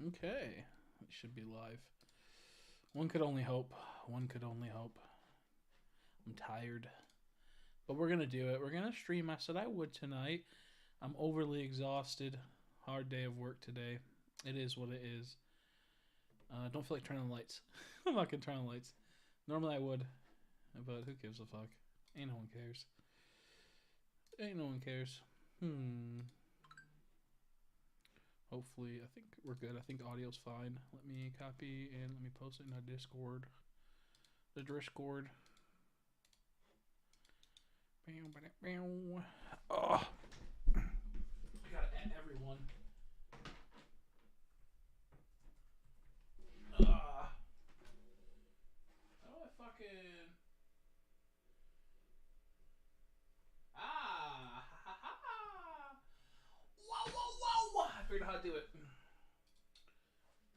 Okay. We should be live. One could only hope. One could only hope. I'm tired. But we're going to do it. We're going to stream. I said I would tonight. I'm overly exhausted. Hard day of work today. It is what it is. Don't feel like turning the lights. I'm not going to turn on the lights. Normally I would. But who gives a fuck? Ain't no one cares. Ain't no one cares. Hopefully, I think we're good. I think audio's fine. Let me copy and let me post it in our Discord. The Discord. Oh, I gotta add everyone. How do I fucking? Whoa, whoa, whoa! I figured out how to do it.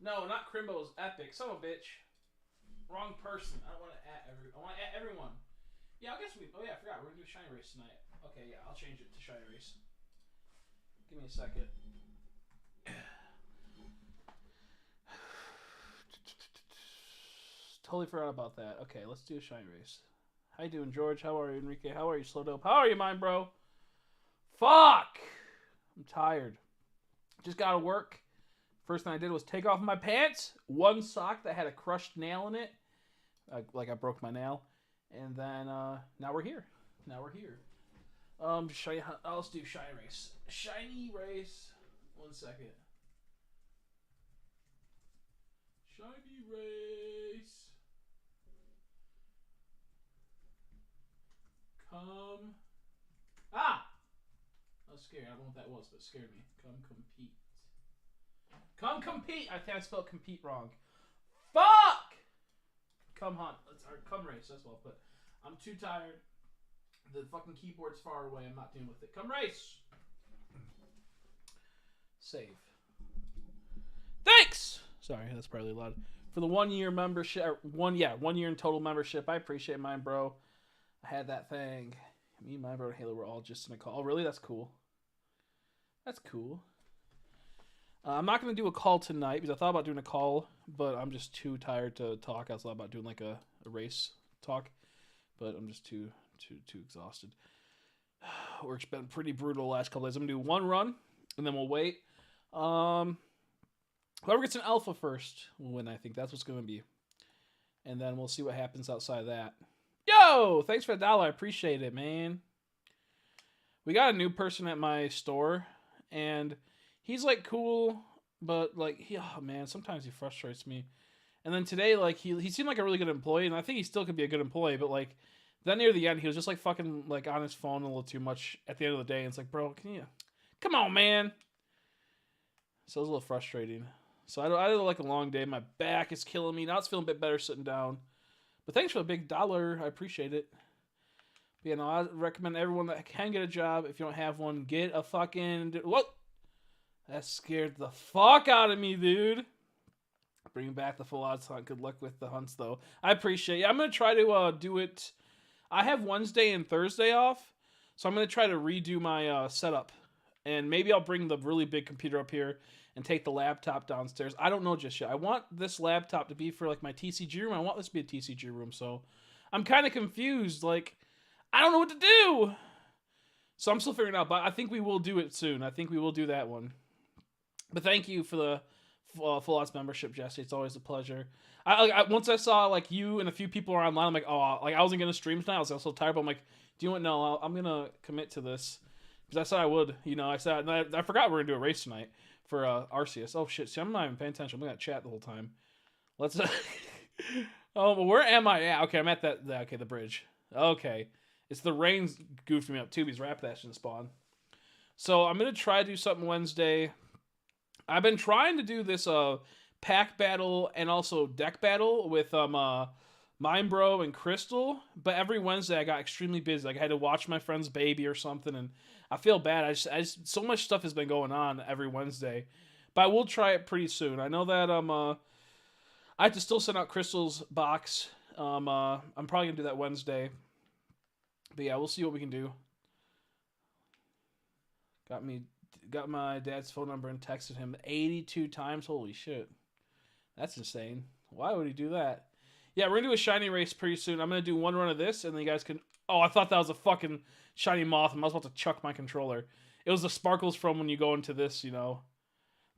No, not Crimbo's Epic. Son of a bitch. Wrong person. I don't want to add I want to add everyone. Yeah, I guess we. Oh yeah, I forgot. We're gonna do Shiny Race tonight. Okay, yeah, I'll change it to Shiny Race. Give me a second. Totally forgot about that. Okay, let's do a Shiny Race. How you doing, George? How are you, Enrique? How are you, Slow Dope? How are you, mine, bro? Fuck! I'm tired. Just gotta work. First thing I did was take off my pants. One sock that had a crushed nail in it. Like I broke my nail. And then, now we're here. Let's do Shiny Race. Shiny Race. 1 second. Shiny Race. Come. I was scared. I don't know what that was, but it scared me. Come compete. Come compete. I think I spelled compete wrong. Fuck! Come hunt. Come race. That's what I'll put. I'm too tired. The fucking keyboard's far away. I'm not dealing with it. Come race. Save. Thanks! Sorry, that's probably loud. For the 1 year membership. 1 year in total membership. I appreciate mine, bro. I had that thing. Me, my bro, and Halo were all just in a call. Oh, really? That's cool. That's cool. I'm not going to do a call tonight because I thought about doing a call, but I'm just too tired to talk. I was thought about doing like a race talk, but I'm just too exhausted. Work's been pretty brutal the last couple days. I'm going to do one run, and then we'll wait. Whoever gets an alpha first will win, I think. That's what's going to be. And then we'll see what happens outside of that. Yo! Thanks for $1. I appreciate it, man. We got a new person at my store, and he's like cool, but like man, sometimes he frustrates me. And then today, like he seemed like a really good employee, and I think he still could be a good employee, but like then near the end, he was just like fucking like on his phone a little too much at the end of the day. And it's like, bro, come on, man. So it was a little frustrating. So I had like a long day. My back is killing me. Now it's feeling a bit better sitting down. But thanks for the big $1. I appreciate it. But, you know, I recommend everyone that can get a job. If you don't have one, get a fucking... What? That scared the fuck out of me, dude. Bring back the full odds hunt. Good luck with the hunts, though. I appreciate it. I'm going to try to do it... I have Wednesday and Thursday off. So I'm going to try to redo my setup. And maybe I'll bring the really big computer up here and take the laptop downstairs. I don't know just yet. I want this laptop to be for like my TCG room. I want this to be a TCG room. So I'm kind of confused. Like, I don't know what to do. So I'm still figuring it out. But I think we will do it soon. I think we will do that one. But thank you for the Full Odds membership, Jesse. It's always a pleasure. I once I saw like you and a few people are online, I'm like, oh, like I wasn't gonna stream tonight. I was also tired, but I'm like, do you know what? No, I'm gonna commit to this because I said I would. You know, I said I forgot we're gonna do a race tonight for Arceus. Oh shit! See, I'm not even paying attention. I'm looking at chat the whole time. Let's. Oh, but where am I? Yeah, okay, I'm at that. Okay, the bridge. Okay, it's the rain's goofing me up too because Rapidash didn't spawn. So I'm gonna try to do something Wednesday. I've been trying to do this pack battle and also deck battle with Mine Bro and Crystal, but every Wednesday I got extremely busy. Like I had to watch my friend's baby or something, and I feel bad. I just so much stuff has been going on every Wednesday, but I will try it pretty soon. I know that I have to still send out Crystal's box. I'm probably gonna do that Wednesday, but yeah, we'll see what we can do. Got me got my dad's phone number and texted him 82 times. Holy shit. That's insane. Why would he do that? Yeah, we're going to do a shiny race pretty soon. I'm going to do one run of this, and then you guys can... Oh, I thought that was a fucking shiny moth, and I was about to chuck my controller. It was the sparkles from when you go into this, you know.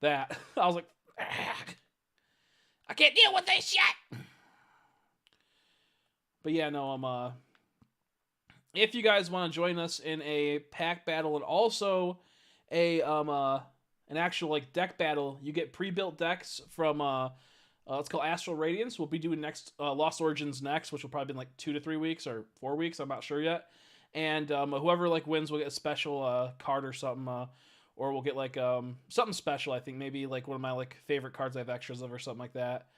That. I was like... I can't deal with this shit! But yeah, no, if you guys want to join us in a pack battle and also an actual like deck battle, you get pre-built decks from it's called Astral Radiance. We'll be doing next Lost Origins next, which will probably be in like 2 to 3 weeks or 4 weeks. I'm not sure yet. And whoever like wins will get a special card or something, or we'll get like something special. I think maybe like one of my like favorite cards I have extras of or something like that.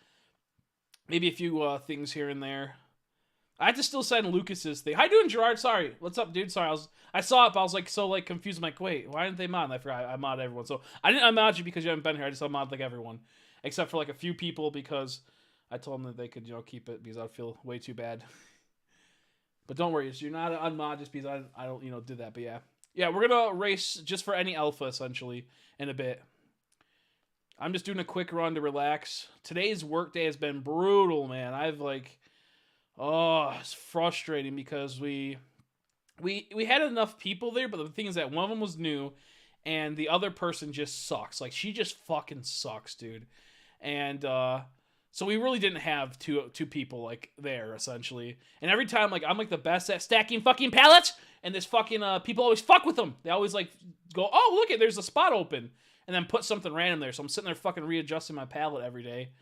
Maybe a few things here and there. I had to still send Lucas's thing. How you doing, Gerard? Sorry. What's up, dude? Sorry, I saw it, but I was like so like confused. I'm like, wait, why didn't they mod? And I forgot I mod everyone. So I didn't unmod you because you haven't been here. I just unmod like everyone, except for like a few people because I told them that they could keep it because I'd feel way too bad. But don't worry, you're not an unmod just because I don't do that. But yeah, we're gonna race just for any alpha essentially in a bit. I'm just doing a quick run to relax. Today's work day has been brutal, man. I've like. Oh, it's frustrating because we had enough people there, but the thing is that one of them was new, and the other person just sucks. Like, she just fucking sucks, dude. And so we really didn't have two people like there essentially. And every time like I'm like the best at stacking fucking pallets, and this fucking people always fuck with them. They always like go, oh look it, there's a spot open, and then put something random there. So I'm sitting there fucking readjusting my pallet every day.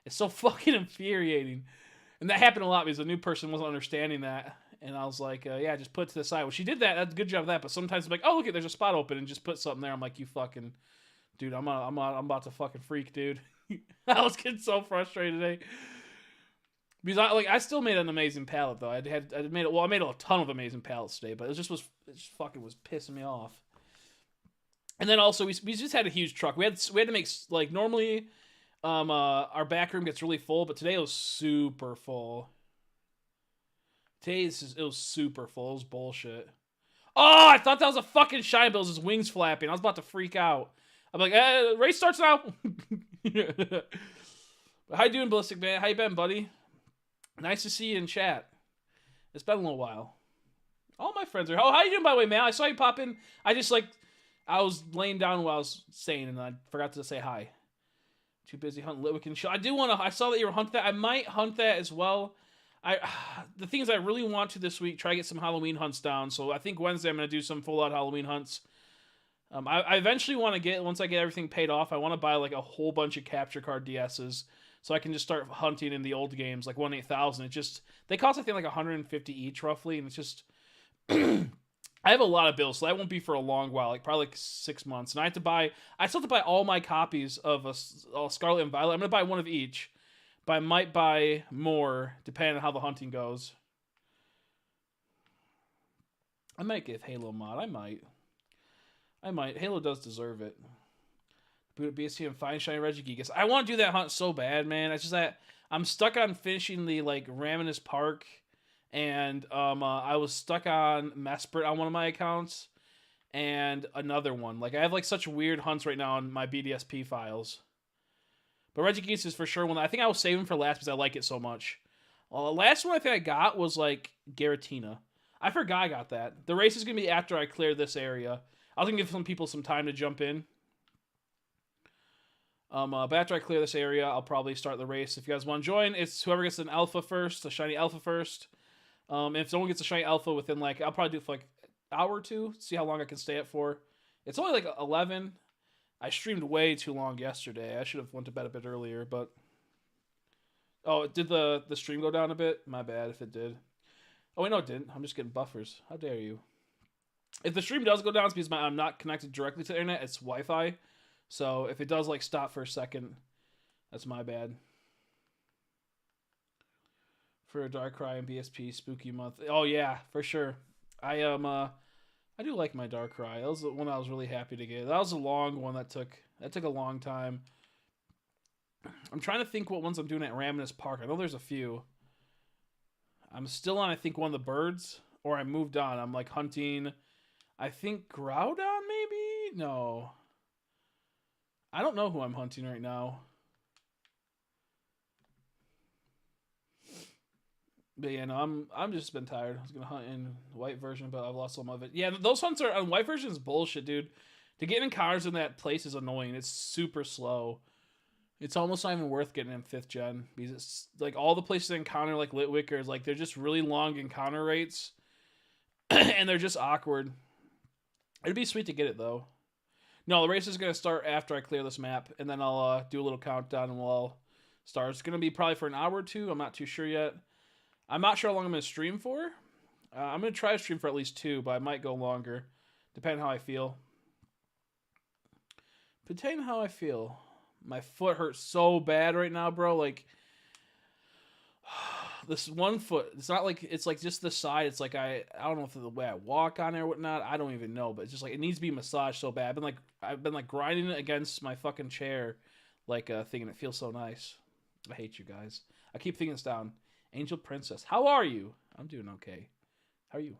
It's so fucking infuriating. And that happened a lot because a new person wasn't understanding that. And I was like, yeah, just put it to the side. Well, she did that. That's a good job of that. But sometimes I'm like, oh, look, there's a spot open. And just put something there. I'm like, you fucking... Dude, I'm about to fucking freak, dude. I was getting so frustrated today. Because I still made an amazing palette, though. I made a ton of amazing palettes today. But it just fucking was pissing me off. And then also, we just had a huge truck. We had to make, like, normally... our back room gets really full, but today it was super full. It was super full. It was bullshit. Oh, I thought that was a fucking shiny bill. His wings flapping. I was about to freak out. I'm like, race starts now. How you doing, Ballistic Man? How you been, buddy? Nice to see you in chat. It's been a little while. All my friends are... Oh, how you doing, by the way, man? I saw you pop in. I was laying down while I was saying, and I forgot to say hi. Too busy hunting Litwick and Shield. I saw that you were hunting that. I might hunt that as well. The thing is, I really want to this week try to get some Halloween hunts down. So I think Wednesday I'm going to do some full-out Halloween hunts. I eventually want to get, once I get everything paid off, I want to buy like a whole bunch of capture card DSs so I can just start hunting in the old games, like 1-8000. They cost I think like 150 each roughly, and it's just... I have a lot of bills, so that won't be for a long while, like probably like 6 months. And I still have to buy all my copies of Scarlet and Violet. I'm going to buy one of each, but I might buy more depending on how the hunting goes. I might give Halo a mod. I might. Halo does deserve it. Boot BSC and find shiny Regigigas. I want to do that hunt so bad, man. It's just that I'm stuck on finishing the like Raminus Park. And I was stuck on Mesprit on one of my accounts, and another one. Like I have like such weird hunts right now on my BDSP files. But Regigigas is for sure one. I think I will save him for last because I like it so much. The last one I think I got was like Garatina. I forgot I got that. The race is gonna be after I clear this area. I was gonna give some people some time to jump in. But after I clear this area, I'll probably start the race. If you guys want to join, it's whoever gets an alpha first, a shiny alpha first. And if someone gets a shiny alpha within like, I'll probably do it for like an hour or two, see how long I can stay up for. It's only like 11. I streamed way too long yesterday. I should have went to bed a bit earlier, but... Oh, did the stream go down a bit? My bad if it did. Oh, wait, no, it didn't. I'm just getting buffers. How dare you? If the stream does go down, it's because I'm not connected directly to the internet. It's Wi-Fi. So if it does like stop for a second, that's my bad. For a Darkrai and BSP spooky month. Oh yeah, for sure. I do like my Darkrai. That was the one I was really happy to get. That was a long one that took a long time. I'm trying to think what ones I'm doing at Raminus Park. I know there's a few. I'm still on I think one of the birds, or I moved on. I'm like hunting I think Groudon maybe? No. I don't know who I'm hunting right now. But yeah, no, I'm just been tired. I was gonna hunt in white version, but I've lost some of it. Yeah, those hunts are on white version is bullshit, dude. To get encounters in that place is annoying. It's super slow. It's almost not even worth getting in 5th gen because it's like all the places to encounter like Litwicker is like they're just really long encounter rates, and they're just awkward. It'd be sweet to get it though. No, the race is gonna start after I clear this map, and then I'll do a little countdown and we'll start. It's gonna be probably for an hour or two. I'm not too sure yet. I'm not sure how long I'm gonna stream for. I'm gonna try to stream for at least 2, but I might go longer, depending how I feel. Depending how I feel. My foot hurts so bad right now, bro. Like this one foot. It's not like it's like just the side. It's like I don't know if the way I walk on it or whatnot. I don't even know, but it's just like it needs to be massaged so bad. I've been like grinding it against my fucking chair, like thinking it feels so nice. I hate you guys. I keep thinking this down. Angel Princess, how are you? I'm doing okay. How are you?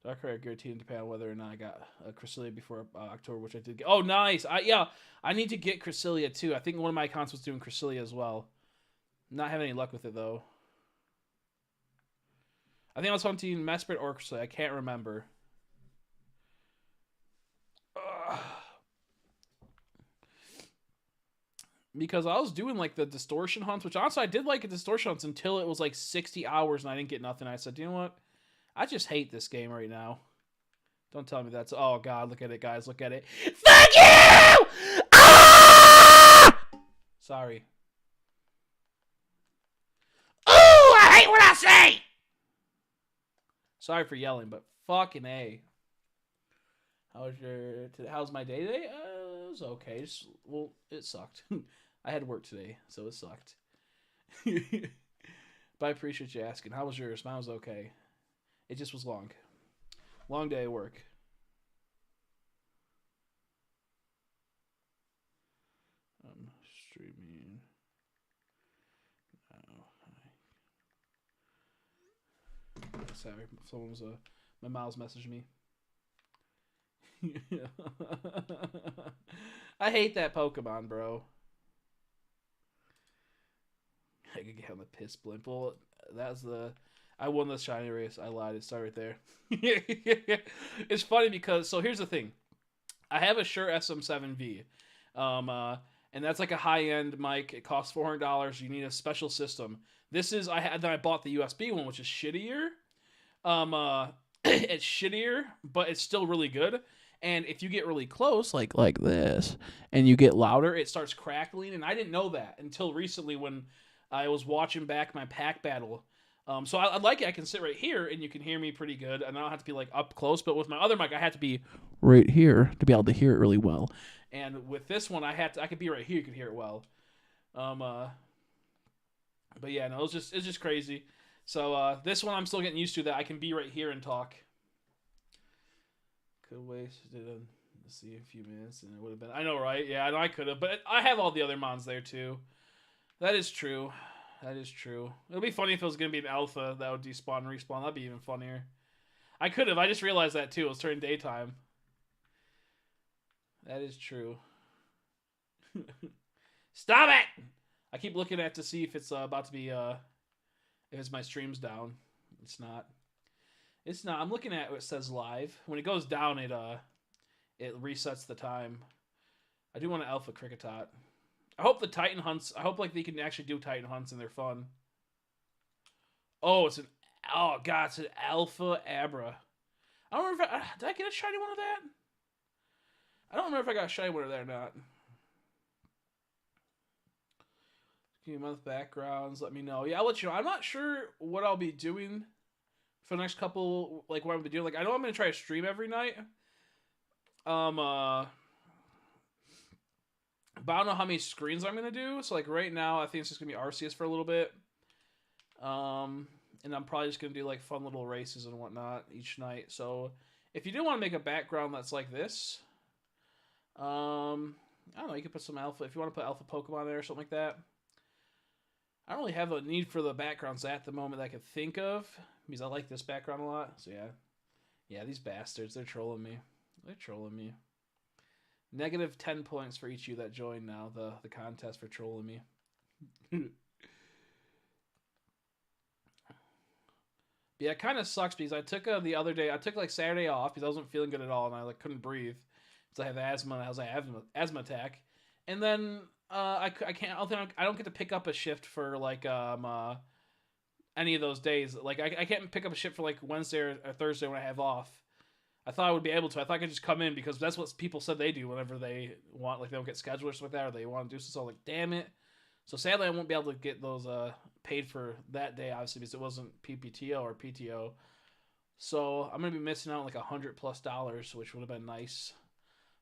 Dark Red guaranteed in Japan whether or not I got Cresselia before October, which I did get. Oh, nice. I need to get Cresselia too. I think one of my accounts was doing Cresselia as well. Not having any luck with it though. I think I was hunting Mesprit or Cresselia. I can't remember. Because I was doing like the distortion hunts, which honestly I did like a distortion hunts until it was like 60 hours and I didn't get nothing. I said, you know what? I just hate this game right now. Don't tell me that's... Oh, God, look at it, guys. Look at it. Fuck you! Ah! Sorry. Oh, I hate what I say! Sorry for yelling, but fucking A. How's my day today? It was okay. Well, it sucked. I had work today, so it sucked. But I appreciate you asking. How was yours? Mine was okay. It just was long. Long day of work. I'm streaming now. Sorry, someone was my mom's messaged me. I hate that Pokemon, bro. I could get on the piss blimp. Well, that's the... I won the shiny race. I lied. It started right there. It's funny because... So here's the thing. I have a Shure SM7V. And that's like a high-end mic. It costs $400. You need a special system. This is... Then I bought the USB one, which is shittier. It's shittier, but it's still really good. And if you get really close, like this, and you get louder, it starts crackling. And I didn't know that until recently when I was watching back my pack battle. So I like it. I can sit right here, and you can hear me pretty good. And I don't have to be like up close. But with my other mic, I had to be right here to be able to hear it really well. And with this one, I could be right here. You could hear it well. But yeah, no, it's just crazy. So this one, I'm still getting used to that. I can be right here and talk. Could have wasted let's see, a few minutes, and it would have been. I know, right? Yeah, I know I could have, but I have all the other mons there too. That is true. That is true. It'll be funny if it was gonna be an alpha that would despawn and respawn. That'd be even funnier. I could have. I just realized that too. It was turning daytime. That is true. Stop it! I keep looking at to see if it's about to be if it's my stream's down. It's not. It's not. I'm looking at what says live. When it goes down, it resets the time. I do want an alpha Kricketot. I hope the Titan hunts. I hope like they can actually do Titan hunts and they're fun. Oh, it's an. Oh God, it's an alpha Abra. I don't remember if did I get a shiny one of that. I don't remember if I got a shiny one of that or not. Give me a month backgrounds. Let me know. Yeah, I'll let you know. I'm not sure what I'll be doing for the next couple, like what I'm gonna do. Like I know I'm gonna try to stream every night. But I don't know how many screens I'm gonna do. So like right now, I think it's just gonna be Arceus for a little bit. And I'm probably just gonna do like fun little races and whatnot each night. So if you do want to make a background that's like this, I don't know. You could put some alpha if you want to put alpha Pokemon there or something like that. I don't really have a need for the backgrounds at the moment that I could think of because I like this background a lot. So yeah, these bastards, they're trolling me. They're trolling me. Negative 10 points for each of you that joined now, the contest for trolling me. Yeah, it kind of sucks because I took the other day, I took like Saturday off because I wasn't feeling good at all and I like couldn't breathe because I have asthma and I was like asthma attack, and then I can't I don't get to pick up a shift for like any of those days. Like I can't pick up a shift for like Wednesday or Thursday when I have off. I thought I would be able to. I thought I could just come in because that's what people said they do whenever they want, like they don't get scheduled or something like that, or they want to do something. So I'm like, damn it. So sadly, I won't be able to get those paid for that day, obviously, because it wasn't PPTO or PTO. So I'm gonna be missing out on like $100+, which would have been nice,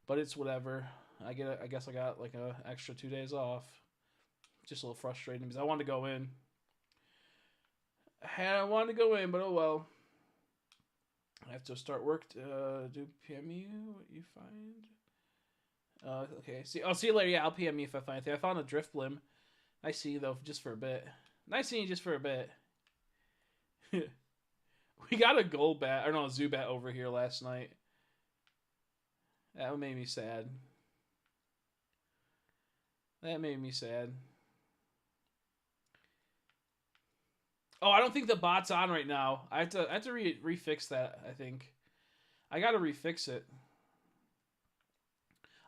but it's whatever. I guess I got like a extra 2 days off. Just a little frustrating because I wanted to go in. I wanted to go in, but oh well. I have to start work. Do PM you what you find. Okay. I'll see you later. Yeah, I'll PM you if I find anything. I found a drift blim. Nice seeing you though, just for a bit. Nice seeing you just for a bit. We got a gold bat, or no, a Zubat over here last night. That made me sad. That made me sad. Oh, I don't think the bot's on right now. I have to refix that, I think. I gotta refix it.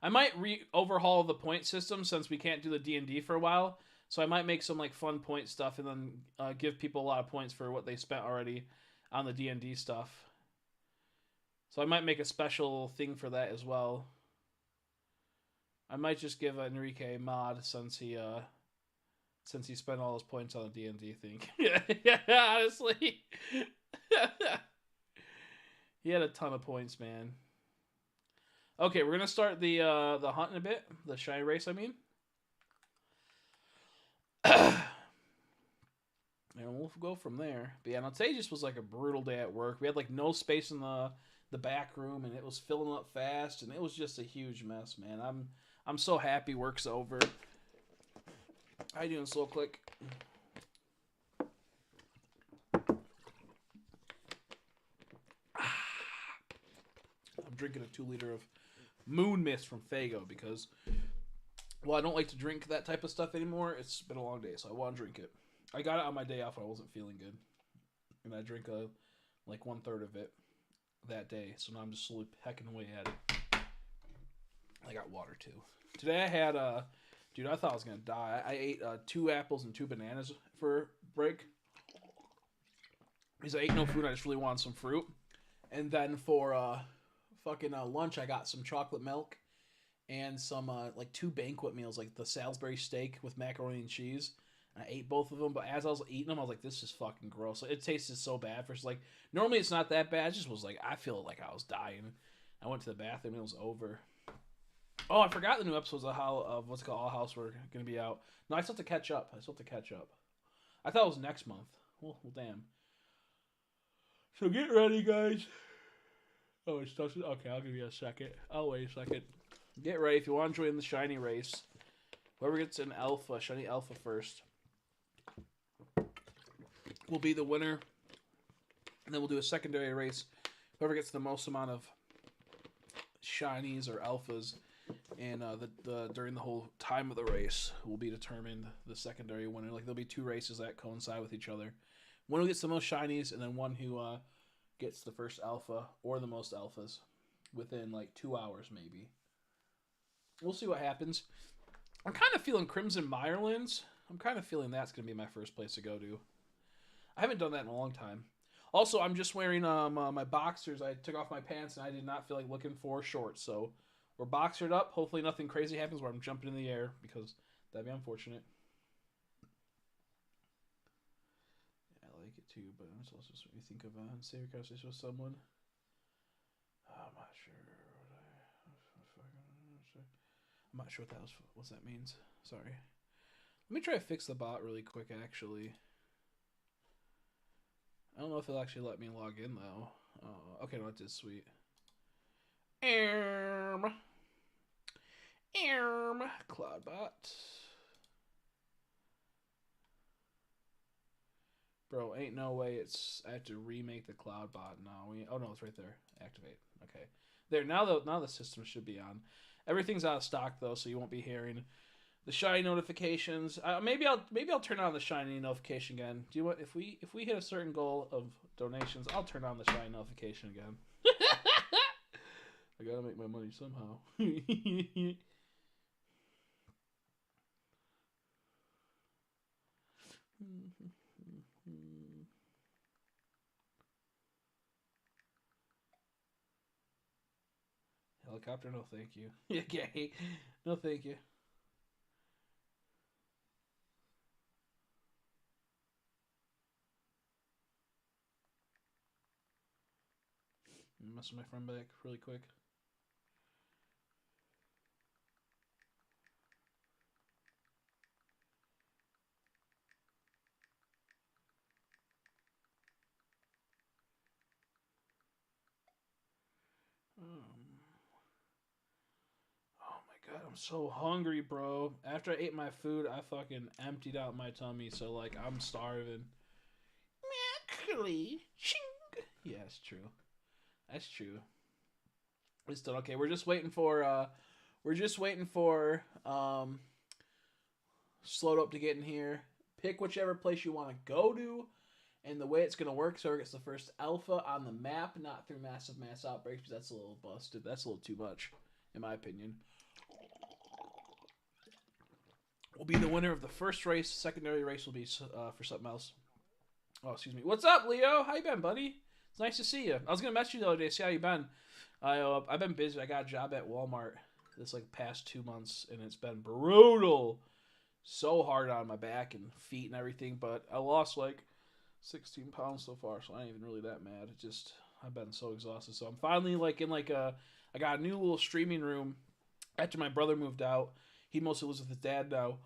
I might overhaul the point system since we can't do the D&D for a while. So I might make some like fun point stuff and then give people a lot of points for what they spent already on the D&D stuff. So I might make a special thing for that as well. I might just give Enrique a mod since he spent all his points on the D&D thing. Yeah, honestly. He had a ton of points, man. Okay, we're gonna start the hunt in a bit. The shiny race, I mean. And we'll go from there. But yeah, no, today just was like a brutal day at work. We had like no space in the back room, and it was filling up fast, and it was just a huge mess, man. I'm so happy work's over. How you doing, Slow Click? I'm drinking a 2-liter of Moon Mist from Faygo because, well, I don't like to drink that type of stuff anymore. It's been a long day, so I want to drink it. I got it on my day off when I wasn't feeling good, and I drank like 1/3 of it that day. So now I'm just slowly pecking away at it. I got water too. Today I had dude, I thought I was gonna die. I ate 2 apples and 2 bananas for break because I ate no food. I just really wanted some fruit, and then for fucking lunch I got some chocolate milk and some like 2 banquet meals, like the Salisbury steak with macaroni and cheese. I ate both of them, but as I was eating them, I was like, this is fucking gross. It tasted so bad. First, like, normally it's not that bad. It just was like, I feel like I was dying. I went to the bathroom and it was over. Oh, I forgot the new episodes of what's it called, All House were going to be out. No, I still have to catch up. I thought it was next month. Well, damn. So get ready, guys. Oh, it's still... Okay, I'll give you a second. I'll wait a second. Get ready if you want to join the shiny race. Whoever gets an alpha, shiny alpha first, will be the winner. And then we'll do a secondary race. Whoever gets the most amount of shinies or alphas and during the whole time of the race will be determined the secondary winner. Like there'll be 2 races that coincide with each other. One who gets the most shinies and then one who gets the first alpha or the most alphas within like 2 hours maybe. We'll see what happens. I'm kind of feeling Crimson Mirelands. I'm kind of feeling that's going to be my first place to go to. I haven't done that in a long time. Also, I'm just wearing my boxers. I took off my pants, and I did not feel like looking for shorts. So we're boxered up. Hopefully nothing crazy happens where I'm jumping in the air, because that'd be unfortunate. Yeah, I like it too, but I'm also what you think of saving conversation with someone. I'm not sure. I'm not sure what that means. Sorry. Let me try to fix the bot really quick, actually. I don't know if it'll actually let me log in, though. Okay, no, it is sweet. Cloudbot. Bro, ain't no way I have to remake the Cloudbot now. Oh, no, it's right there. Activate. Okay. There, now the system should be on. Everything's out of stock though, so you won't be hearing the shiny notifications. Maybe I'll turn on the shiny notification again. Do you want if we hit a certain goal of donations, I'll turn on the shiny notification again. I gotta make my money somehow. Helicopter, no thank you. Okay, no thank you. Mess with my friend back really quick. Oh my god, I'm so hungry, bro. After I ate my food, I fucking emptied out my tummy, so like I'm starving. Actually, yeah, it's true. That's true. It's done. Okay, we're just waiting for Slowed Up to get in here. Pick whichever place you want to go to. And the way it's going to work, so it gets the first alpha on the map, not through massive mass outbreaks, because that's a little busted. That's a little too much, in my opinion. Will be the winner of the first race. Secondary race will be for something else. Oh, excuse me. What's up, Leo? How you been, buddy? It's nice to see you. I was going to message you the other day, see how you been. I've been busy. I got a job at Walmart this like past 2 months, and it's been brutal. So hard on my back and feet and everything, but I lost like 16 pounds so far, so I ain't even really that mad. It just, I've been so exhausted. So I'm finally like in like I got a new little streaming room after my brother moved out. He mostly lives with his dad now.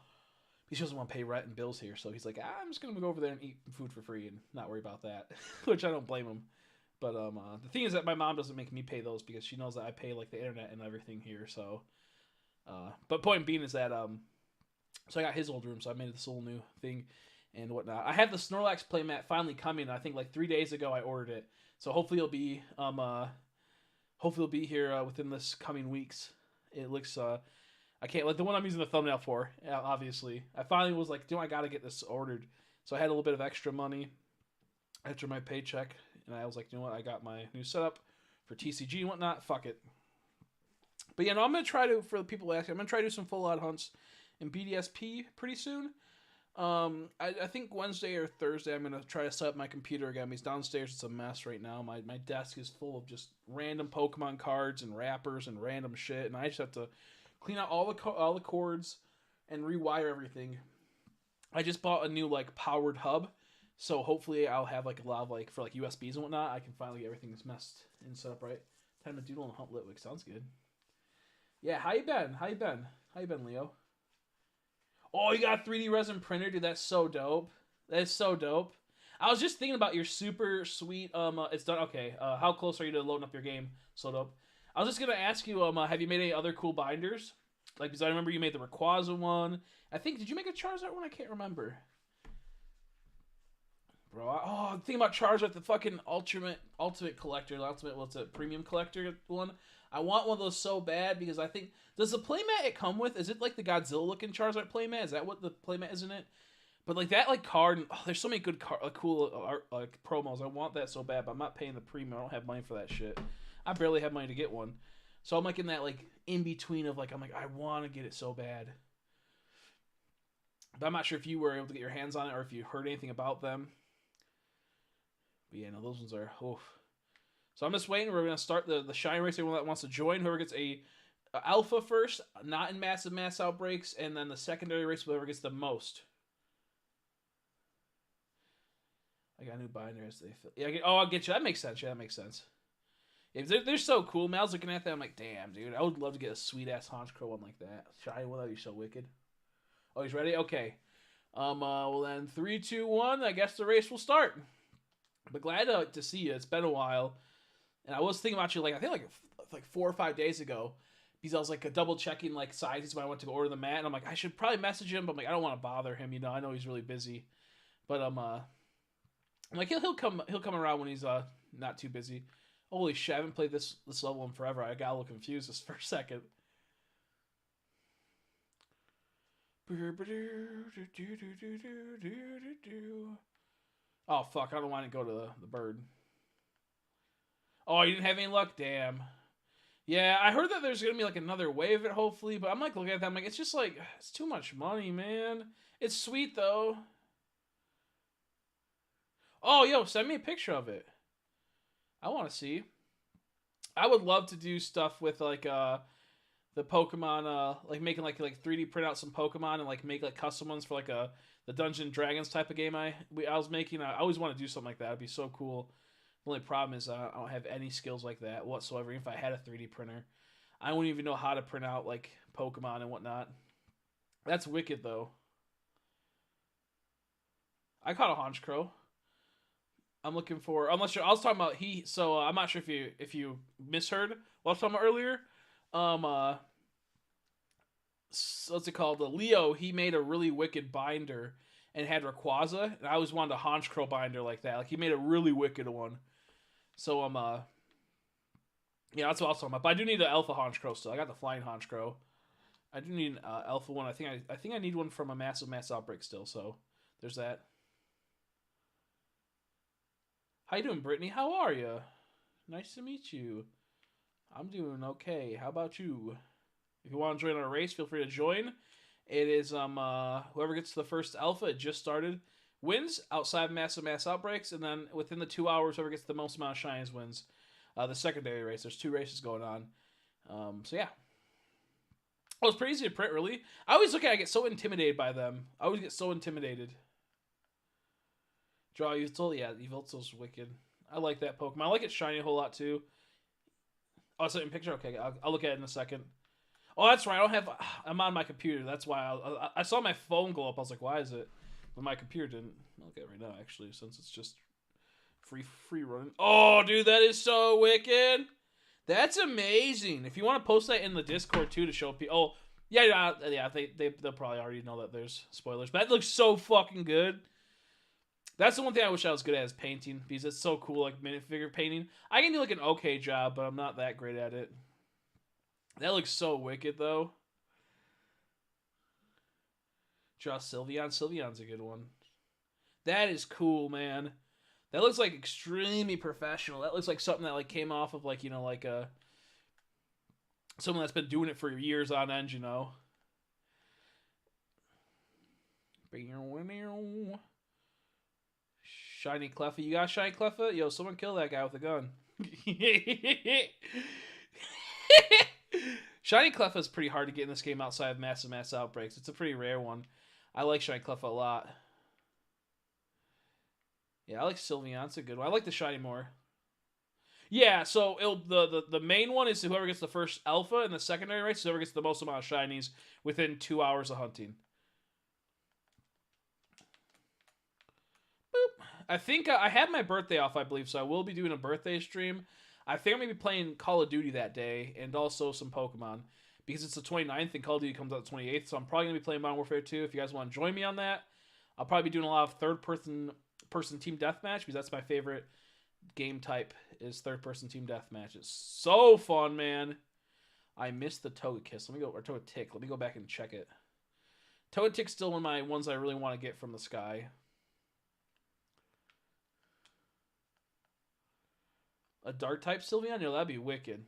He doesn't want to pay rent and bills here, so he's like, I'm just gonna go over there and eat food for free and not worry about that, which I don't blame him. But the thing is that my mom doesn't make me pay those because she knows that I pay like the internet and everything here. So, but point being is that so I got his old room, so I made this little new thing and whatnot. I have the Snorlax playmat finally coming. I think like 3 days ago I ordered it, so hopefully it'll be here within this coming weeks. It looks I can't like the one I'm using the thumbnail for. Obviously, I finally was like, I gotta get this ordered. So I had a little bit of extra money after my paycheck, and I was like, you know what? I got my new setup for TCG and whatnot. Fuck it. But yeah, no, I'm gonna try to, for the people asking, I'm gonna try to do some full out hunts in BDSP pretty soon. I think Wednesday or Thursday I'm gonna try to set up my computer again. Because downstairs it's a mess right now. My desk is full of just random Pokemon cards and wrappers and random shit, and I just have to clean out all the cords and rewire everything. I just bought a new like powered hub, so hopefully I'll have like a lot of like for like USBs and whatnot. I can finally get everything messed and set up right. Time to doodle and hunt Litwick. Sounds good. Yeah, how you been? How you been? How you been, Leo? Oh, you got a 3D resin printer, dude. That's so dope. That's so dope. I was just thinking about your super sweet. It's done. Okay. How close are you to loading up your game? So dope. I was just gonna ask you. Have you made any other cool binders? Like, because I remember you made the Rayquaza one. I think did you make a Charizard one? I can't remember. Bro, the thing about Charizard, the fucking ultimate collector, what's it, premium collector one. I want one of those so bad because I think does the playmat it come with? Is it like the Godzilla looking Charizard playmat? Is that what the playmat is in it? But like that like card, there's so many good cool art like promos. I want that so bad, but I'm not paying the premium. I don't have money for that shit. I barely have money to get one, so I'm like in that like in between of like I'm like I want to get it so bad, but I'm not sure if you were able to get your hands on it or if you heard anything about them. But yeah, no, those ones are oof. So I'm just waiting. We're gonna start the shine race. Anyone that wants to join, whoever gets a alpha first, not in massive mass outbreaks, and then the secondary race, whoever gets the most. I got new binders. Yeah, I'll get you. That makes sense. Yeah, that makes sense. Yeah, they're so cool. Man, I was looking at that. I'm like, damn, dude. I would love to get a sweet ass Honchkrow one like that. Shiny one. That'd be so wicked. Oh, he's ready. Okay. Well then, 3, 2, 1. I guess the race will start. But glad to see you. It's been a while, and I was thinking about you. Like I think like 4 or 5 days ago, because I was like double checking like sizes when I went to order the mat, and I'm like I should probably message him, but I'm like I don't want to bother him. You know, I know he's really busy, but I'm like he'll come around when he's not too busy. Holy shit, I haven't played this level in forever. I got a little confused just for a second. Oh, fuck. I don't want to go to the bird. Oh, you didn't have any luck? Damn. Yeah, I heard that there's going to be like another wave of it, hopefully. But I'm like looking at that. I'm like, it's just like, it's too much money, man. It's sweet, though. Oh, yo, send me a picture of it. I want to see. I would love to do stuff with like the Pokemon, like making like 3D print out some Pokemon and like make like custom ones for like the Dungeons and Dragons type of game I was making. I always want to do something like that. It'd be so cool. The only problem is I don't have any skills like that whatsoever. Even if I had a 3D printer, I wouldn't even know how to print out like Pokemon and whatnot. That's wicked though. I caught a Honchkrow. I'm looking for unless you're. I was talking about he. So I'm not sure if you misheard what I was talking about earlier. What's it called? The Leo. He made a really wicked binder and had Rayquaza, and I always wanted a Honchkrow binder like that. Like he made a really wicked one. So yeah, that's what I was talking about. But I do need an Alpha Honchkrow still. I got the Flying Honchkrow. I do need an Alpha one. I think I need one from a massive mass outbreak still. So there's that. How you doing, Brittany? How are you? Nice to meet you. I'm doing okay. How about you? If you want to join our race, feel free to join. It is whoever gets the first alpha, it just started, wins outside massive mass outbreaks, and then within the 2 hours, whoever gets the most amount of shinies wins. The secondary race. There's 2 races going on. So yeah. Oh, it's pretty easy to print, really. I always look at it, I get so intimidated by them. I always get so intimidated. Draw Yveltal, yeah, Yveltal's wicked. I like that Pokemon. I like it shiny a whole lot too. Oh, it's in picture. Okay, I'll look at it in a second. Oh, that's right. I don't have. I'm on my computer. That's why I saw my phone go up. I was like, why is it? But my computer didn't. I'll look at it right now, actually, since it's just free running. Oh, dude, that is so wicked. That's amazing. If you want to post that in the Discord too to show people. Oh, yeah. They'll probably already know that there's spoilers. But that looks so fucking good. That's the one thing I wish I was good at is painting, because it's so cool, like minifigure painting. I can do like an okay job, but I'm not that great at it. That looks so wicked, though. Draw Sylveon. Sylveon's a good one. That is cool, man. That looks like extremely professional. That looks like something that like came off of like, you know, like someone that's been doing it for years on end, you know. Shiny Cleffa. You got Shiny Cleffa? Yo, someone kill that guy with a gun. Shiny Cleffa is pretty hard to get in this game outside of massive mass outbreaks. It's a pretty rare one. I like Shiny Cleffa a lot. Yeah, I like Sylveon. It's a good one. I like the Shiny more. Yeah, so the main one is whoever gets the first alpha, and the secondary race is whoever gets the most amount of shinies within 2 hours of hunting. Boop. I think I had my birthday off, I believe, so I will be doing a birthday stream. I think I'm going to be playing Call of Duty that day, and also some Pokemon, because it's the 29th, and Call of Duty comes out the 28th, so I'm probably going to be playing Modern Warfare 2. If you guys want to join me on that, I'll probably be doing a lot of third-person team deathmatch, because that's my favorite game type, is third-person team deathmatch. It's so fun, man. I missed the Togekiss. Or Togetic. Let me go back and check it. Togetic's still one of my ones I really want to get from the sky. A Dark type Sylveon? Yo, that'd be wicked.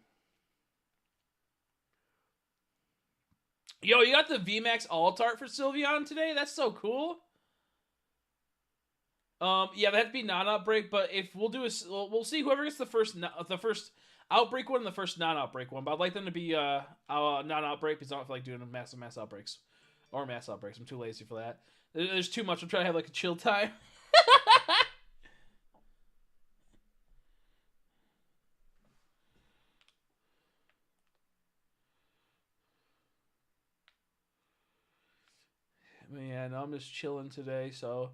Yo, you got the VMAX Alt-Art for Sylveon today? That's so cool. Yeah, that'd be non-outbreak, but if we'll do we'll see whoever gets the first outbreak one and the first non-outbreak one. But I'd like them to be non-outbreak because I don't feel like doing mass outbreaks or mass outbreaks. I'm too lazy for that. There's too much. I'm trying to have like a chill time. Man, I'm just chilling today, so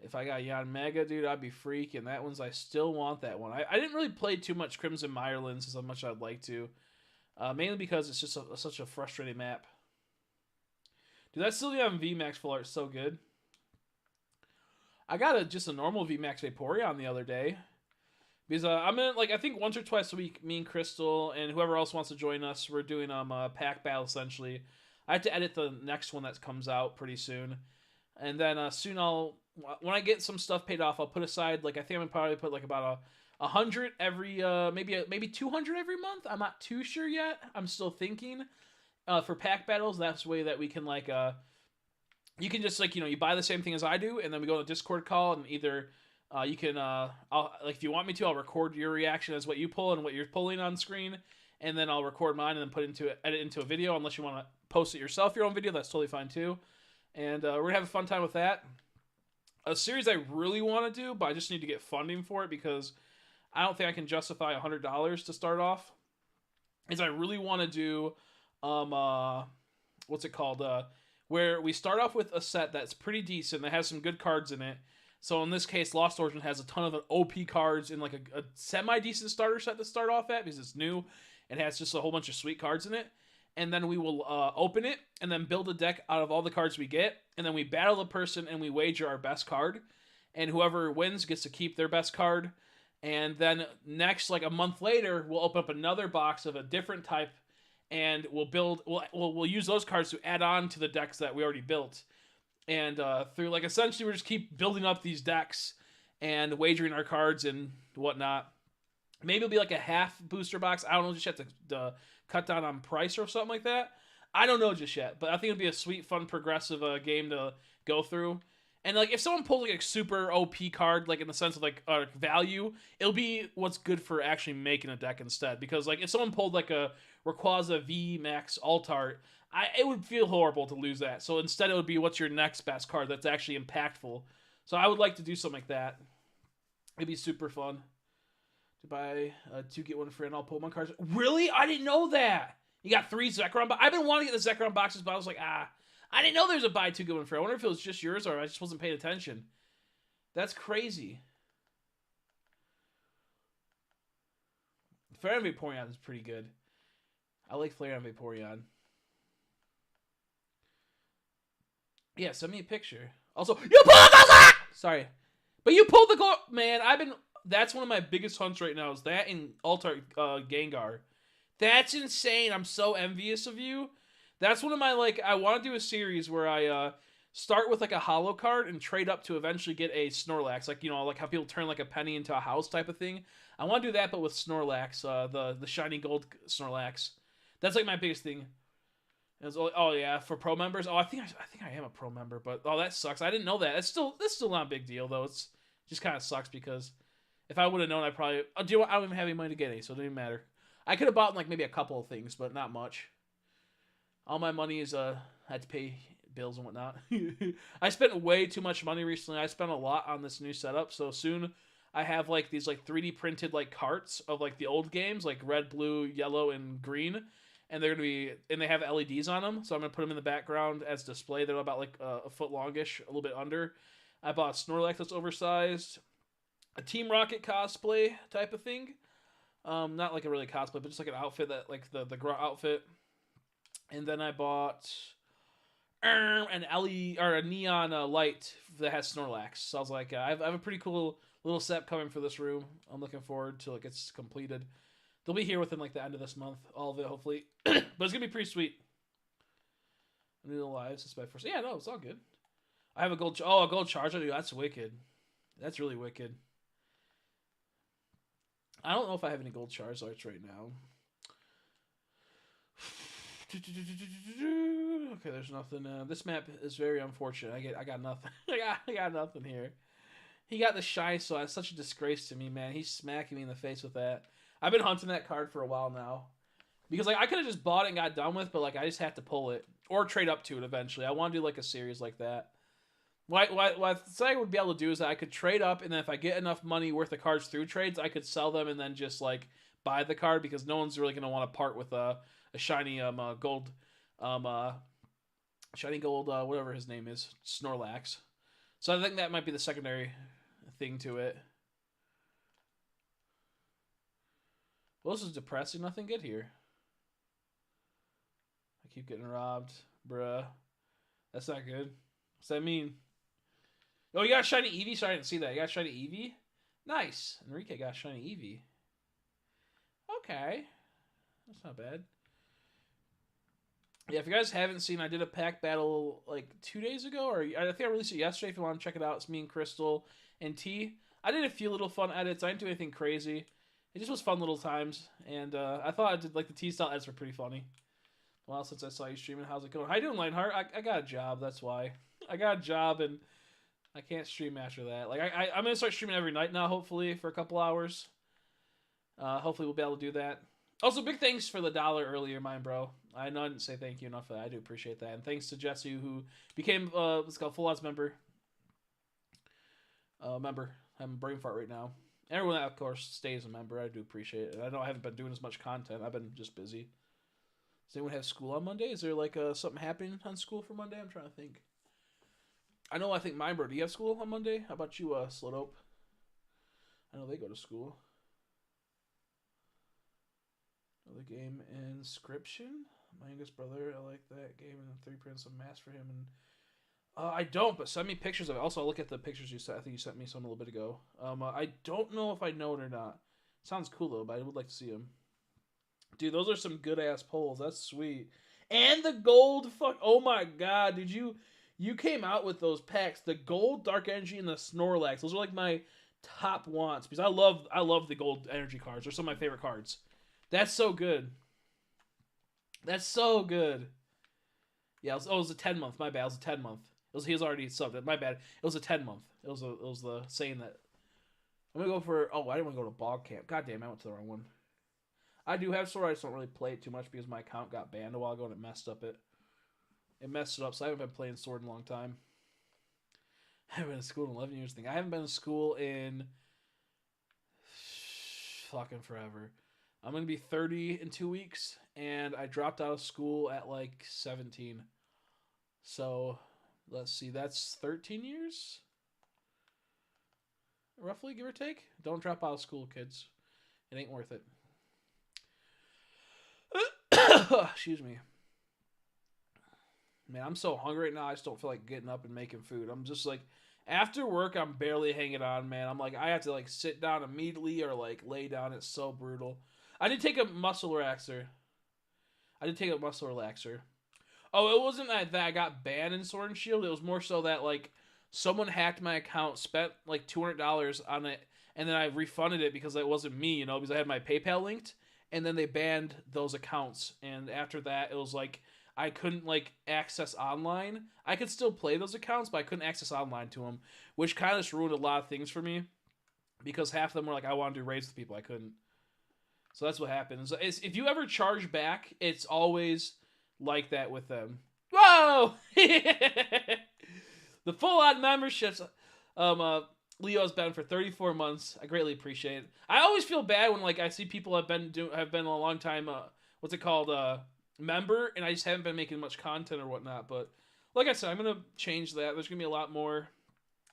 if I got Yanmega, dude, I'd be freaking. That one's, I still want that one. I didn't really play too much Crimson Mirelands as much as I'd like to. Mainly because it's just such a frustrating map. Dude, that Sylveon VMAX full art is so good. I got just a normal VMAX Vaporeon the other day. Because I'm in, like, I think once or twice a week, me and Crystal and whoever else wants to join us, we're doing pack battle, essentially. I have to edit the next one that comes out pretty soon, and then soon when I get some stuff paid off, I'll put aside like I think I'm gonna probably put like about 100 every maybe 200 every month. I'm not too sure yet. I'm still thinking. For pack battles, that's the way that we can like you can just like you buy the same thing as I do, and then we go to a Discord call, and either you can I'll like if you want me to, I'll record your reaction as what you pull and what you're pulling on screen, and then I'll record mine and then edit into a video. Unless you want to post it yourself, your own video, that's totally fine too. And we're gonna have a fun time with that. A series I really want to do, but I just need to get funding for it because I don't think I can justify $100 to start off. Is I really want to do what's it called? Where we start off with a set that's pretty decent, that has some good cards in it. So in this case, Lost Origin has a ton of OP cards in like a semi-decent starter set to start off at because it's new. It has just a whole bunch of sweet cards in it. And then we will open it and then build a deck out of all the cards we get. And then we battle the person and we wager our best card. And whoever wins gets to keep their best card. And then next, like a month later, we'll open up another box of a different type. And we'll use those cards to add on to the decks that we already built. And through like essentially we just keep building up these decks and wagering our cards and whatnot. Maybe it'll be like a half booster box. I don't know, just have to cut down on price or something like that. I don't know just yet, but I think it'll be a sweet, fun, progressive game to go through. And like if someone pulls like a super OP card, like in the sense of like value, it'll be what's good for actually making a deck instead. Because like if someone pulled like a Rayquaza V Max Altart, it would feel horrible to lose that. So instead it would be what's your next best card that's actually impactful. So I would like to do something like that. It'd be super fun. To buy 2 get 1 free and I'll pull my cards. Really? I didn't know that. You got 3 Zekrom boxes. I've been wanting to get the Zekrom boxes, but I was like, I didn't know there was a buy 2 get 1 free. I wonder if it was just yours or I just wasn't paying attention. That's crazy. Flareon Vaporeon is pretty good. I like Flareon Vaporeon. Yeah, send me a picture. Also, you pulled the Sorry. But you pulled the gold. Man, that's one of my biggest hunts right now is that in Altart Gengar. That's insane. I'm so envious of you. That's one of my, like, I want to do a series where I start with, like, a holo card and trade up to eventually get a Snorlax. Like, like how people turn, like, a penny into a house type of thing. I want to do that, but with Snorlax, the shiny gold Snorlax. That's, like, my biggest thing. Oh, yeah, for pro members? Oh, I think I am a pro member, but, oh, that sucks. I didn't know that. That's still not a big deal, though. It's just kind of sucks because if I would have known, I probably... I don't even have any money to get any, so it didn't even matter. I could have bought, like, maybe a couple of things, but not much. All my money is, I had to pay bills and whatnot. I spent way too much money recently. I spent a lot on this new setup, so soon I have, like, these, like, 3D printed, like, carts of, like, the old games, like red, blue, yellow, and green. And they're going to be... And they have LEDs on them, so I'm going to put them in the background as display. They're about, like, a foot longish, a little bit under. I bought a Snorlax that's oversized. A Team Rocket cosplay type of thing. Not like a really cosplay, but just like an outfit that, like, the Grunt outfit. And then I bought an a neon light that has Snorlax. So I was like, I have a pretty cool little set coming for this room. I'm looking forward to it gets completed. They'll be here within like the end of this month, all of it hopefully. But it's gonna be pretty sweet. New lives, it's my first. Yeah, no, it's all good. I have a gold. A gold Charizard. Dude, that's wicked. That's really wicked. I don't know if I have any gold Charizards right now. Okay, there's nothing. This map is very unfortunate. I got nothing. I got nothing here. He got the shy, so that's such a disgrace to me, man. He's smacking me in the face with that. I've been hunting that card for a while now. Because, like, I could have just bought it and got done with, but, like, I just have to pull it. Or trade up to it eventually. I want to do, like, a series like that. What I would be able to do is that I could trade up, and then if I get enough money worth of cards through trades, I could sell them and then just, like, buy the card, because no one's really going to want to part with a shiny gold, whatever his name is, Snorlax. So I think that might be the secondary thing to it. Well, this is depressing. Nothing good here. I keep getting robbed. Bruh. That's not good. What's that mean? Oh, you got a shiny Eevee? Sorry, I didn't see that. You got a shiny Eevee? Nice. Enrique got a shiny Eevee. Okay. That's not bad. Yeah, if you guys haven't seen, I did a pack battle like 2 days ago, or I think I released it yesterday. If you want to check it out, it's me and Crystal and T. I did a few little fun edits. I didn't do anything crazy. It just was fun little times, and I thought I did like the T style edits were pretty funny. Well, since I saw you streaming, how's it going? How you doing, Lionheart? I got a job, that's why. I got a job, and I can't stream after that. Like I'm gonna start streaming every night now, hopefully for a couple hours. Hopefully we'll be able to do that. Also, big thanks for the $1 earlier, mine bro. I know I didn't say thank you enough for that. I do appreciate that, and thanks to Jesse who became what's called Full Odds member. Member. I'm a brain fart right now. Everyone that of course stays a member. I do appreciate it. I know I haven't been doing as much content. I've been just busy. Does anyone have school on Monday? Is there like something happening on school for Monday? I'm trying to think. I think mine bro. Do you have school on Monday? How about you, Slodope? I know they go to school. The game Inscription. My youngest brother, I like that game, and 3 prints of mass for him. And I don't, but send me pictures of it. Also, I'll look at the pictures you sent. I think you sent me some a little bit ago. I don't know if I know it or not. Sounds cool though, but I would like to see them. Dude, those are some good ass polls. That's sweet. And the gold fuck. Oh my god, did you came out with those packs? The gold Dark Energy and the Snorlax. Those are like my top wants because I love the gold energy cards. They're some of my favorite cards. That's so good. That's so good. Yeah, it was a 10-month. My bad. It was a 10-month. He was already subbed. My bad. It was a 10-month. It was the saying that. I'm gonna go for. Oh, I didn't want to go to Bog Camp. God damn, I went to the wrong one. I do have Sword. I just don't really play it too much because my account got banned a while ago and it messed up. It messed it up. So I haven't been playing Sword in a long time. I haven't been to school in 11 years. I haven't been to school in fucking forever. I'm going to be 30 in 2 weeks, and I dropped out of school at like 17. So, let's see, that's 13 years? Roughly, give or take? Don't drop out of school, kids. It ain't worth it. Excuse me. Man, I'm so hungry right now, I just don't feel like getting up and making food. I'm just like, after work, I'm barely hanging on, man. I'm like, I have to like sit down immediately or like lay down. It's so brutal. I did take a muscle relaxer. Oh, it wasn't that I got banned in Sword and Shield. It was more so that like someone hacked my account, spent like $200 on it, and then I refunded it because it wasn't me, because I had my PayPal linked, and then they banned those accounts. And after that, it was like I couldn't like access online. I could still play those accounts, but I couldn't access online to them, which kind of just ruined a lot of things for me because half of them were like I want to do raids with people. I couldn't. So that's what happens. If you ever charge back, it's always like that with them. Whoa! The full-on memberships. Leo's been for 34 months. I greatly appreciate it. I always feel bad when like I see people have been a long time. What's it called? Member, and I just haven't been making much content or whatnot. But like I said, I'm gonna change that. There's gonna be a lot more.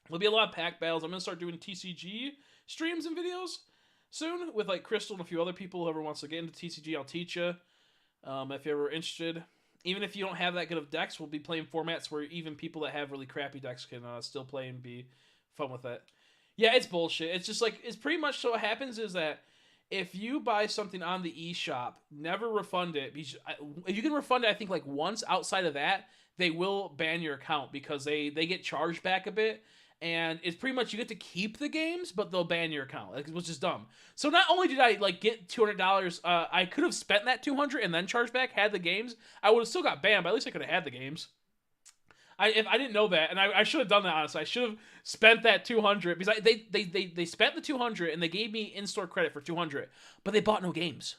There'll be a lot of pack battles. I'm gonna start doing TCG streams and videos soon with like Crystal and a few other people. Whoever wants to get into TCG, I'll teach you. If you're ever interested, even if you don't have that good of decks, we'll be playing formats where even people that have really crappy decks can still play and be fun with it. Yeah, it's bullshit. It's just like it's pretty much so. What happens is that if you buy something on the eShop, never refund it. You can refund it, I think, like once. Outside of that, they will ban your account because they get charged back a bit. And it's pretty much you get to keep the games, but they'll ban your account, which is dumb. So not only did I like get $200, I could have spent that $200 and then charged back, had the games. I would have still got banned, but at least I could have had the games. If I didn't know that, and I should have done that honestly. I should have spent that $200 because they spent the $200 and they gave me in-store credit for $200, but they bought no games.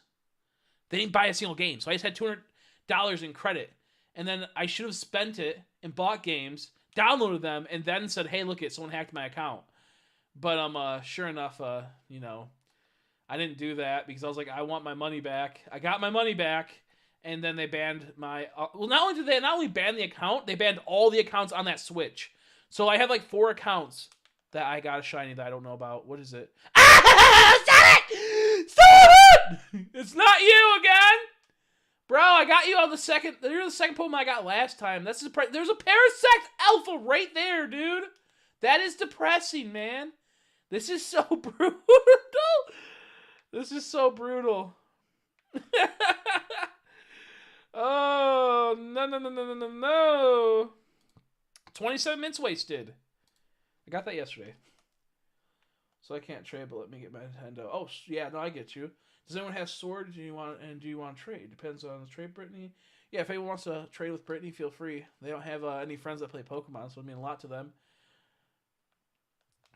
They didn't buy a single game, so I just had $200 in credit, and then I should have spent it and bought games, downloaded them, and then said, "Hey, look it, someone hacked my account." But sure enough, I didn't do that because I was like, I want my money back. I got my money back, and then they banned my. Well, not only did they not only ban the account, they banned all the accounts on that Switch. So I have like 4 accounts that I got a shiny that I don't know about. What is it? Ah! Stop it! Stop it! It's not you again. Bro, I got you on the second. You're the second Pokemon I got last time. There's a Parasect Alpha right there, dude. That is depressing, man. This is so brutal. This is so brutal. Oh, no, no, no, no, no, no, no. 27 minutes wasted. I got that yesterday. So I can't trade, but let me get my Nintendo. Oh, yeah, no, I get you. Does anyone have Sword? Do you want to trade? Depends on the trade, Brittany. Yeah, if anyone wants to trade with Brittany, feel free. They don't have any friends that play Pokemon, so it would mean a lot to them.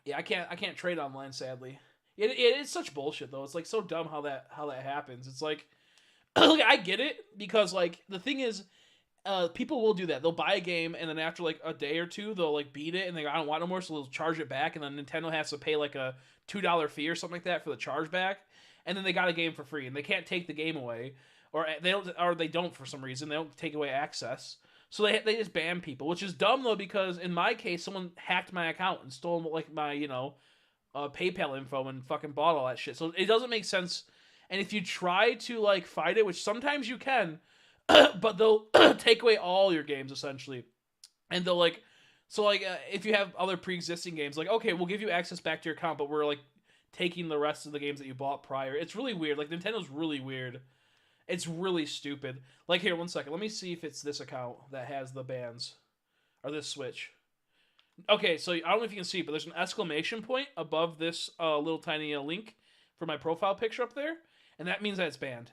Yeah, I can't trade online, sadly. It's such bullshit though. It's like so dumb how that happens. It's like I get it because like the thing is people will do that. They'll buy a game and then after like a day or two, they'll like beat it and they I don't want no more, so they'll charge it back, and then Nintendo has to pay like a $2 fee or something like that for the charge back, and then they got a game for free and they can't take the game away, or they don't for some reason they don't take away access. So they just ban people, which is dumb though because in my case, someone hacked my account and stole like my PayPal info and fucking bought all that shit. So it doesn't make sense. And if you try to like fight it, which sometimes you can, but they'll take away all your games essentially, and they'll like, so like if you have other pre-existing games, like okay, we'll give you access back to your account, but we're like taking the rest of the games that you bought prior. It's really weird. Like Nintendo's really weird. It's really stupid. Like here, one second. Let me see if it's this account that has the bans or this Switch. Okay, so I don't know if you can see, but there's an exclamation point above this little tiny link for my profile picture up there, and that means that it's banned.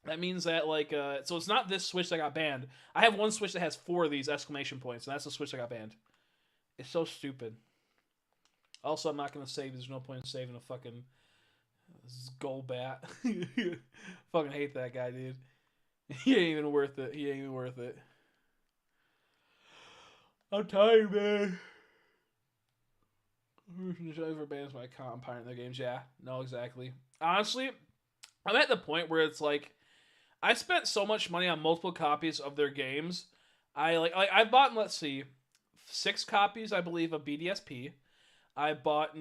That means that like so it's not this Switch that got banned. I have one Switch that has 4 of these exclamation points, and that's the Switch that got banned. It's so stupid. Also, I'm not gonna save. There's no point in saving a fucking Golbat. Fucking hate that guy, dude. He ain't even worth it. He ain't even worth it. I'm tired, man. Ever bans my account. I'm pirating their games. Yeah, no, exactly. Honestly, I'm at the point where it's like I spent so much money on multiple copies of their games. I bought, let's see, 6 copies I believe of BDSP. I bought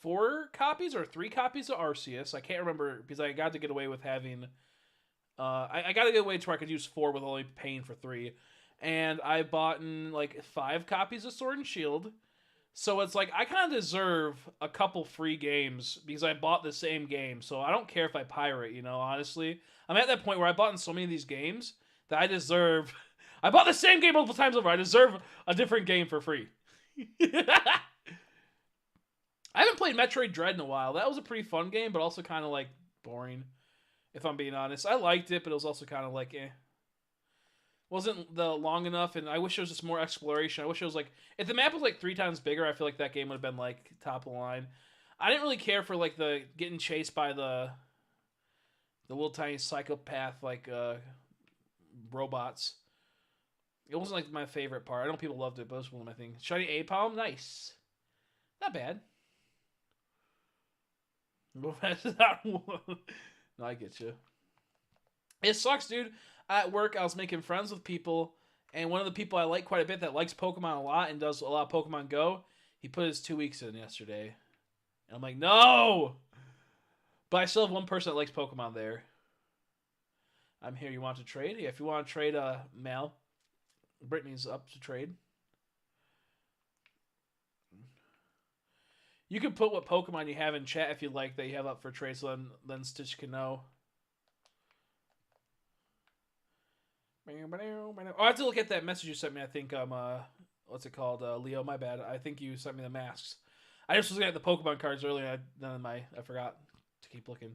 4 copies or 3 copies of Arceus. I can't remember because I got to get away with having. I got to get away to where I could use 4 with only paying for 3, and I bought like 5 copies of Sword and Shield. So it's like I kind of deserve a couple free games because I bought the same game. So I don't care if I pirate, honestly. I'm at that point where I bought in so many of these games that I deserve. I bought the same game multiple times over. I deserve a different game for free. I haven't played Metroid Dread in a while. That was a pretty fun game, but also kind of like boring, if I'm being honest. I liked it, but it was also kind of like eh. Wasn't the long enough, and I wish there was just more exploration. I wish it was like if the map was like 3 times bigger, I feel like that game would have been like top of the line. I didn't really care for like the getting chased by the little tiny psychopath like robots. It wasn't like my favorite part. I know people loved it, but it was one of my things. Shiny Apom, nice, not bad. No, I get you. It sucks, dude. At work, I was making friends with people, and one of the people I like quite a bit that likes Pokemon a lot and does a lot of Pokemon Go, he put his 2 weeks in yesterday. And I'm like, no! But I still have one person that likes Pokemon there. I'm here. You want to trade? Yeah, if you want to trade, Mal, Brittany's up to trade. You can put what Pokemon you have in chat if you'd like that you have up for trade, so then Stitch can know. Oh, I have to look at that message you sent me. I think what's it called? Leo, my bad. I think you sent me the masks. I just was looking at the Pokemon cards earlier. I forgot to keep looking.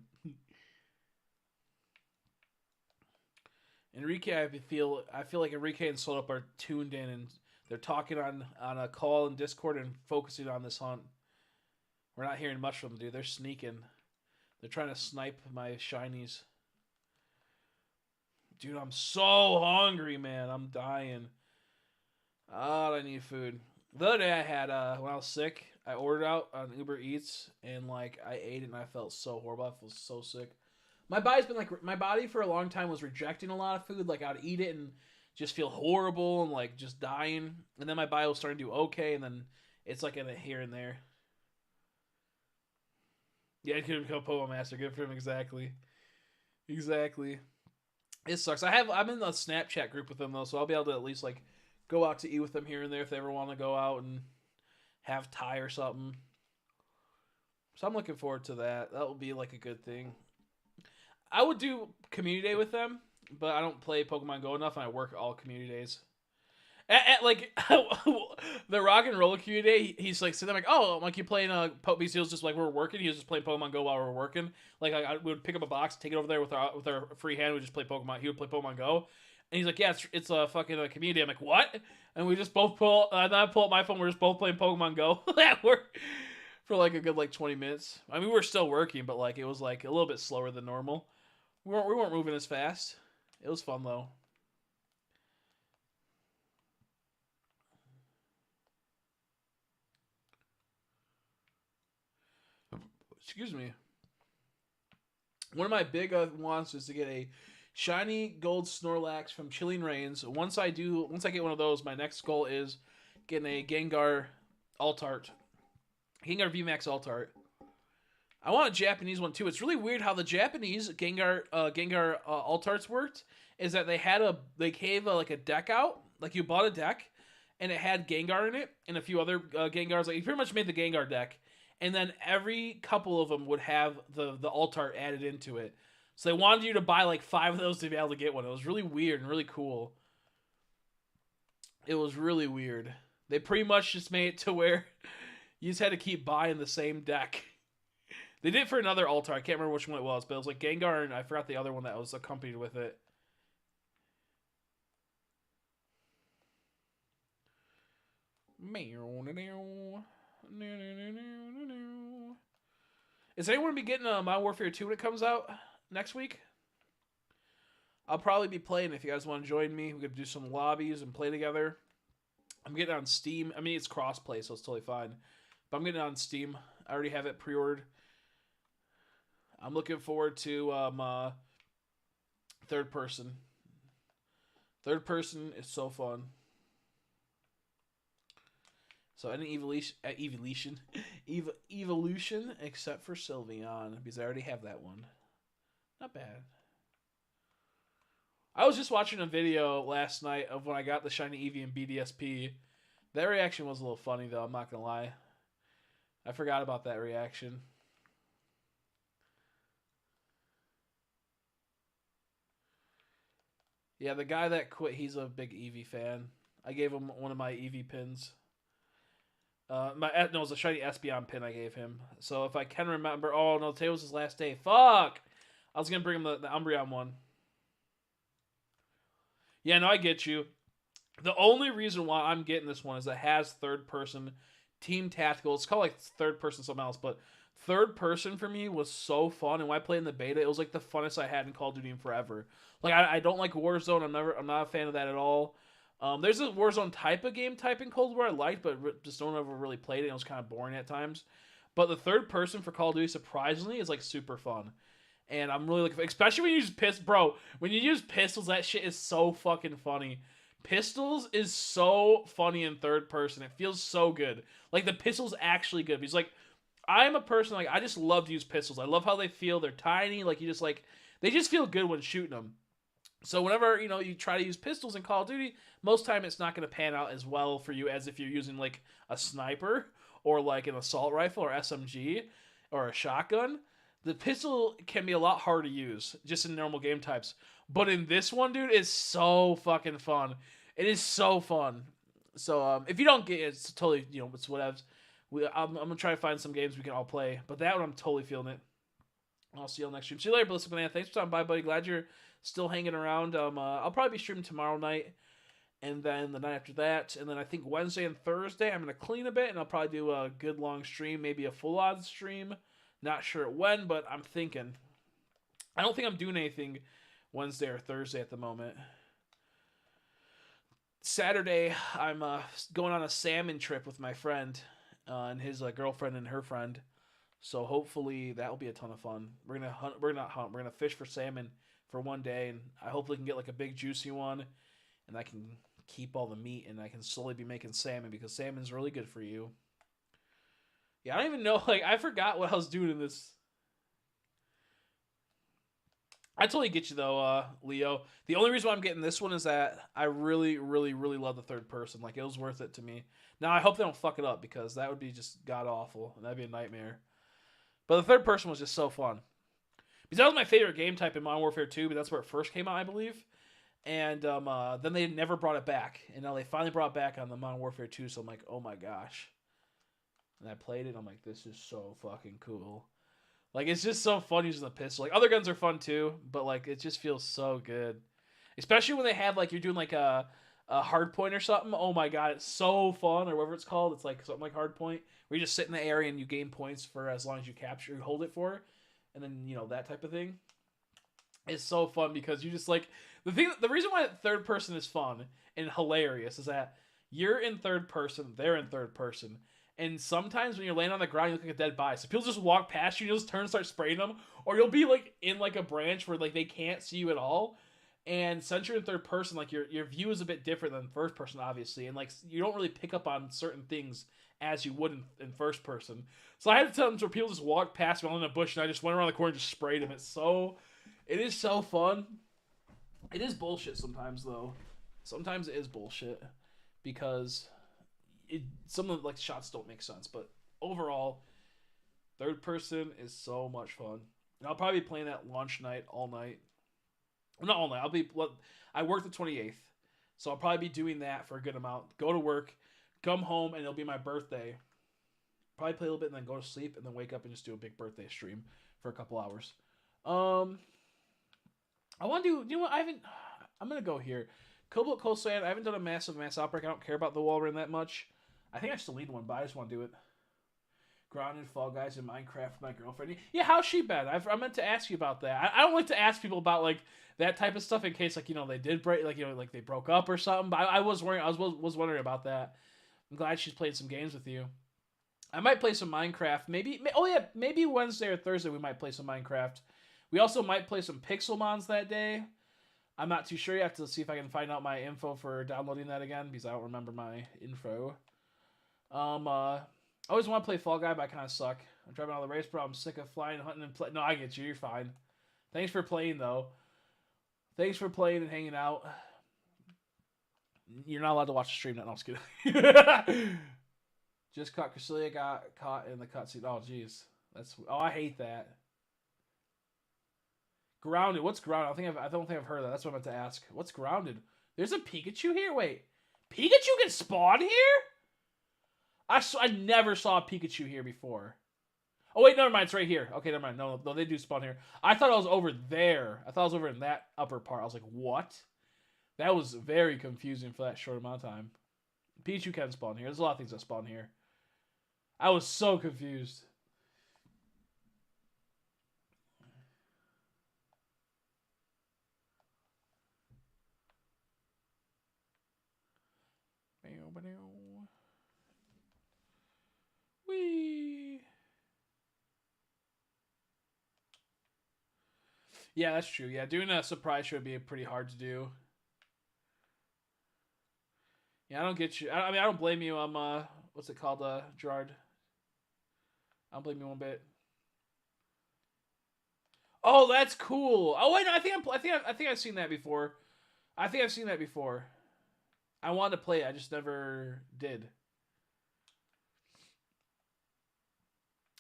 Enrique, I feel like Enrique and Slowup are tuned in and they're talking on a call in Discord and focusing on this hunt. We're not hearing much from them, dude. They're sneaking. They're trying to snipe my shinies. Dude, I'm so hungry, man. I'm dying. Oh, I need food. The other day I had, when I was sick, I ordered out on Uber Eats, and, like, I ate it, and I felt so horrible. I feel so sick. My body for a long time was rejecting a lot of food. Like, I'd eat it and just feel horrible and, like, just dying. And then my body was starting to do okay, and then it's, like, in a here and there. Yeah, he could become a Pokemon Master. Good for him, exactly. Exactly. It sucks. I'm in the Snapchat group with them though, so I'll be able to at least like go out to eat with them here and there if they ever want to go out and have Thai or something. So I'm looking forward to that. That will be like a good thing. I would do community day with them, but I don't play Pokemon Go enough, and I work all community days. Like the rock and roller community day, he's like sitting there like, oh, like you playing because he was just like we were working. He was just playing Pokemon Go while we were working. Like I would pick up a box, take it over there with our free hand. We just play Pokemon. He would play Pokemon Go, and he's like, yeah, it's a fucking community. I'm like, what? And we just both pull. And I pull up my phone. We're just both playing Pokemon Go at work for like a good like 20 minutes. I mean, we were still working, but like it was like a little bit slower than normal. We weren't moving as fast. It was fun though. Excuse me. One of my big wants is to get a shiny gold Snorlax from Chilling Reigns. Once I get one of those, my next goal is getting a Gengar Altart. Gengar VMAX Altart. I want a Japanese one too. It's really weird how the Japanese Gengar Altarts worked. Is that they gave like a deck out, like you bought a deck, and it had Gengar in it and a few other Gengars. Like you pretty much made the Gengar deck, and then every couple of them would have the Altart added into it. So they wanted you to buy like 5 of those to be able to get one. It was really weird and really cool. It was really weird. They pretty much just made it to where you just had to keep buying the same deck. They did it for another Altart. I can't remember which one it was, but it was like Gengar and I forgot the other one that was accompanied with it. Is anyone be getting Modern Warfare 2 when it comes out next week? I'll probably be playing. If you guys want to join me, we could do some lobbies and play together. I'm getting it on Steam. I mean, it's cross-play, so it's totally fine. But I'm getting it on Steam. I already have it pre-ordered. I'm looking forward to third person. Third person is so fun. So any evolution except for Sylveon, because I already have that one. Not bad. I was just watching a video last night of when I got the shiny Eevee and BDSP. That reaction was a little funny though, I'm not gonna lie. I forgot about that reaction. Yeah, the guy that quit, he's a big Eevee fan. I gave him one of my Eevee pins. No, it was a shiny Espeon pin I gave him. So if I can remember, oh no, today was his last day. Fuck! I was gonna bring him the Umbreon one. Yeah, no, I get you. The only reason why I'm getting this one is it has third person team tactical. It's called like third person something else, but third person for me was so fun. And when I played in the beta, it was like the funnest I had in Call of Duty in forever. Like I don't like Warzone. I'm not a fan of that at all. There's a Warzone type of game type in Cold War I liked, but just don't ever really played it. It was kind of boring at times. But the third person for Call of Duty, surprisingly, is like super fun. And I'm really looking for, especially when you use pistols, bro. When you use pistols, that shit is so fucking funny. Pistols is so funny in third person. It feels so good. Like the pistol's actually good. Because like I'm a person like I just love to use pistols. I love how they feel. They're tiny. Like you just like they just feel good when shooting them. So whenever, you try to use pistols in Call of Duty, most time it's not going to pan out as well for you as if you're using like a sniper or like an assault rifle or SMG or a shotgun. The pistol can be a lot harder to use just in normal game types. But in this one, dude, it's so fucking fun. It is so fun. So if you don't get it, it's totally, it's whatever. I'm going to try to find some games we can all play. But that one, I'm totally feeling it. I'll see you all next stream. See you later, Ballistic Banana. Thanks for stopping by, buddy. Glad you're still hanging around. I'll probably be streaming tomorrow night, and then the night after that, and then I think Wednesday and Thursday I'm gonna clean a bit, and I'll probably do a good long stream, maybe a full on stream. Not sure when, but I'm thinking. I don't think I'm doing anything Wednesday or Thursday at the moment. Saturday, I'm going on a salmon trip with my friend and his girlfriend and her friend. So hopefully that will be a ton of fun. We're gonna hunt. We're gonna fish for salmon for one day, and I hopefully can get like a big juicy one, and I can keep all the meat, and I can slowly be making salmon because salmon's really good for you. Yeah, I don't even know. Like I forgot what I was doing in this. I totally get you though, Leo. The only reason why I'm getting this one is that I really, really, really love the third person. Like it was worth it to me. Now I hope they don't fuck it up because that would be just god awful, and that'd be a nightmare. But the third person was just so fun. Because that was my favorite game type in Modern Warfare 2, but that's where it first came out, I believe. And then they never brought it back. And now they finally brought it back on the Modern Warfare 2, so I'm like, oh my gosh. And I played it, and I'm like, this is so fucking cool. Like, it's just so fun using the pistol. Like, other guns are fun too, but, like, it just feels so good. Especially when they have, like, you're doing, like, a hard point or something. Oh my god, it's so fun, or whatever it's called. It's like something like hard point, where you just sit in the area and you gain points for as long as you hold it for, and then, you know, that type of thing. It's so fun because you just, like, the reason why third person is fun and hilarious is that you're in third person, they're in third person, and sometimes when you're laying on the ground, you look like a dead body. So people just walk past you, and you'll just turn and start spraying them, or you'll be, like, in, like, a branch where, like, they can't see you at all. And since you're in third person, like, your view is a bit different than first person, obviously, and, like, you don't really pick up on certain things as you would in first person. So I had times where people just walked past me in a bush, and I just went around the corner and just sprayed them. It is so fun. It is bullshit sometimes, though. Sometimes it is bullshit because some of the, like, shots don't make sense. But overall, third person is so much fun. And I'll probably be playing that launch night all night. Not all night. I work the 28th, so I'll probably be doing that for a good amount. Go to work, come home, and it'll be my birthday. Probably play a little bit and then go to sleep, and then wake up and just do a big birthday stream for a couple hours. I want to do. You know what? I'm gonna go here. Cobalt Coastland. I haven't done a mass outbreak. I don't care about the wall run that much. I think I still need one, but I just want to do it. Grounded, Fall Guys, and Minecraft with my girlfriend. Yeah, how's she been? I meant to ask you about that. I don't like to ask people about, like, that type of stuff in case, like, you know, they did break, like, you know, like they broke up or something. But I was wondering about that. I'm glad she's played some games with you. I might play some Minecraft. Maybe Wednesday or Thursday we might play some Minecraft. We also might play some Pixelmons that day. I'm not too sure. You have to see if I can find out my info for downloading that again because I don't remember my info. I always want to play Fall Guy, but I kind of suck. I'm driving out of the race, bro. I'm sick of flying, hunting, and play. No, I get you. You're fine. Thanks for playing, though. Thanks for playing and hanging out. You're not allowed to watch the stream. No, I'm just kidding. Just caught Cresselia got caught in the cutscene. Oh, jeez. I hate that. Grounded. What's grounded? I don't think I've heard of that. That's what I meant to ask. What's grounded? There's a Pikachu here? Wait. Pikachu can spawn here? I never saw a Pikachu here before. Oh, wait, never mind. It's right here. Okay, never mind. No, they do spawn here. I thought I was over there. I thought I was over in that upper part. I was like, what? That was very confusing for that short amount of time. Pikachu can spawn here. There's a lot of things that spawn here. I was so confused. Whee! Yeah, that's true. Yeah, doing a surprise show would be pretty hard to do. Yeah, I don't get you. I mean, I don't blame you. What's it called, Gerard? I don't blame you one bit. Oh, that's cool. Oh wait, no, I think I've seen that before. I think I've seen that before. I wanted to play it, I just never did.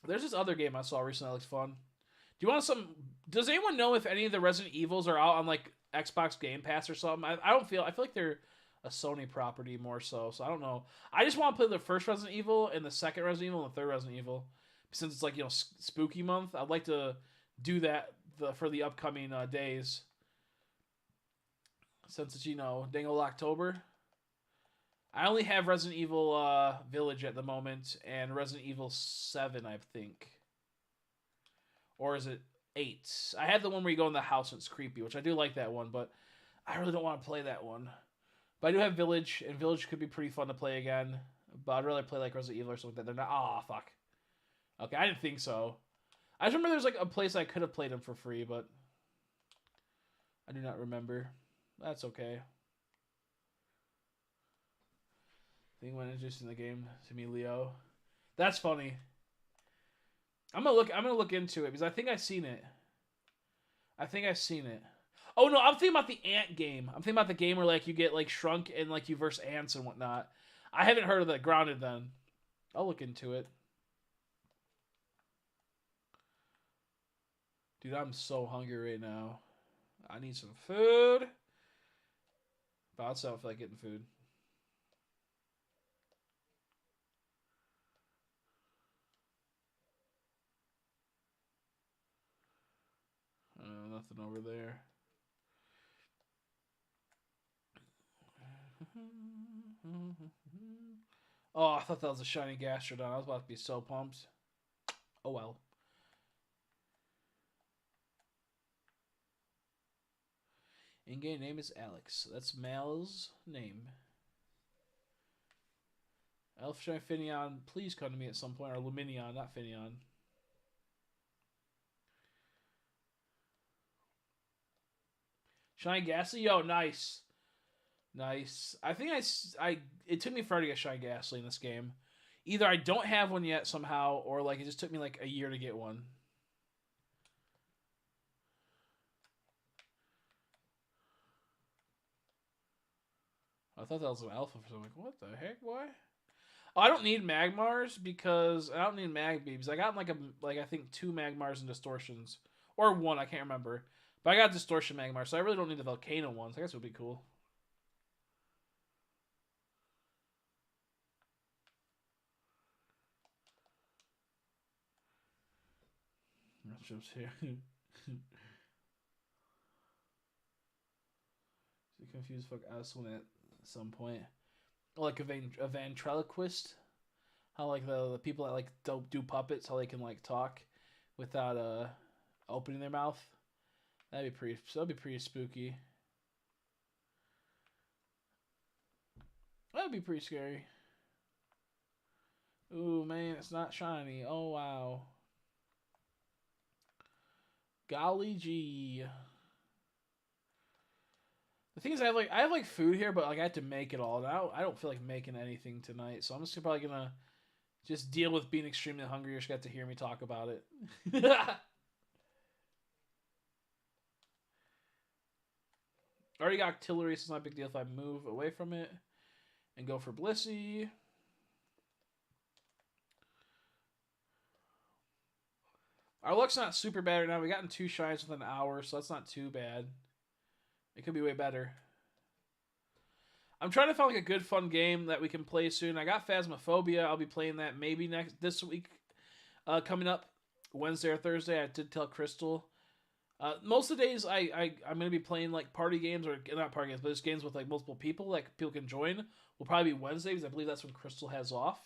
There's this other game I saw recently that looks fun. Do you want some? Does anyone know if any of the Resident Evils are out on, like, Xbox Game Pass or something? I feel like they're a Sony property more so I don't know. I just want to play the first Resident Evil and the second Resident Evil and the third Resident Evil. Since it's, like, you know, spooky month, I'd like to do that for the upcoming days. Since it's, you know, dang old October. I only have Resident Evil Village at the moment and Resident Evil 7, I think. Or is it 8? I have the one where you go in the house and it's creepy, which I do like that one, but I really don't want to play that one. But I do have Village, and Village could be pretty fun to play again. But I'd rather play, like, Resident Evil or something like that. They're not. Oh, fuck. Okay, I didn't think so. I just remember there's, like, a place I could have played them for free, but I do not remember. That's okay. I think went interested in the game to me, Leo. That's funny. I'm gonna look into it because I think I've seen it. Oh no, I'm thinking about the ant game. I'm thinking about the game where, like, you get, like, shrunk and, like, you verse ants and whatnot. I haven't heard of that. Grounded then. I'll look into it. Dude, I'm so hungry right now. I need some food. But I also don't feel like getting food. Nothing over there. Oh, I thought that was a shiny Gastrodon. I was about to be so pumped. Oh well. In-game name is Alex. That's Mal's name. Elf Shiny Finneon, please come to me at some point. Or Luminion, not Finneon. Shiny Ghastly? Yo, nice. Nice. I think it took me forever to get Shiny Ghastly in this game. Either I don't have one yet somehow, or like it just took me like a year to get one. I thought that was an alpha for something. Like, what the heck, boy? Oh, I don't need Magmars because I don't need Magbeebs. I got like I think 2 Magmars and Distortions. Or 1, I can't remember. But I got Distortion Magmar, so I really don't need the Volcano ones. I guess it would be cool. Matchups here. So confused fuck us when at some point. Like a ventriloquist. How like the people that like do puppets, how they can like talk without opening their mouth. That'd be pretty spooky. That'd be pretty scary. Ooh man, it's not shiny. Oh wow. Golly gee. The thing is, I have like food here, but like I have to make it all. And I don't feel like making anything tonight, so I'm just probably gonna just deal with being extremely hungry. You just got to hear me talk about it. Already got Tillery, so it's not a big deal if I move away from it and go for Blissey. Our luck's not super bad right now. We gotten 2 shines within an hour, so that's not too bad. It could be way better. I'm trying to find like a good fun game that we can play soon. I got Phasmophobia. I'll be playing that maybe this week, coming up Wednesday or Thursday. I did tell Crystal. Most of the days I'm gonna be playing like party games, or not party games, but just games with like multiple people, like people can join. Will probably be Wednesday because I believe that's when Crystal has off.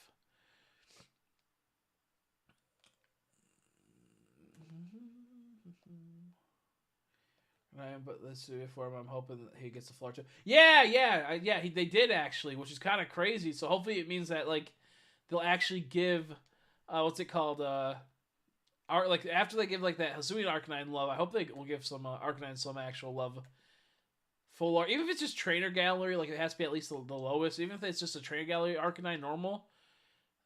Right, but let's see for him. I'm hoping that he gets the floor too. Yeah. They did actually, which is kind of crazy. So hopefully it means that like they'll actually give, what's it called? Like after they give like that Hisuian Arcanine love, I hope they will give some Arcanine some actual love. Full art, even if it's just Trainer Gallery, like it has to be at least the lowest. Even if it's just a Trainer Gallery Arcanine normal,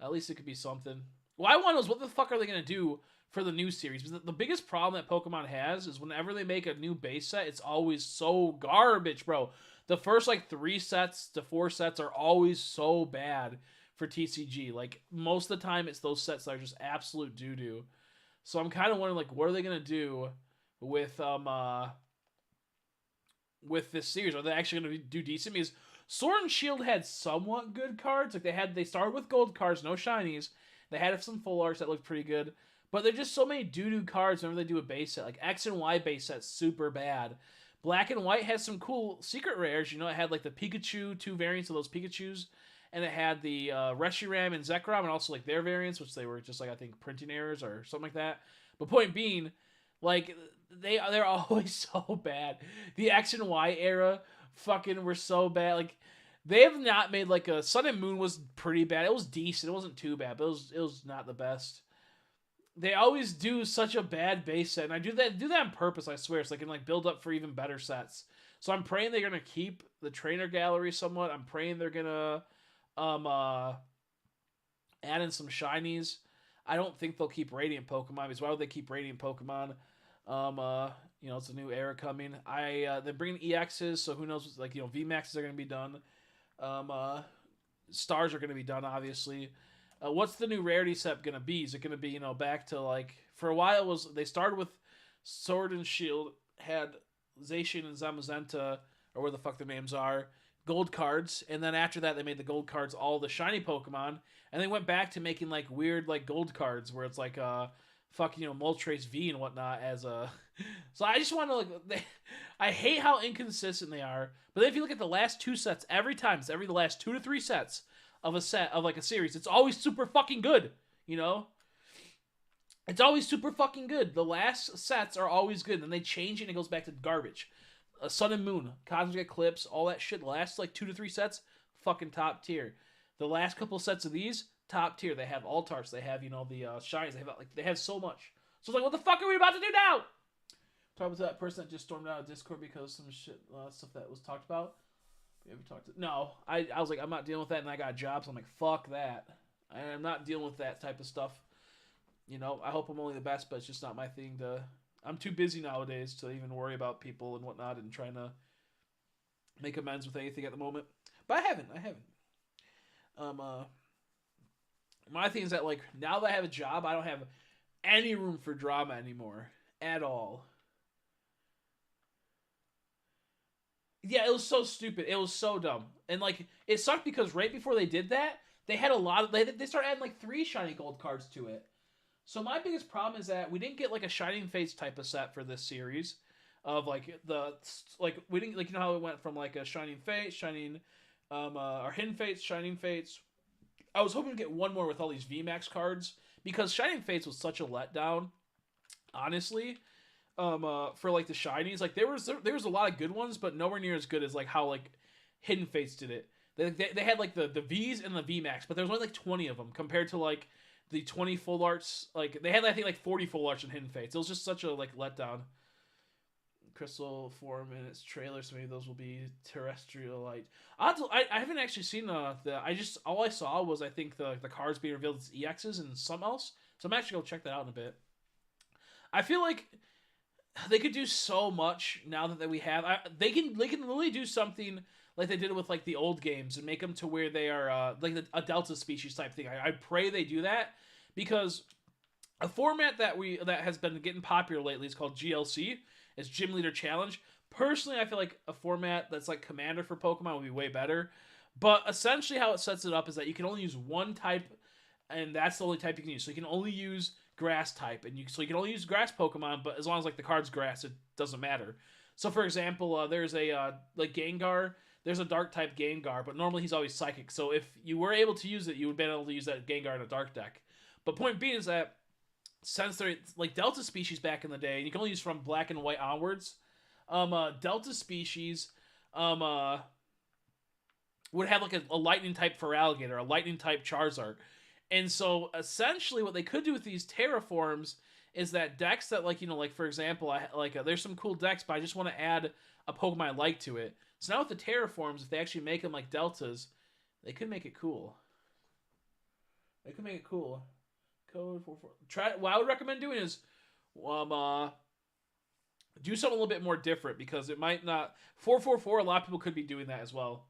at least it could be something. What I want is what the fuck are they gonna do for the new series? Because the biggest problem that Pokemon has is whenever they make a new base set, it's always so garbage, bro. The first like 3 sets to 4 sets are always so bad for TCG. Like most of the time, it's those sets that are just absolute doo doo. So I'm kind of wondering like what are they gonna do with this series? Are they actually gonna do decent? Because Sword and Shield had somewhat good cards. Like they started with gold cards, no shinies. They had some full arts that looked pretty good. But there's just so many doo-doo cards whenever they do a base set. Like X and Y base set's super bad. Black and White has some cool secret rares. You know, it had like the Pikachu, 2 variants of those Pikachus. And it had the Reshiram and Zekrom, and also like their variants, which they were just like I think printing errors or something like that. But point being, like they're always so bad. The X and Y era fucking were so bad. Like they have not made like a Sun and Moon was pretty bad. It was decent. It wasn't too bad, but it was not the best. They always do such a bad base set, and I do that on purpose, I swear, so they can like build up for even better sets. So I'm praying they're gonna keep the trainer gallery somewhat. I'm praying they're gonna add in some shinies. I don't think they'll keep Radiant Pokemon, because why would they keep Radiant Pokemon? It's a new era coming. They're bringing EXs, so who knows? Like VMAXs are gonna be done. Stars are gonna be done, obviously. What's the new rarity set gonna be? Is it gonna be back to like for a while they started with Sword and Shield had Zacian and Zamazenta, or where the fuck their names are, gold cards, and then after that they made the gold cards all the shiny Pokemon, and they went back to making like weird like gold cards where it's like fucking Moltres V and whatnot as a. So I just want to I hate how inconsistent they are. But then if you look at the last two sets, every time it's the last 2 to 3 sets of a set of like a series, it's always super fucking good. It's always super fucking good. The last sets are always good. Then they change it and it goes back to garbage. Sun and Moon, Cosmic Eclipse, all that shit. The last like 2 to 3 sets, fucking top tier. The last couple sets of these, top tier. They have Altarts. They have the shines. They have so much. So it's like, what the fuck are we about to do now? Talk about that person that just stormed out of Discord because some shit stuff that was talked about. No, I was like, I'm not dealing with that, and I got jobs. So I'm like, fuck that. I'm not dealing with that type of stuff. I hope I'm only the best, but it's just not my thing to. I'm too busy nowadays to even worry about people and whatnot and trying to make amends with anything at the moment. But I haven't. My thing is that like now that I have a job, I don't have any room for drama anymore at all. Yeah, it was so stupid. It was so dumb. And like it sucked because right before they did that, they had a lot of they started adding like 3 shiny gold cards to it. So my biggest problem is that we didn't get like a Shining Fates type of set for this series, of like we didn't like how it went from like a Shining Fates, or Hidden Fates, Shining Fates. I was hoping to get one more with all these VMAX cards because Shining Fates was such a letdown, honestly. For like the shinies, like there was a lot of good ones, but nowhere near as good as like how like Hidden Fates did it. They had like the V's and the VMAX, but there was only like 20 of them compared to like the 20 full arts. Like they had I think like 40 full arts in Hidden Fates. It was just such a like letdown. Crystal form in its trailer, so maybe those will be terrestrial light. I haven't actually seen all I saw was I think the cards being revealed as EXs and something else. So I'm actually gonna check that out in a bit. I feel like they could do so much now that we have. They can literally do something like they did with like the old games and make them to where they are like a Delta species type thing. I pray they do that because a format that has been getting popular lately is called GLC. It's Gym Leader Challenge. Personally, I feel like a format that's like Commander for Pokemon would be way better. But essentially, how it sets it up is that you can only use one type, and that's the only type you can use. So you can only use grass type, and you can only use grass Pokemon. But as long as like the card's grass, it doesn't matter. So for example, there's a like Gengar. There's a dark type Gengar, but normally he's always psychic. So if you were able to use it, you would be able to use that Gengar in a dark deck. But point being is that since they're like Delta species back in the day, and you can only use from black and white onwards, Delta species would have like a lightning type Feraligatr, a lightning type Charizard. And so essentially what they could do with these terraforms is that decks that like for example, there's some cool decks, but I just want to add a Pokemon I like to it. So now with the terraforms, if they actually make them like deltas, they could make it cool. Code 44. What I would recommend doing is do something a little bit more different because it might not 444. A lot of people could be doing that as well.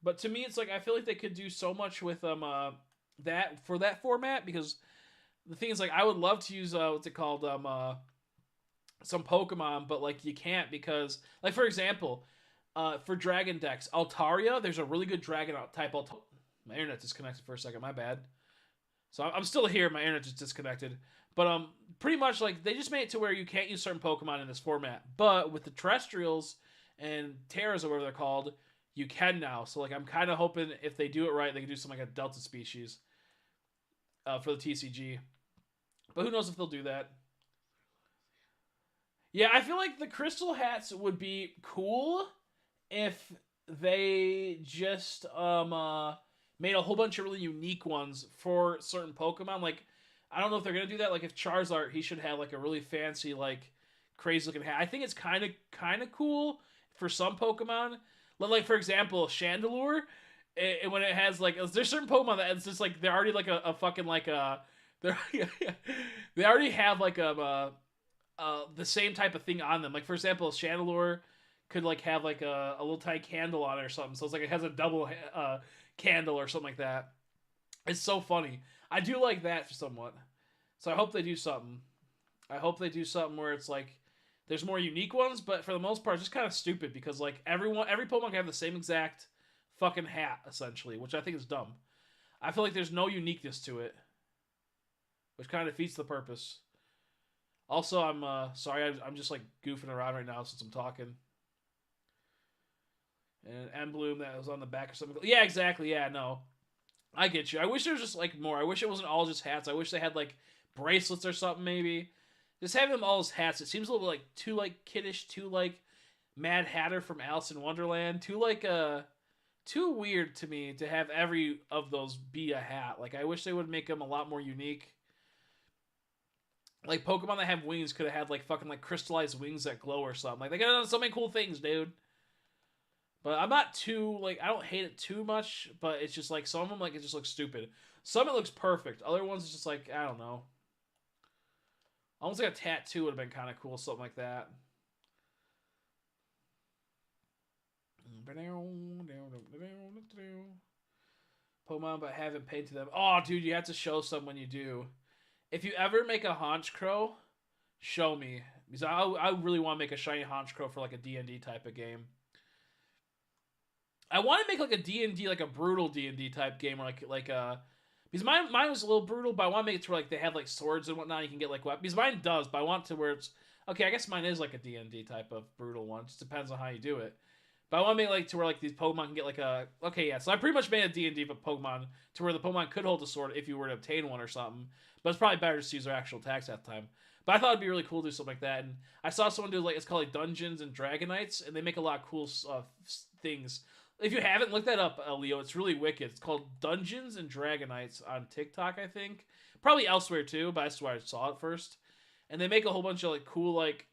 But to me, it's like I feel like they could do so much with that for that format because the thing is like I would love to use what's it called some Pokemon, but like you can't because like for example, for Dragon decks, Altaria, there's a really good Dragon type Altaria. My internet disconnected for a second. My bad. So I'm still here. My internet just disconnected. But pretty much like they just made it to where you can't use certain Pokemon in this format. But with the Terrestrials and Terras or whatever they're called, you can now. So like I'm kind of hoping if they do it right, they can do something like a Delta species for the TCG. But who knows if they'll do that. Yeah, I feel like the Crystal Hats would be cool if they just made a whole bunch of really unique ones for certain Pokemon. Like, I don't know if they're gonna do that. Like, if Charizard, he should have like a really fancy, like, crazy looking hat. I think it's kind of cool for some Pokemon. Like for example, Chandelure, when it has like, there's certain Pokemon that it's just like they're already like a fucking like they already have like the same type of thing on them. Like for example, Chandelure could like have like a little tiny candle on it or something. So it's like it has a double candle or something like that. It's so funny. I do like that somewhat. So I hope they do something. I hope they do something where it's like there's more unique ones, but for the most part, it's just kind of stupid because like every Pokemon can have the same exact fucking hat essentially, which I think is dumb. I feel like there's no uniqueness to it, which kind of defeats the purpose. Also, I'm sorry, I'm just like goofing around right now since I'm talking. And Emblem that was on the back or something. Yeah, exactly. Yeah, no, I get you. I wish there was just like more. I wish it wasn't all just hats. I wish they had like bracelets or something maybe. Just having them all as hats. It seems a little like too like kiddish, too like Mad Hatter from Alice in Wonderland, too like too weird to me to have every of those be a hat. Like I wish they would make them a lot more unique. Like Pokemon that have wings could have had like fucking like crystallized wings that glow or something. Like they could have done so many cool things, dude. But I'm not too like I don't hate it too much, but it's just like some of them like it just looks stupid. Some it looks perfect. Other ones it's just like I don't know. Almost like a tattoo would have been kind of cool, something like that. Pokemon, but haven't painted them. Oh, dude, you have to show some when you do. If you ever make a Honchkrow, show me because I really want to make a shiny Honchkrow for like a D&D type of game. I want to make like a D&D, like a brutal D&D type game, or like because mine was a little brutal, but I want to make it to where like they have like swords and whatnot. You can get like weapons. Because mine does, but I want to where it's okay. I guess mine is like a D&D type of brutal one. It just depends on how you do it. But I want to make like to where like these Pokemon can get like a okay, yeah. So I pretty much made a D&D for Pokemon to where the Pokemon could hold a sword if you were to obtain one or something. But it's probably better to use their actual attacks at the time. But I thought it'd be really cool to do something like that. And I saw someone do like it's called like Dungeons and Dragonites, and they make a lot of cool things. If you haven't, look that up, Leo. It's really wicked. It's called Dungeons and Dragonites on TikTok, I think. Probably elsewhere too, but that's where I saw it first. And they make a whole bunch of like cool like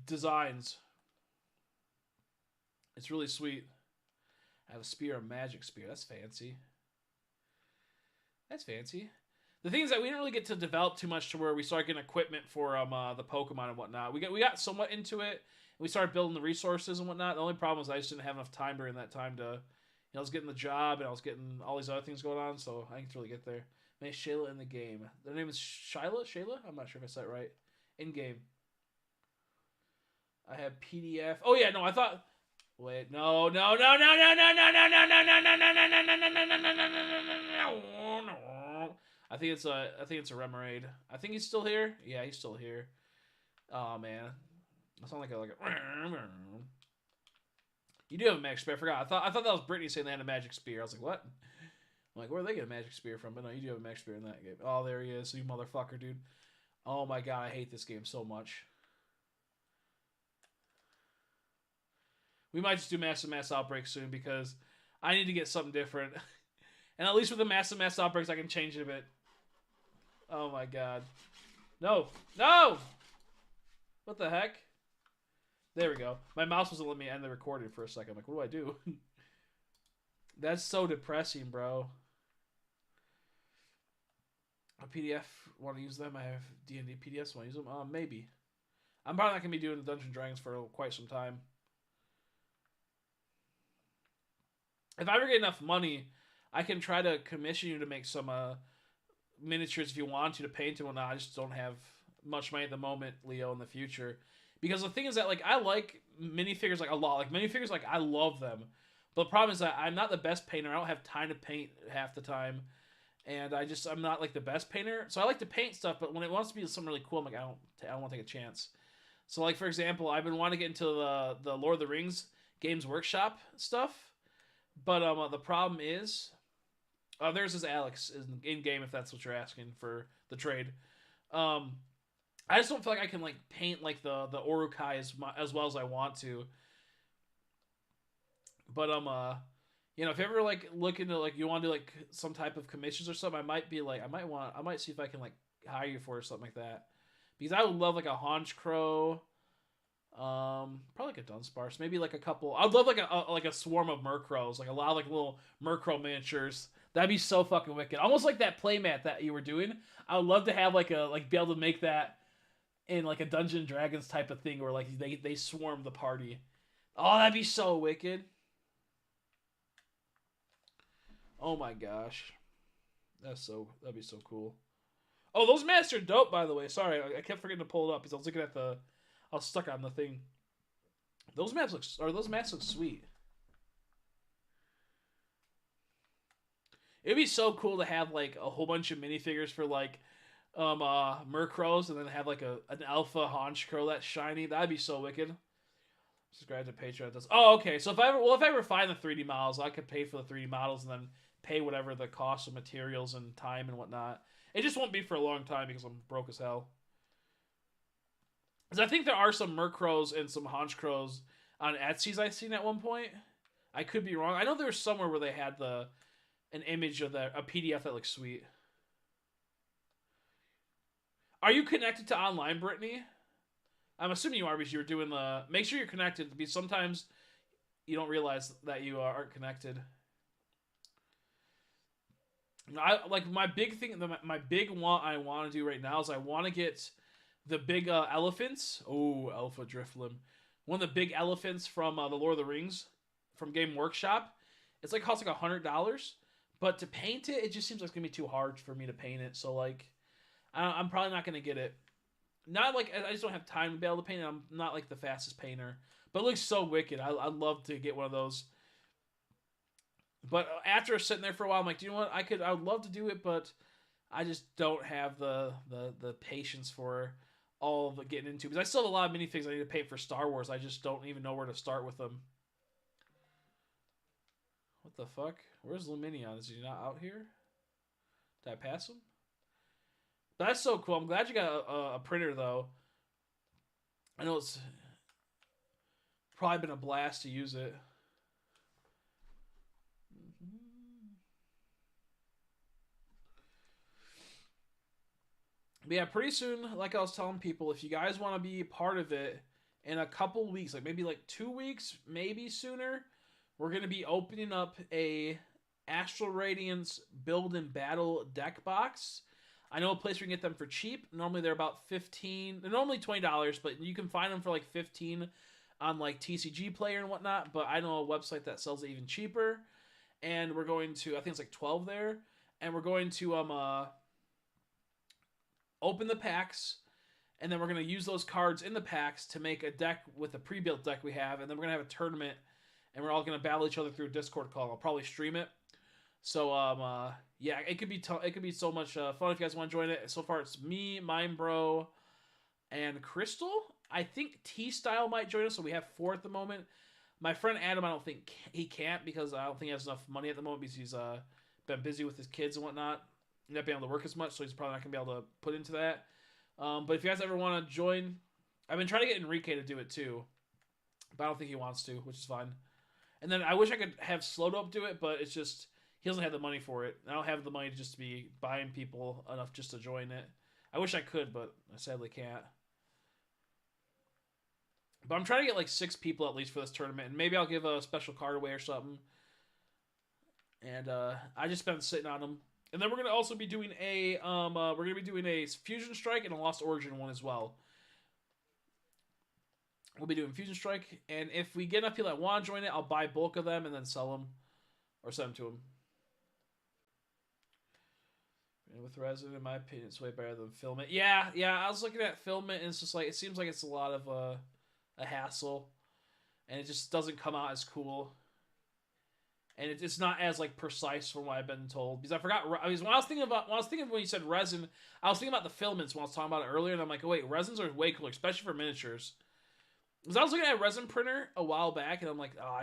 designs. It's really sweet. I have a spear, a magic spear. That's fancy. That's fancy. The thing is that we didn't really get to develop too much to where we started getting equipment for the Pokemon and whatnot. We got somewhat into it. We started building the resources and whatnot. The only problem was I just didn't have enough time during that time to, I was getting the job and I was getting all these other things going on, so I didn't really get there. Man, Shayla in the game. Their name is Shyla? Shayla? I'm not sure if I said it right. In game. I have PDF. Oh yeah, no, I thought. Wait, no. I think it's a Remoraid. I think he's still here. Yeah, he's still here. Oh man. I sound like a You do have a magic spear. I forgot. I thought that was Brittany saying they had a magic spear. I was like, what? I'm like, where do they get a magic spear from? But no, you do have a magic spear in that game. Oh, there he is. You motherfucker, dude. Oh my god, I hate this game so much. We might just do Mass Outbreak soon because I need to get something different. And at least with the Mass Outbreaks, I can change it a bit. Oh my god. No! No! What the heck? There we go. My mouse wasn't letting me end the recording for a second. I'm like, what do I do? That's so depressing, bro. A PDF, want to use them? I have D&D PDFs, want to use them? Maybe. I'm probably not going to be doing the Dungeons & Dragons for quite some time. If I ever get enough money, I can try to commission you to make some miniatures if you want to paint and whatnot. I just don't have much money at the moment, Leo, in the future. Because the thing is that, like, I like minifigures, like, a lot. Like, minifigures, like, I love them. But the problem is that I'm not the best painter. I don't have time to paint half the time. And I'm not, like, the best painter. So I like to paint stuff, but when it wants to be something really cool, I'm like, I don't want to take a chance. So, like, for example, I've been wanting to get into the Lord of the Rings Games Workshop stuff. But the problem is... there's this Alex in-game, if that's what you're asking for the trade. I just don't feel like I can like paint like the Urukai as well as I want to. But you know, if you ever like look into like you want to do like some type of commissions or something, I might see if I can like hire you for or something like that. Because I would love like a Honchkrow, probably like a Dunsparce, maybe like a couple. I'd love like a swarm of Murkrows, like a lot of like little Murkrow miniatures. That'd be so fucking wicked. Almost like that playmat that you were doing. I would love to have like be able to make that in like a Dungeons & Dragons type of thing where like they swarm the party. Oh, that'd be so wicked. Oh my gosh. That'd be so cool. Oh, those masks are dope, by the way. Sorry, I kept forgetting to pull it up because I was looking at I was stuck on the thing. Those masks look sweet. It'd be so cool to have like a whole bunch of minifigures for like Murkrows and then have like an alpha Honchkrow that's shiny. That'd be so wicked. Subscribe to Patreon. Oh, okay. So if I ever find the 3D models, I could pay for the 3D models and then pay whatever the cost of materials and time and whatnot. It just won't be for a long time because I'm broke as hell. Because I think there are some Murkrows and some Honchkrows on Etsy's I've seen at one point. I could be wrong. I know there was somewhere where they had an image of a PDF that looks sweet. Are you connected to online, Brittany? I'm assuming you are because you were doing the... Make sure you're connected because sometimes you don't realize that you aren't connected. My big thing, my big want I want to do right now is I want to get the big elephants. Oh, Alpha Drifloon. One of the big elephants from the Lord of the Rings from Game Workshop. It's like costs like $100, but to paint it, it just seems like it's gonna be too hard for me to paint it. So like, I'm probably not gonna get it. Not like I just don't have time to be able to paint it. I'm not like the fastest painter, but it looks so wicked. I'd love to get one of those. But after sitting there for a while, I'm like, do you know what? I would love to do it, but I just don't have the patience for all of the getting into. Because I still have a lot of minifigs I need to paint for Star Wars. I just don't even know where to start with them. What the fuck? Where's Luminion? Is he not out here? Did I pass him? That's so cool. I'm glad you got a printer, though. I know it's probably been a blast to use it. But yeah, pretty soon, like I was telling people, if you guys want to be part of it in a couple weeks, like maybe like 2 weeks, maybe sooner, we're going to be opening up a Astral Radiance Build and Battle deck box. I know a place we can get them for cheap. Normally they're about $15. They're normally $20, but you can find them for like $15 on like TCG Player and whatnot. But I know a website that sells it even cheaper. And we're going to, I think it's like 12 there. And we're going to open the packs, and then we're going to use those cards in the packs to make a deck with a pre-built deck we have, and then we're going to have a tournament, and we're all going to battle each other through a Discord call. I'll probably stream it. So, yeah, it could be so much fun if you guys want to join it. So far, it's me, Mindbro, and Crystal. I think T-Style might join us, so we have 4 at the moment. My friend Adam, I don't think he can't because I don't think he has enough money at the moment because he's been busy with his kids and whatnot. Not being able to work as much, so he's probably not going to be able to put into that. But if you guys ever want to join, I've been trying to get Enrique to do it too, but I don't think he wants to, which is fine. And then I wish I could have Slowdope do it, but it's just he doesn't have the money for it. I don't have the money to just be buying people enough just to join it. I wish I could, but I sadly can't. But I'm trying to get like 6 people at least for this tournament, and maybe I'll give a special card away or something. And I just been sitting on them. And then we're gonna also be doing a Fusion Strike and a Lost Origin one as well. We'll be doing Fusion Strike, and if we get enough people that want to join it, I'll buy bulk of them and then sell them or send them to them. And with resin, in my opinion, it's way better than Film It. Yeah. I was looking at Film It, and it's just like it seems like it's a lot of a hassle, and it just doesn't come out as cool. And it's not as like precise from what I've been told, because I forgot. When I was thinking when you said resin, I was thinking about the filaments when I was talking about it earlier, and I'm like, oh wait, resins are way cooler, especially for miniatures. Because I was looking at a resin printer a while back, and I'm like, oh,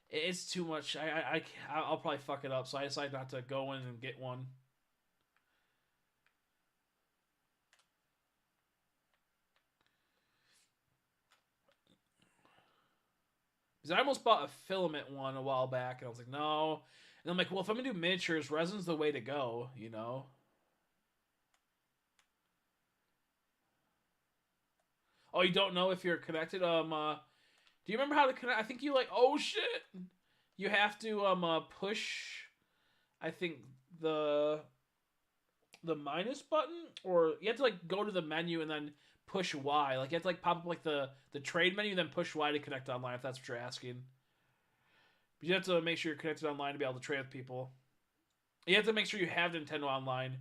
it's too much. I'll probably fuck it up, so I decided not to go in and get one. Because I almost bought a filament one a while back, and I was like, no. And I'm like, well, if I'm going to do miniatures, resin's the way to go, you know? Oh, you don't know if you're connected? Do you remember how to connect? I think you like, oh shit! You have to, push, I think, the minus button? Or you have to, like, go to the menu and then push Y. Like, you have to, like, pop up, like, the trade menu, then push Y to connect online, if that's what you're asking. But you have to make sure you're connected online to be able to trade with people. You have to make sure you have Nintendo Online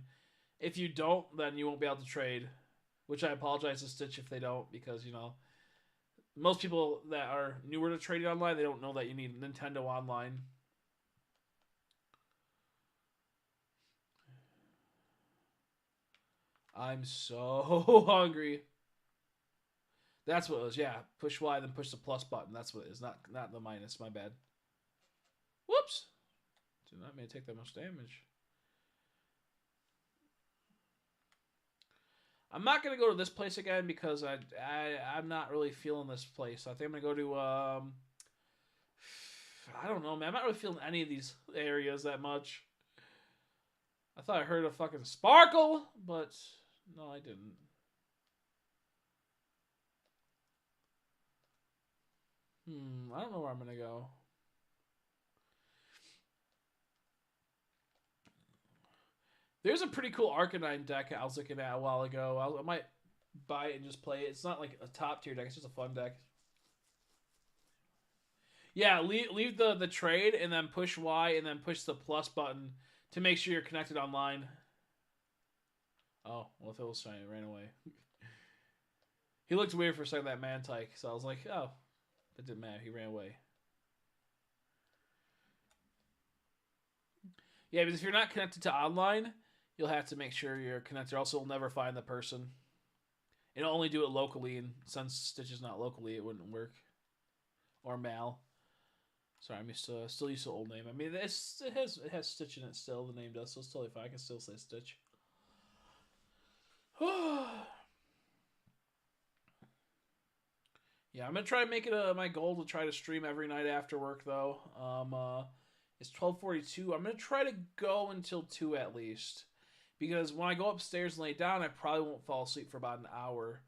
If you don't, then you won't be able to trade. Which I apologize to Stitch if they don't, because most people that are newer to trading online, they don't know that you need Nintendo Online. I'm so hungry. That's what it was. Yeah, push Y, then push the plus button. That's what it is. Not the minus. My bad. Whoops. Did not mean to take that much damage. I'm not gonna go to this place again because I'm not really feeling this place. I think I'm gonna go to I don't know, man. I'm not really feeling any of these areas that much. I thought I heard a fucking sparkle, but no, I didn't. I don't know where I'm gonna go. There's a pretty cool Arcanine deck I was looking at a while ago. I might buy it and just play it. It's not like a top tier deck. It's just a fun deck. Yeah, leave the trade and then push Y and then push the plus button to make sure you're connected online. Oh, well, if it was shiny, it ran away. He looked weird for a second, that Mantike, so I was like, oh, it didn't matter. He ran away. Yeah, because if you're not connected to online, you'll have to make sure you're connected. Also, you'll never find the person. It'll only do it locally, and since Stitch is not locally, it wouldn't work. Or Mal. Sorry, I'm still used to old name. I mean, it has Stitch in it still. The name does, so it's totally fine. I can still say Stitch. Yeah, I'm gonna try to make it my goal to try to stream every night after work though. It's 12:42. I'm gonna try to go until 2 at least, because when I go upstairs and lay down, I probably won't fall asleep for about an hour.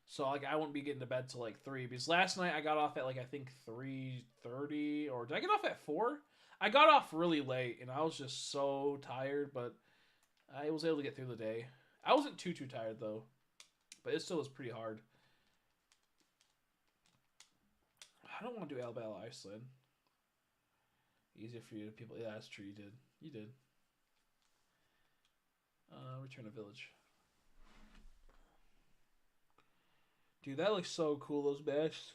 So like I won't be getting to bed till like 3. Because last night I got off at like I think 3:30, or did I get off at 4? I got off really late and I was just so tired, but I was able to get through the day. I wasn't too tired though, but it still was pretty hard. I don't want to do Alabama Iceland. Easier for you to people. Yeah, that's true. You did. You did. Return to village. Dude, that looks so cool. Those bashes.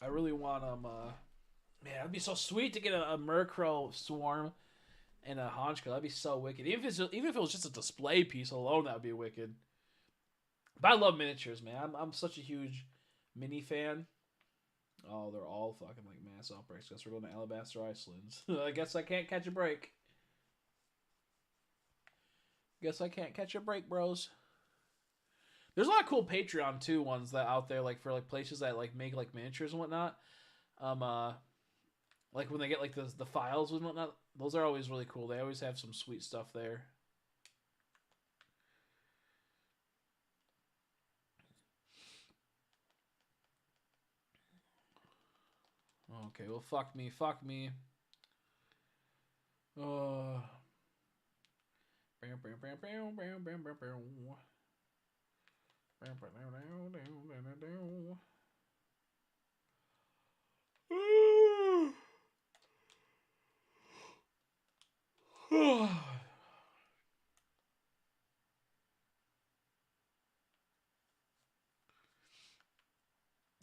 I really want man, it'd be so sweet to get a Murkrow Swarm and a Honchkrow. That'd be so wicked. Even if it was just a display piece alone, that would be wicked. But I love miniatures, man. I'm such a huge mini fan. Oh, they're all fucking like mass outbreaks. Guess we're going to Alabaster Iceland. I guess I can't catch a break. Guess I can't catch a break, bros. There's a lot of cool Patreon too ones that out there, like for like places that like make like miniatures and whatnot. Um, uh, like when they get like the files and whatnot. Those are always really cool. They always have some sweet stuff there. Okay, well, fuck me, fuck me. Uh.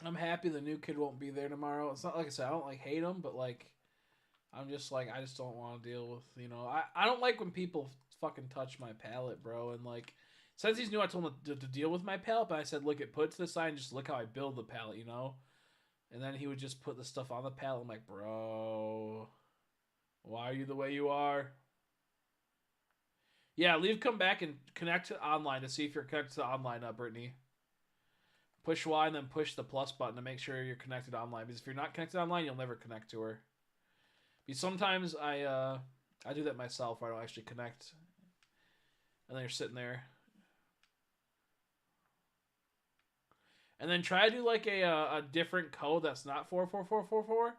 I'm happy the new kid won't be there tomorrow. It's not like I said, I don't like hate him, but like I'm just like I just don't want to deal with, I don't like when people fucking touch my palette, bro. And like since he's new, I told him to deal with my palette, but I said, look, put it to the side and just look how I build the palette, And then he would just put the stuff on the palette. I'm like, bro, why are you the way you are? Yeah, come back and connect to online to see if you're connected to online, Brittany. Push Y and then push the plus button to make sure you're connected online. Because if you're not connected online, you'll never connect to her. Because sometimes I do that myself where I don't actually connect. And then you're sitting there. And then try to do like a different code that's not 44444.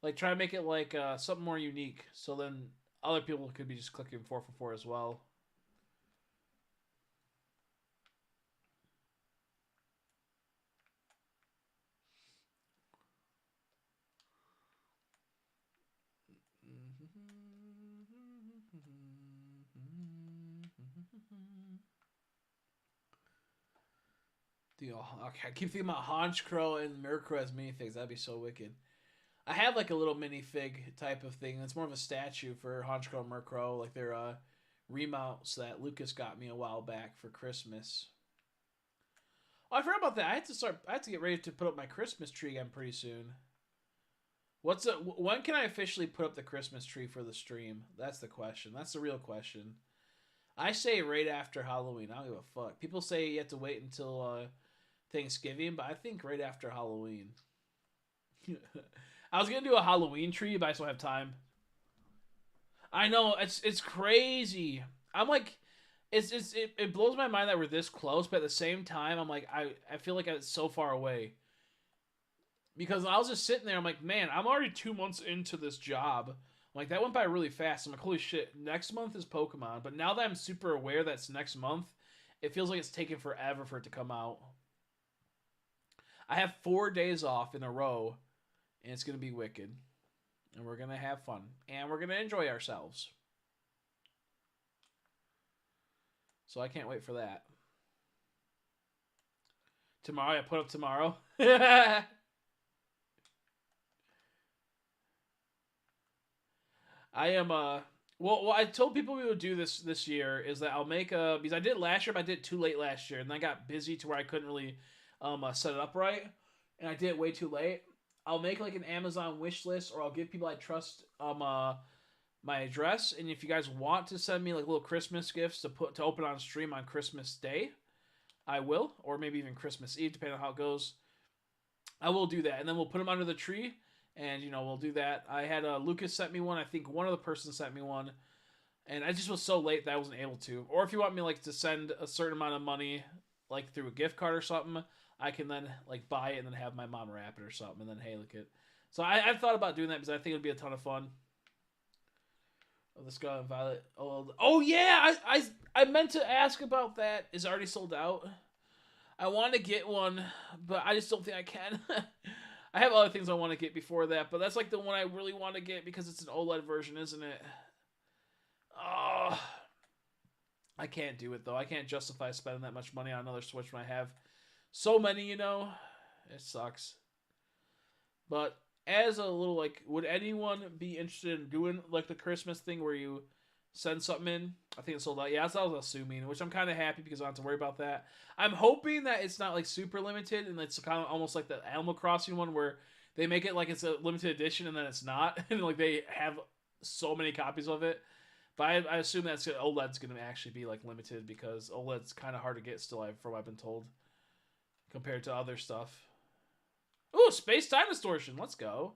Like try to make it like something more unique. So then other people could be just clicking 444 as well. Okay, I keep thinking about Honchkrow and Murkrow as minifigs. That'd be so wicked. I have like a little minifig type of thing. It's more of a statue for Honchkrow and Murkrow, like their remounts that Lucas got me a while back for Christmas. Oh, I forgot about that. I have to get ready to put up my Christmas tree again pretty soon. When can I officially put up the Christmas tree for the stream? That's the question. That's the real question. I say right after Halloween. I don't give a fuck. People say you have to wait until Thanksgiving, but I think right after Halloween. I was gonna do a Halloween tree, but I just don't have time. I know it's crazy. I'm like, it blows my mind that we're this close, but at the same time, I'm like, I feel like it's so far away. Because I was just sitting there, I'm like, man, I'm already 2 months into this job. Like, that went by really fast. I'm like, holy shit, next month is Pokemon. But now that I'm super aware that's next month, it feels like it's taking forever for it to come out. I have 4 days off in a row, and it's going to be wicked. And we're going to have fun. And we're going to enjoy ourselves. So I can't wait for that. Tomorrow, I put up tomorrow. I am well, I told people we would do this year is that I'll make a, because I did it last year, but I did it too late last year, and I got busy to where I couldn't really set it up right, and I did it way too late. I'll make like an Amazon wish list, or I'll give people I trust my address, and if you guys want to send me like little Christmas gifts to open on stream on Christmas Day, I will, or maybe even Christmas Eve, depending on how it goes. I will do that, and then we'll put them under the tree. And, you know, we'll do that. I had Lucas sent me one. I think one other person sent me one. And I just was so late that I wasn't able to. Or if you want me, like, to send a certain amount of money, like, through a gift card or something, I can then, like, buy it and then have my mom wrap it or something. And then, hey, look it. So I've thought about doing that because I think it would be a ton of fun. Oh, the Scarlet Violet. Oh yeah! I meant to ask about that. Is it already sold out? I want to get one, but I just don't think I can. I have other things I want to get before that, but that's like the one I really want to get because it's an OLED version, isn't it? Oh, I can't do it though. I can't justify spending that much money on another Switch when I have so many, you know? It sucks. But as a little, like, would anyone be interested in doing like the Christmas thing where you send something in? I think it's sold out. Yeah, that's what I was assuming, which I'm kind of happy because I don't have to worry about that. I'm hoping that it's not like super limited and it's kind of almost like the Animal Crossing one where they make it like it's a limited edition and then it's not, and like they have so many copies of it. But I assume that's OLED's going to actually be like limited because OLED's kind of hard to get still, from what I've been told, compared to other stuff. Ooh, space-time distortion. Let's go.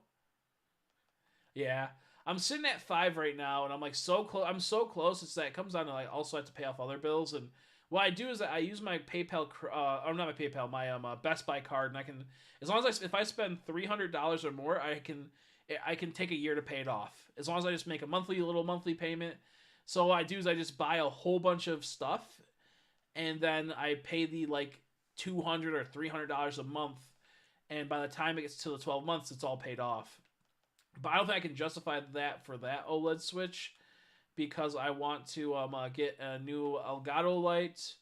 Yeah. I'm sitting at 5 right now, and I'm like so close. I'm so close. It's that it comes down to like also have to pay off other bills, and what I do is that I use my PayPal, or not my PayPal, my Best Buy card, and I can, as long as if I spend $300 or more, I can take a year to pay it off. As long as I just make a little monthly payment. So what I do is I just buy a whole bunch of stuff, and then I pay the like $200 or $300 a month, and by the time it gets to the 12 months, it's all paid off. But I don't think I can justify that for that OLED Switch because I want to get a new Elgato light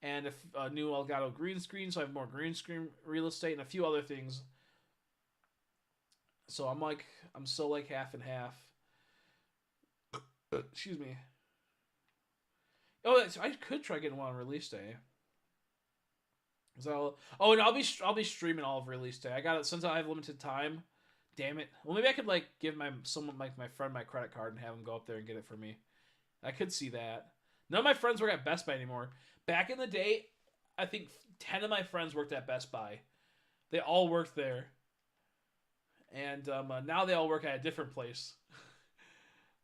and a new Elgato green screen, so I have more green screen real estate and a few other things. So I'm still like half and half. Excuse me. Oh, I could try getting one on release day. So, and I'll be streaming all of release day. I got it since I have limited time. Damn it. Well, maybe I could like give someone like my friend my credit card and have him go up there and get it for me. I could see that. None of my friends work at Best Buy anymore. Back in the day, I think 10 of my friends worked at Best Buy. They all worked there. And now they all work at a different place.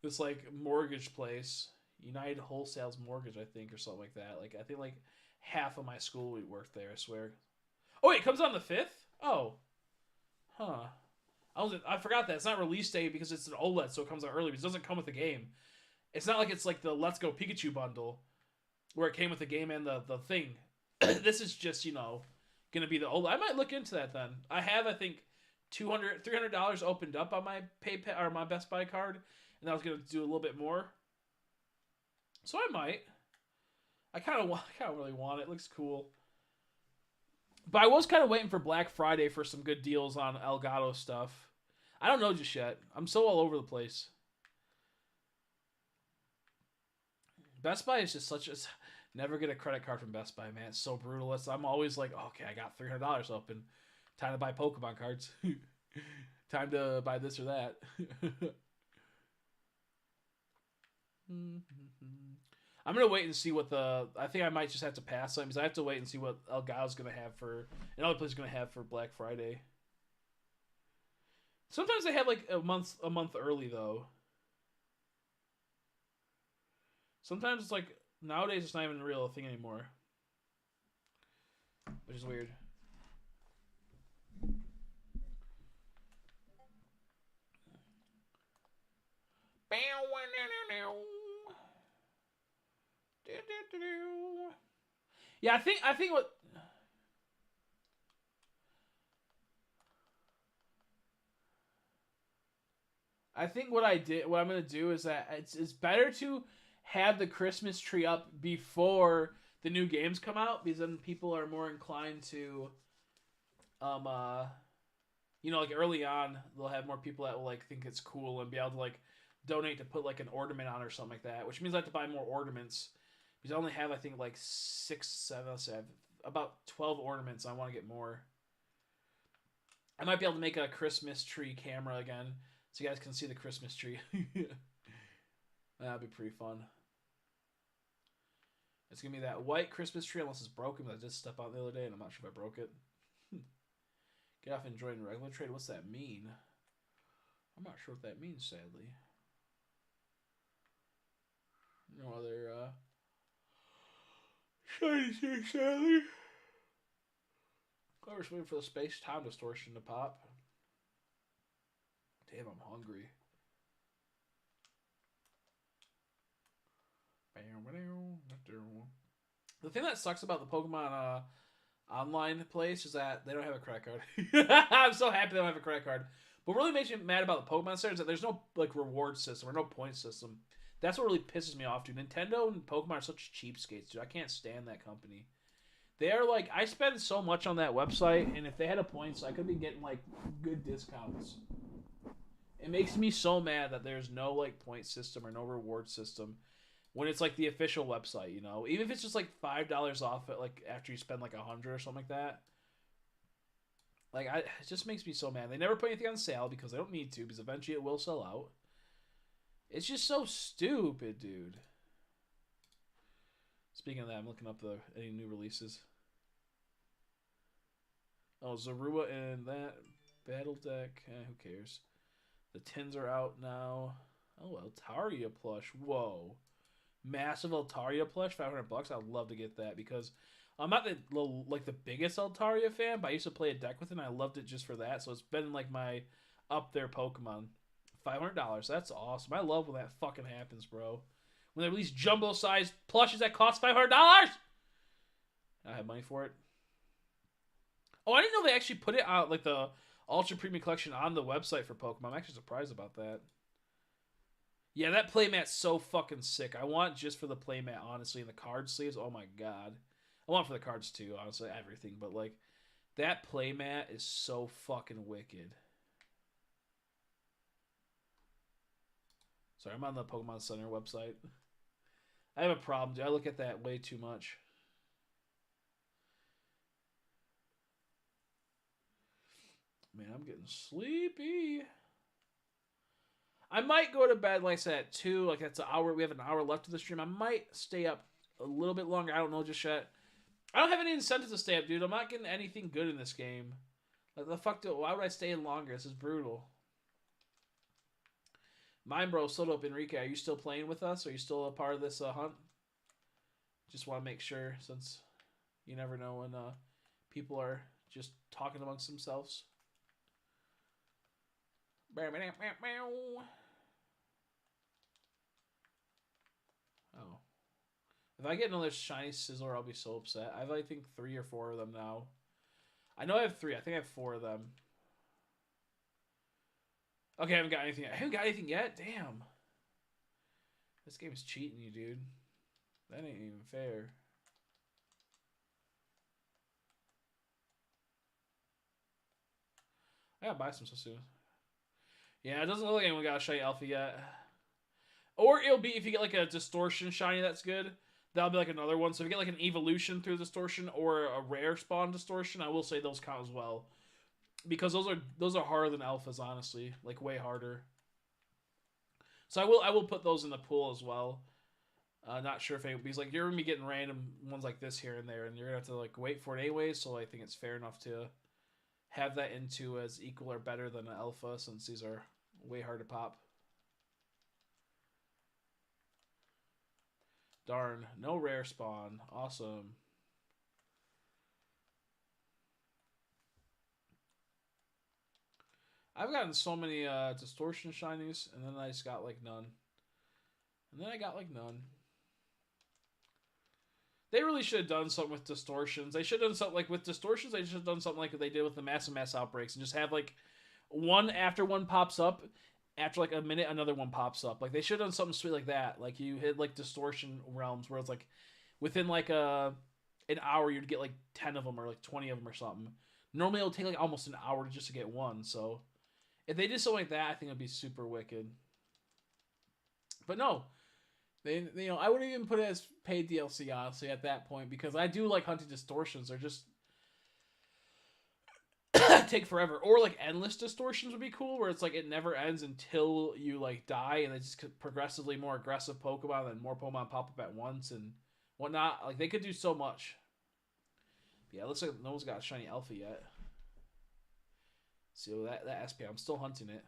This like mortgage place. United Wholesale's Mortgage, I think, or something like that. Like I think like half of my school we worked there, I swear. Oh wait, it comes on the 5th? Oh. Huh. I forgot that. It's not release day because it's an OLED, so it comes out early, but it doesn't come with the game. It's not like it's like the Let's Go Pikachu bundle where it came with the game and the thing. This is just, going to be the OLED. I might look into that then. I have, I think, $300 opened up on my PayPal or my Best Buy card, and and I was gonna do a little bit more. So I might. I kind of really want it. It looks cool. But I was kind of waiting for Black Friday for some good deals on Elgato stuff. I don't know just yet. I'm so all over the place. Best Buy is just such a... Never get a credit card from Best Buy, man. It's so brutal. I'm always like, okay, I got $300 open. Time to buy Pokemon cards. Time to buy this or that. I'm going to wait and see what the... I think I might just have to pass them because I have to wait and see what Elgato's going to have for... Another place is going to have for Black Friday. Sometimes they have like a month early, though. Sometimes it's like... Nowadays, it's not even a real thing anymore. Which is weird. Yeah, I think what... I think what I'm going to do is that it's better to have the Christmas tree up before the new games come out, because then people are more inclined to, like early on, they'll have more people that will like think it's cool and be able to like donate to put like an ornament on or something like that, which means I have to buy more ornaments because I only have, I think, like 6, 7, let's say I have about 12 ornaments. I want to get more. I might be able to make a Christmas tree camera again so you guys can see the Christmas tree. That'd be pretty fun. It's going to be that white Christmas tree unless it's broken, but I just stepped out the other day and I'm not sure if I broke it. Get off enjoying regular trade. What's that mean? I'm not sure what that means, sadly. No other shiny thing, sadly. I was waiting for the space-time distortion to pop. Damn, I'm hungry. The thing that sucks about the Pokemon online place is that they don't have a credit card. I'm so happy they don't have a credit card. But what really makes me mad about the Pokemon Center is that there's no like reward system or no point system. That's what really pisses me off, dude. Nintendo and Pokemon are such cheapskates, dude. I can't stand that company. They are like, I spend so much on that website, and if they had a points, I could be getting like good discounts. It makes me so mad that there's no like point system or no reward system when it's like the official website, you know? Even if it's just like $5 off it, like after you spend like $100 or something like that. Like, it just makes me so mad. They never put anything on sale because they don't need to, because eventually it will sell out. It's just so stupid, dude. Speaking of that, I'm looking up any new releases. Oh, Zorua and that battle deck. Who cares? The tins are out now. Oh, Altaria plush. Whoa. Massive Altaria plush, $500. I'd love to get that because I'm not the biggest Altaria fan, but I used to play a deck with it and I loved it just for that. So it's been like my up there Pokemon. $500. That's awesome. I love when that fucking happens, bro. When they release jumbo-sized plushes that cost $500. I have money for it. Oh, I didn't know they actually put it out, like the Ultra Premium Collection on the website for Pokemon. I'm actually surprised about that. Yeah, that playmat's so fucking sick. I want just for the playmat, honestly, and the card sleeves. Oh my god. I want for the cards too, honestly, everything. But like, that playmat is so fucking wicked. Sorry, I'm on the Pokemon Center website. I have a problem, dude. I look at that way too much. Man, I'm getting sleepy. I might go to bed, like I said, at 2. Like, that's an hour. We have an hour left of the stream. I might stay up a little bit longer. I don't know just yet. I don't have any incentive to stay up, dude. I'm not getting anything good in this game. Like, the fuck, why would I stay in longer? This is brutal. Mine bro, Soto up Enrique. Are you still playing with us? Are you still a part of this hunt? Just want to make sure, since you never know when people are just talking amongst themselves. Oh. If I get another shiny Sizzler, I'll be so upset. I have, I think, 3 or 4 of them now. I know I have 3. I think I have 4 of them. Okay, I haven't got anything yet. I haven't got anything yet? Damn. This game's cheating you, dude. That ain't even fair. I gotta buy some so soon. Yeah, it doesn't look like anyone got a shiny alpha yet. Or it'll be if you get like a distortion shiny that's good. That'll be like another one. So if you get like an evolution through distortion or a rare spawn distortion, I will say those count as well. Because those are harder than alphas, honestly. Like way harder. So I will put those in the pool as well. Not sure if because like you're gonna be getting random ones like this here and there, and you're gonna have to like wait for it anyways. So I think it's fair enough to have that into as equal or better than an alpha, since these are way hard to pop. Darn, no rare spawn. Awesome. I've gotten so many distortion shinies, and then I just got like none. And then I got like none. They really should have done something with distortions. They should have done something like with distortions. They should have done something like what they did with the mass outbreaks, and just have like one after one pops up, after like a minute another one pops up. Like they should have done something sweet like that. Like you hit like distortion realms where it's like within like an hour you'd get like 10 of them or like 20 of them or something. Normally it'll take like almost an hour just to get one. So if they did something like that, I think it'd be super wicked. But no, I wouldn't even put it as paid DLC honestly at that point, because I do like hunting distortions. They're just take forever. Or like endless distortions would be cool, where it's like it never ends until you like die, and it's just progressively more aggressive Pokemon, and more Pokemon pop up at once and whatnot. Like they could do so much. But yeah, it looks like no one's got a shiny alpha yet. So that SP, I'm still hunting it.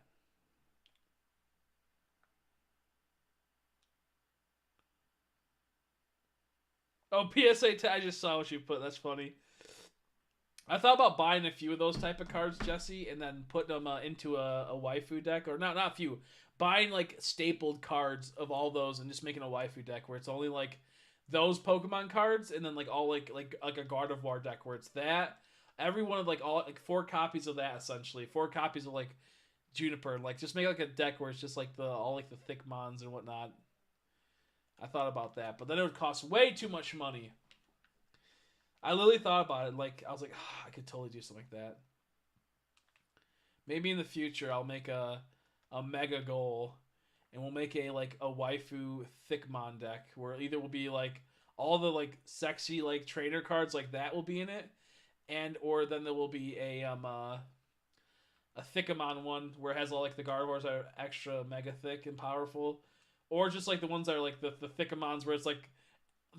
Oh, PSA, I just saw what you put. That's funny. I thought about buying a few of those type of cards, Jesse, and then putting them into a waifu deck, or not a few, buying like stapled cards of all those and just making a waifu deck where it's only like those Pokemon cards, and then like all like a Gardevoir deck where it's that every one of like all like 4 copies of that, essentially 4 copies of like Juniper, like just make like a deck where it's just like the all like the thick mons and whatnot. I thought about that, but then it would cost way too much money. I literally thought about it. Like I was like, oh, I could totally do something like that. Maybe in the future I'll make a mega goal, and we'll make a like a waifu thickmon deck where either will be like all the like sexy like trainer cards like that will be in it, and or then there will be a Thickamon one where it has all like the Gardevoirs that are extra mega thick and powerful, or just like the ones that are like the Thickamons where it's like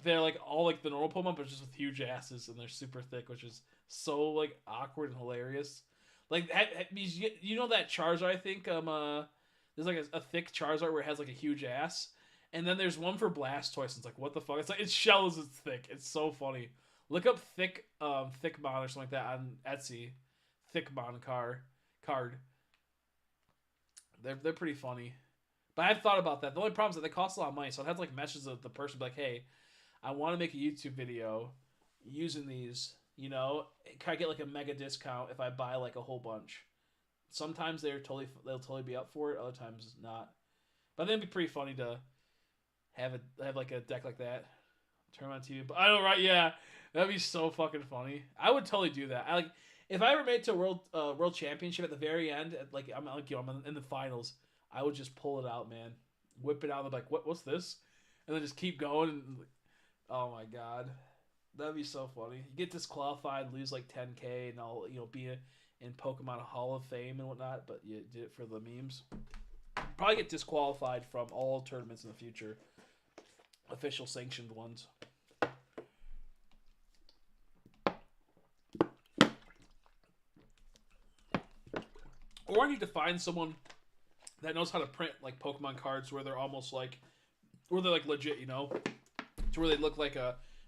they're like all like the normal Pokemon, but just with huge asses and they're super thick, which is so like awkward and hilarious. Like you know that Charizard, I think there's like a thick Charizard where it has like a huge ass, and then there's one for Blastoise. And it's like what the fuck? It's like its shell is thick. It's so funny. Look up Thickmon or something like that on Etsy. Thickmon card. They're pretty funny. But I've thought about that. The only problem is that they cost a lot of money, so I'd have to like message the person, be like, "Hey, I want to make a YouTube video using these. You know, can I get like a mega discount if I buy like a whole bunch?" Sometimes they'll totally be up for it. Other times not. But then it'd be pretty funny to have like a deck like that. Turn on TV. But I know, right? Yeah, that'd be so fucking funny. I would totally do that. I like if I ever made it to a world championship at the very end. Like I'm in the finals. I would just pull it out, man. Whip it out and be like, what's this? And then just keep going. And, oh my god. That'd be so funny. You get disqualified, lose like 10K, and all be in Pokemon Hall of Fame and whatnot, but you did it for the memes. Probably get disqualified from all tournaments in the future. Official sanctioned ones. Or I need to find someone that knows how to print like Pokemon cards where they're almost like where they're like legit, to where they look like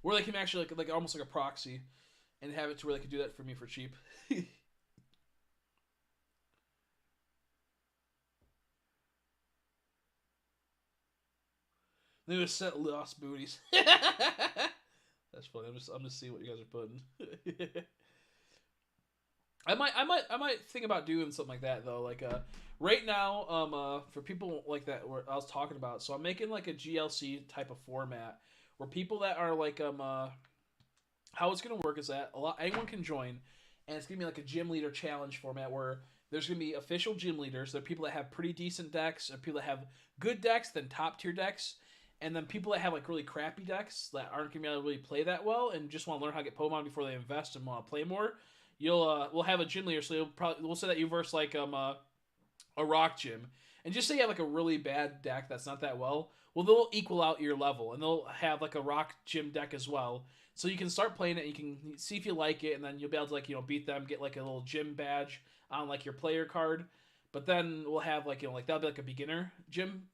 where they can actually like almost like a proxy, and have it to where they can do that for me for cheap. They just set lost booties. That's funny. I'm just seeing what you guys are putting. I might think about doing something like that though. Like right now, for people like that, where I was talking about, so I'm making like a GLC type of format where people that are like how it's gonna work is that anyone can join, and it's gonna be like a gym leader challenge format where there's gonna be official gym leaders. There are people that have pretty decent decks, or people that have good decks, then top tier decks, and then people that have like really crappy decks that aren't gonna be able to really play that well and just want to learn how to get Pokemon before they invest and want to play more. We'll have a gym leader, so we'll say that you verse like a rock gym, and just say you have like a really bad deck that's not that well. Well, they'll equal out your level, and they'll have like a rock gym deck as well. So you can start playing it. You can see if you like it, and then you'll be able to like beat them, get like a little gym badge on like your player card. But then we'll have like like that'll be like a beginner gym.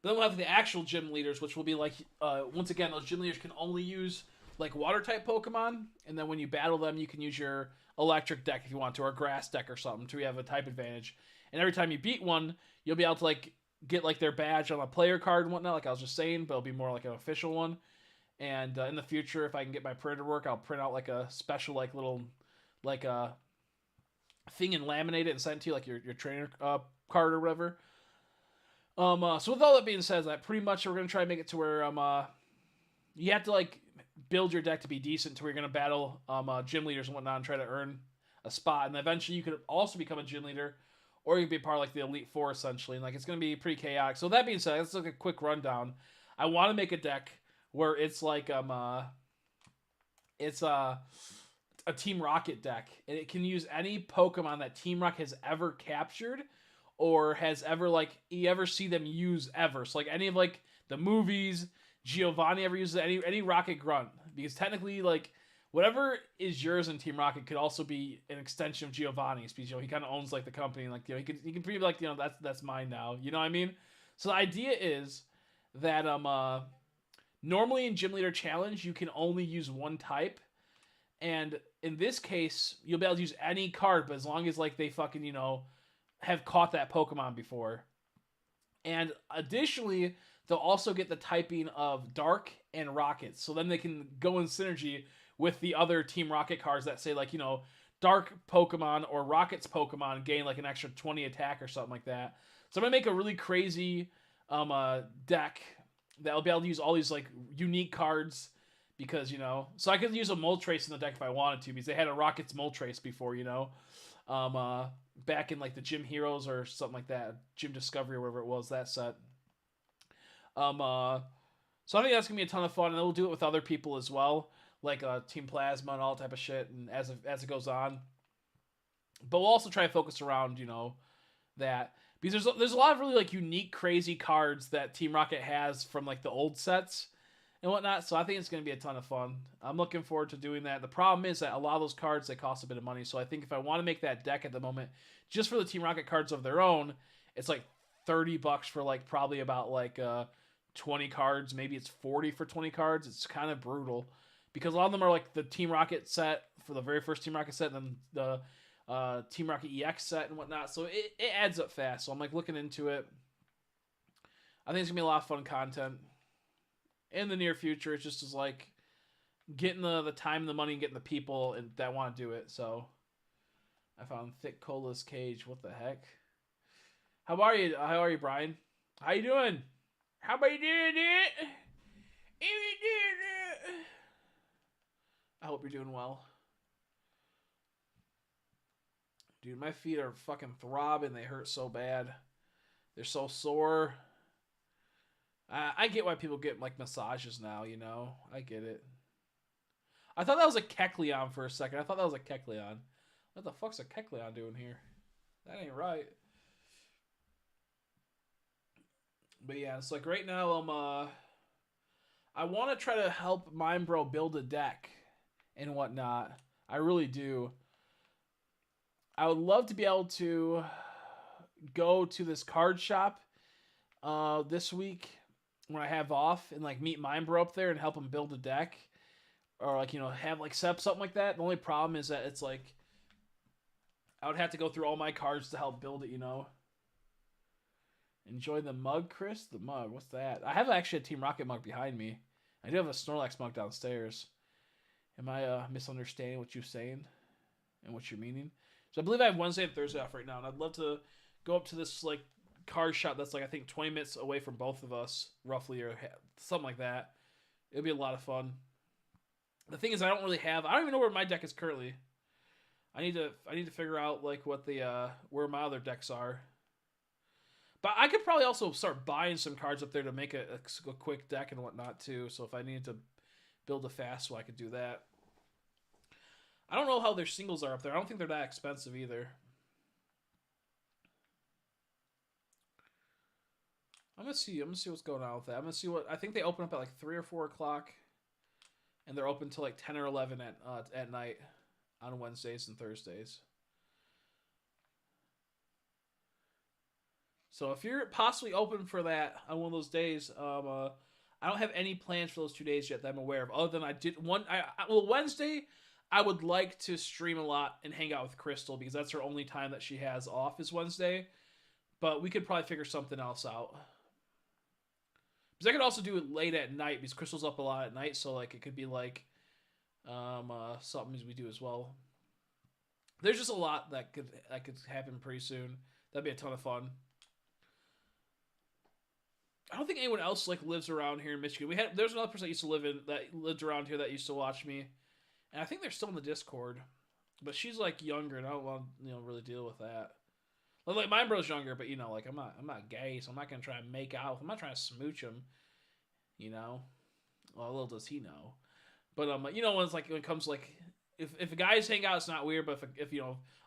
But then we'll have the actual gym leaders, which will be like once again those gym leaders can only use like water type Pokemon, and then when you battle them, you can use your electric deck if you want to, or grass deck or something to have a type advantage. And every time you beat one, you'll be able to like get like their badge on a player card and whatnot, like I was just saying, but it'll be more like an official one. And in the future, if I can get my printer to work, I'll print out like a special like little like a thing and laminate it and send it to you like your trainer card or whatever. So with all that being said, that pretty much we're gonna try to make it to where you have to like build your deck to be decent to where you're gonna battle gym leaders and whatnot and try to earn a spot, and eventually you could also become a gym leader, or you could be part of like the Elite Four essentially, and like it's gonna be pretty chaotic. So that being said, let's look at a quick rundown. I want to make a deck where it's like it's a Team Rocket deck, and it can use any Pokemon that Team Rocket has ever captured or has ever like you ever see them use ever. So like any of like the movies, Giovanni ever uses any Rocket Grunt, because technically like whatever is yours in Team Rocket could also be an extension of Giovanni's, because he kind of owns like the company, and like he can pretty like that's mine now. You know what I mean? So the idea is that normally in Gym Leader Challenge you can only use one type, and in this case you'll be able to use any card, but as long as like they fucking have caught that Pokemon before. And additionally, they'll also get the typing of Dark and Rocket, so then they can go in synergy with the other Team Rocket cards that say like Dark Pokemon or Rocket's Pokemon gain like an extra 20 attack or something like that. So I'm gonna make a really crazy deck that'll be able to use all these like unique cards, because so I could use a Moltres in the deck if I wanted to, because they had a Rocket's Moltres before, back in like the Gym Heroes or something like that, Gym Discovery or whatever it was, that set. So I think that's gonna be a ton of fun, and we'll do it with other people as well, like Team Plasma and all type of shit, and as it goes on. But we'll also try to focus around that, because there's a lot of really like unique, crazy cards that Team Rocket has from like the old sets and whatnot. So I think it's gonna be a ton of fun. I'm looking forward to doing that. The problem is that a lot of those cards, they cost a bit of money. So I think if I want to make that deck at the moment, just for the Team Rocket cards of their own, it's like $30 for like probably about like 20 cards. Maybe it's 40 for 20 cards. It's kind of brutal, because a lot of them are like the Team Rocket set for the very first Team Rocket set, and then the Team Rocket EX set and whatnot. So it adds up fast. So I'm like looking into it. I think it's gonna be a lot of fun content in the near future. It's just as like getting the time and the money and getting the people that want to do it. So I found Thick Cola's cage. What the heck? How are you? How are you, Brian? How you doing? How about you doing it? If you did it. I hope you're doing well. Dude, my feet are fucking throbbing. They hurt so bad. They're so sore. I get why people get like massages now, I get it. I thought that was a Kecleon for a second. I thought that was a Kecleon. What the fuck's a Kecleon doing here? That ain't right. But yeah, it's like right now I want to try to help Mindbro build a deck and whatnot. I really do. I would love to be able to go to this card shop this week when I have off, and like meet Mindbro up there and help him build a deck, or like have like set up something like that. The only problem is that it's like I would have to go through all my cards to help build it. Enjoy the mug, Chris. The mug. What's that? I have actually a Team Rocket mug behind me. I do have a Snorlax mug downstairs. Am I misunderstanding what you're saying? and what you're meaning. So I believe I have Wednesday and Thursday off right now, and I'd love to go up to this like card shop that's like I think 20 minutes away from both of us, roughly, or something like that. It'll be a lot of fun. The thing is, I don't even know where my deck is currently. I need to figure out like what the where my other decks are. But I could probably also start buying some cards up there to make a quick deck and whatnot too. So if I needed to build a fast one, I could do that. I don't know how their singles are up there. I don't think they're that expensive either. I'm gonna see what's going on with that. I'm gonna see what I think they open up at like 3 or 4 o'clock, and they're open till like 10 or 11 at night on Wednesdays and Thursdays. So if you're possibly open for that on one of those days, I don't have any plans for those 2 days yet that I'm aware of. Other than I did one, Wednesday, I would like to stream a lot and hang out with Crystal because that's her only time that she has off is Wednesday. But we could probably figure something else out. Because I could also do it late at night because Crystal's up a lot at night, so like it could be like something we do as well. There's just a lot that could happen pretty soon. That'd be a ton of fun. I don't think anyone else like lives around here in Michigan. There's another person that lived around here that used to watch me, and I think they're still in the Discord, but she's like younger, and I don't want to really deal with that. Like my bro's younger, but like I'm not gay, so I'm not gonna try and make out. I'm not trying to smooch him, Well, little does he know. But when it's like when it comes to, like if guys hang out, it's not weird. But if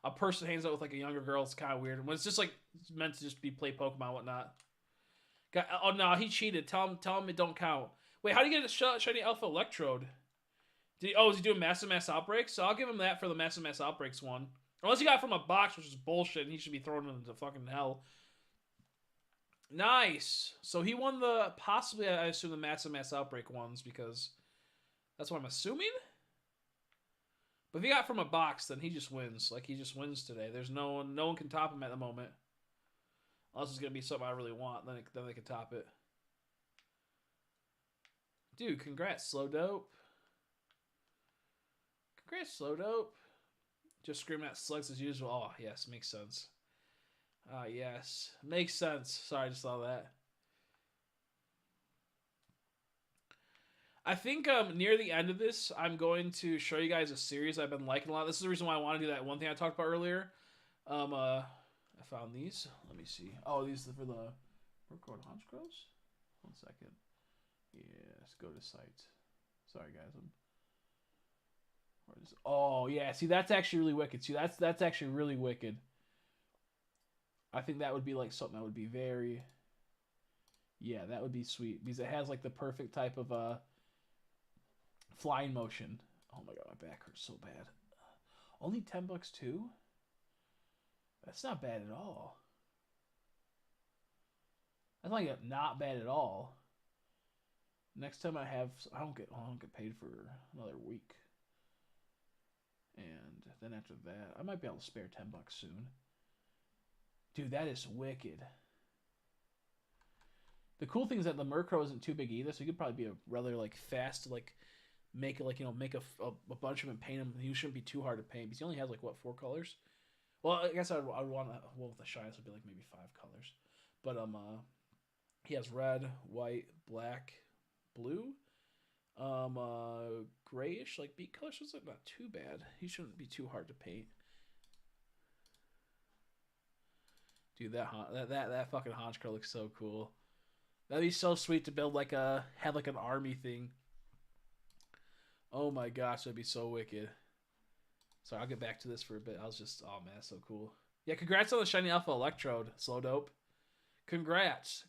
a person hangs out with like a younger girl, it's kind of weird. When it's just like it's meant to just be play Pokemon and whatnot. Oh no, he cheated. Tell him it don't count. Wait, how do you get a shiny Alpha Electrode? Is he doing Massive Mass Outbreaks? So I'll give him that for the Massive Mass Outbreaks one. Unless he got it from a box, which is bullshit, and he should be thrown into fucking hell. Nice. So he won possibly, I assume, the Massive Mass Outbreak ones, because that's what I'm assuming? But if he got it from a box, then he just wins. Like, he just wins today. There's no one can top him at the moment. Unless it's going to be something I really want, then they can top it. Dude, congrats, Slow Dope. Congrats, Slow Dope. Just screaming at slugs as usual. Oh, yes, makes sense. Yes, makes sense. Sorry, I just saw that. I think near the end of this, I'm going to show you guys a series I've been liking a lot. This is the reason why I want to do that one thing I talked about earlier. I found these. Let me see. Oh, these are for the Murkrow Honchkrows? 1 second. Yes, go to site. Sorry, guys. Oh, yeah. See, that's actually really wicked. See, that's actually really wicked. I think that would be like something that would be very... Yeah, that would be sweet. Because it has like the perfect type of flying motion. Oh my god, my back hurts so bad. Only $10 too? That's not bad at all. That's like not bad at all. Next time I don't get paid for another week. And then after that, I might be able to spare $10 soon. Dude, that is wicked. The cool thing is that the Murkrow isn't too big either, so you could probably be a rather like fast to like make a bunch of them and paint him. He shouldn't be too hard to paint because he only has like what 4 colors. Well, I guess I'd want with the shines would be like maybe 5 colors, but he has red, white, black, blue, grayish like beak colors. So it's like not too bad. He shouldn't be too hard to paint. Dude, that fucking Honchkrow looks so cool. That'd be so sweet to build have like an army thing. Oh my gosh, that'd be so wicked. Sorry, I'll get back to this for a bit. Oh man, that's so cool. Yeah, congrats on the shiny Alpha Electrode, Slow Dope. Congrats.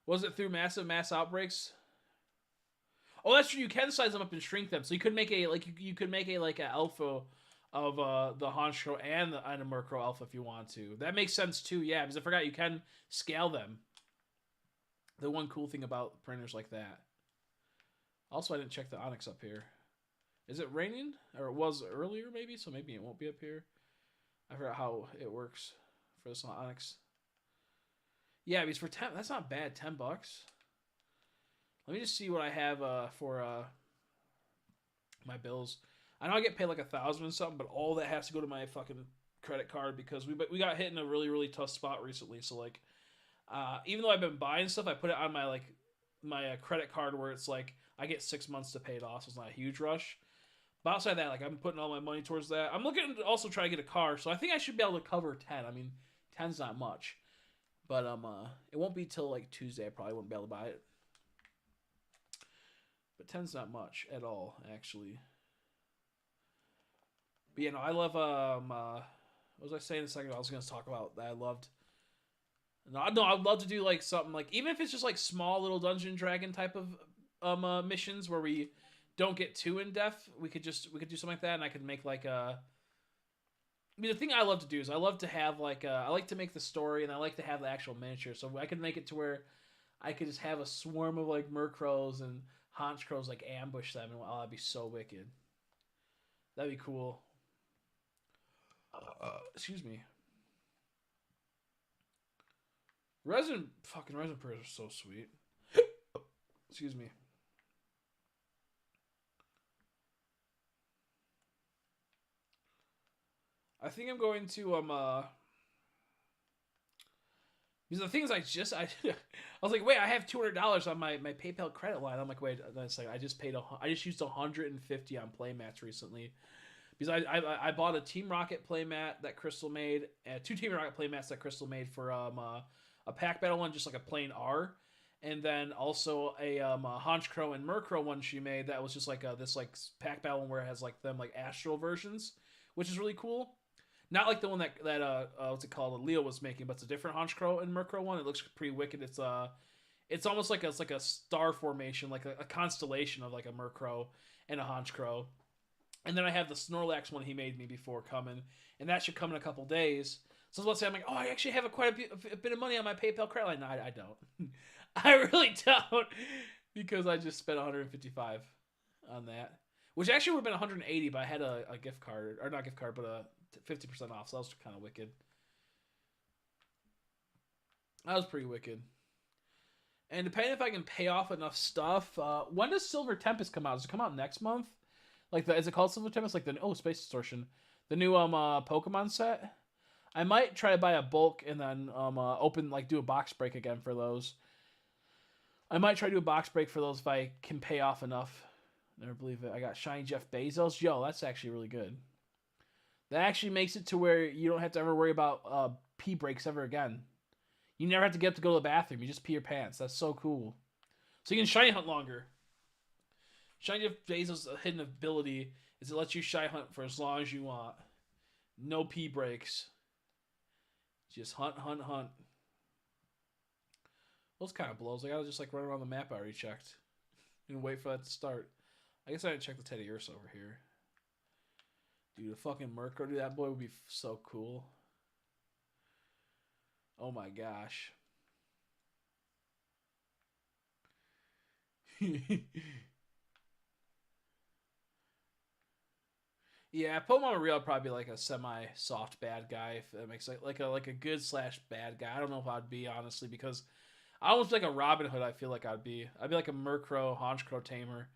Was it through Massive Mass Outbreaks? Oh, that's true. You can size them up and shrink them. So you could make a alpha of the Honchkrow and a Murkrow alpha if you want to. That makes sense too. Yeah, because I forgot you can scale them. The one cool thing about printers like that. Also, I didn't check the Onix up here. Is it raining? Or it was earlier maybe, so maybe it won't be up here. I forgot how it works for this Onix. Yeah, because for 10, that's not bad. $10. Let me just see what I have for my bills. I know I get paid like 1,000 and something, but all that has to go to my fucking credit card because we got hit in a really tough spot recently. So like, even though I've been buying stuff, I put it on my credit card where it's like I get 6 months to pay it off, so it's not a huge rush. But outside that, like I'm putting all my money towards that. I'm looking to also try to get a car, so I think I should be able to cover 10. I mean, 10's not much, but it won't be till like Tuesday. I probably won't be able to buy it. But 10's not much at all, actually. But yeah, no, I love what was I saying a second ago? I was gonna talk about that I loved. No, I'd love to do like something like even if it's just like small little Dungeon Dragon type of missions where we don't get too in depth. We could do something like that, and I could make like a. I mean, the thing I love to do is I love to have like I like to make the story, and I like to have the actual miniature. So I could make it to where I could just have a swarm of like Murkrows and Honchkrows like ambush them, and that'd be so wicked. That'd be cool. Excuse me. Resin prayers are so sweet. Excuse me. I think I'm going to because the thing is I was like, wait, I have $200 on my PayPal credit line. I'm like, wait, that's like I just used 150 on playmats recently because I bought a Team Rocket playmat that Crystal made, two Team Rocket playmats that Crystal made for a pack battle one, just like a plain R, and then also a Honchkrow and Murkrow one she made that was just like this like pack battle one where it has like them like astral versions, which is really cool. Not like the one that what's it called? Leo was making, but it's a different Honchkrow and Murkrow one. It looks pretty wicked. It's almost like a star formation, like a constellation of like a Murkrow and a Honchkrow. And then I have the Snorlax one he made me before coming, and that should come in a couple days. So let's say I'm like, oh, I actually have quite a bit of money on my PayPal credit line. No, I don't. I really don't, because I just spent 155 on that, which actually would have been 180, but I had a gift card, or not gift card, but a 50% off, so that was kind of wicked. That was pretty wicked. And depending if I can pay off enough stuff, when does Silver Tempest come out? Does it come out next month? Like is it called Silver Tempest? Like Space Distortion, the new Pokemon set. I might try to buy a bulk and then do a box break again for those. I might try to do a box break for those if I can pay off enough. Never believe it. I got Shiny Jeff Bezos. Yo, that's actually really good. That actually makes it to where you don't have to ever worry about pee breaks ever again. You never have to get up to go to the bathroom. You just pee your pants. That's so cool. So you can shiny hunt longer. Shiny Jeff Bezos' hidden ability is it lets you shiny hunt for as long as you want. No pee breaks. Just hunt. Those kind of blows. I gotta just like run around the map I already checked and wait for that to start. I guess I didn't check the Teddiursa over here. Dude, a fucking Murkrow, dude, that boy would be so cool. Oh my gosh. Yeah, Pokemon Real would probably be like a semi-soft bad guy, if that makes like a good / bad guy. I don't know if I'd be, honestly, because I almost like a Robin Hood. I feel like I'd be like a Murkrow, Honchkrow tamer,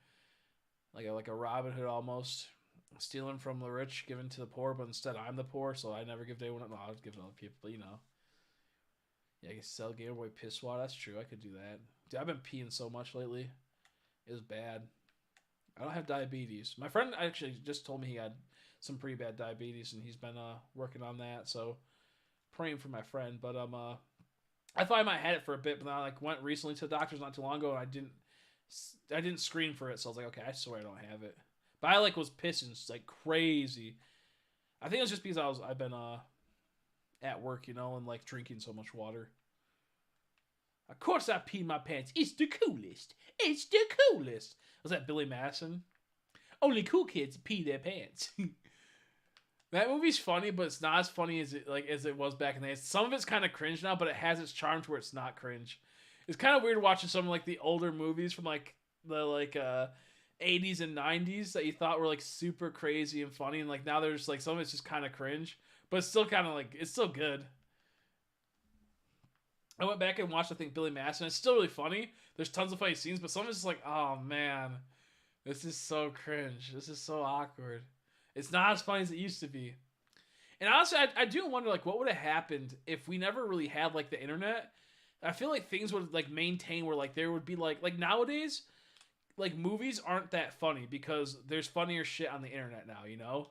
like a Robin Hood almost. Stealing from the rich, giving to the poor, but instead I'm the poor, so I never give to anyone. No, I'll give to other people, but Yeah, I can sell Game Boy Pisswa. That's true. I could do that. Dude, I've been peeing so much lately. It was bad. I don't have diabetes. My friend actually just told me he had some pretty bad diabetes, and he's been working on that. So praying for my friend. But I thought I might have had it for a bit, but then I went recently to the doctor's not too long ago, and I didn't screen for it. So I was like, okay, I swear I don't have it. But I was pissing like crazy. I think it was just because I've been at work, and like drinking so much water. Of course I peed my pants. It's the coolest. It's the coolest. Was that Billy Madison? Only cool kids pee their pants. That movie's funny, but it's not as funny as it was back in the day. Some of it's kind of cringe now, but it has its charm to where it's not cringe. It's kind of weird watching some like the older movies from like the 80s and 90s that you thought were like super crazy and funny, and like now there's like some of it's just kind of cringe, but it's still kind of like it's still good. I went back and watched, I think, Billy Madison. It's still really funny. There's tons of funny scenes, but some of it's just like, oh man, this is so cringe. This is so awkward. It's not as funny as it used to be. And honestly, I do wonder, like, what would have happened if we never really had like the internet. I feel like things would like maintain where like there would be like nowadays, like movies aren't that funny because there's funnier shit on the internet now. You know,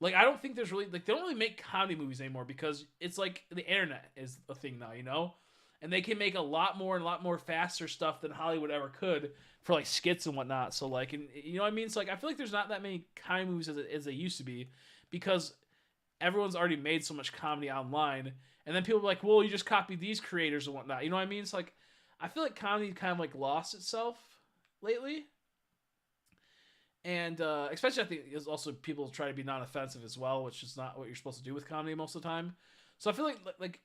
like I don't think there's really like they don't really make comedy movies anymore because it's like the internet is a thing now. You know, and they can make a lot more and a lot more faster stuff than Hollywood ever could for like skits and whatnot. So like, and you know what I mean? So like, I feel like there's not that many comedy movies as they used to be because everyone's already made so much comedy online, and then people are like, well, you just copy these creators and whatnot. You know what I mean? It's like I feel like comedy kind of like lost itself lately, and especially I think is also people try to be non-offensive as well, which is not what you're supposed to do with comedy most of the time. So I feel like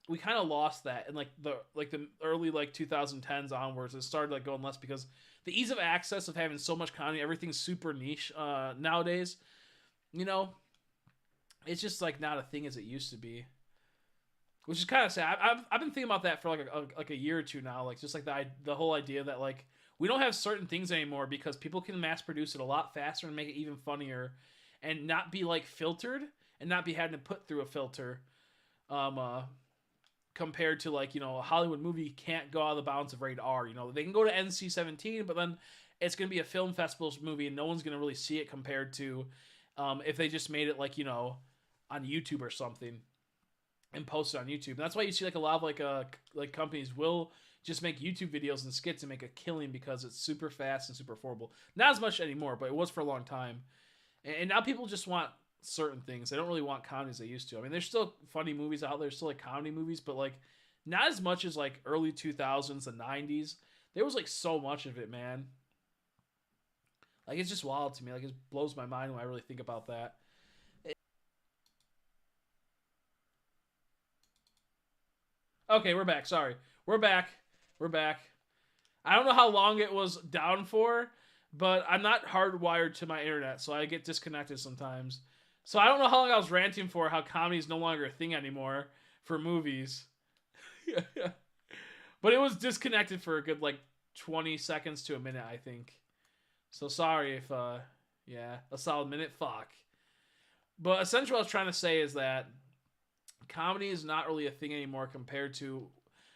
we kind of lost that in the early like 2010s onwards. It started like going less because the ease of access of having so much comedy, everything's super niche nowadays. You know, it's just like not a thing as it used to be, which is kind of sad. I've been thinking about that for like a year or two now. Like just like the whole idea that like we don't have certain things anymore because people can mass produce it a lot faster and make it even funnier, and not be like filtered and not be having to put through a filter. Um, uh, Compared to like a Hollywood movie can't go out of the bounds of rated R. You know they can go to NC-17, but then it's gonna be a film festival movie and no one's gonna really see it compared to if they just made it like on YouTube or something and post it on YouTube. And that's why you see like a lot of like companies will just make YouTube videos and skits and make a killing because it's super fast and super affordable. Not as much anymore, but it was for a long time. And now people just want certain things. They don't really want comedy as they used to. I mean, there's still funny movies out there, still like comedy movies, but like not as much as like early 2000s and 90s. There was like so much of it, man. Like it's just wild to me. Like it blows my mind when I really think about that. Okay, we're back. Sorry. We're back. We're back. I don't know how long it was down for, but I'm not hardwired to my internet, so I get disconnected sometimes. So I don't know how long I was ranting for how comedy is no longer a thing anymore for movies. But it was disconnected for a good like 20 seconds to a minute, I think. So sorry if yeah, a solid minute, fuck. But essentially what I was trying to say is that comedy is not really a thing anymore compared to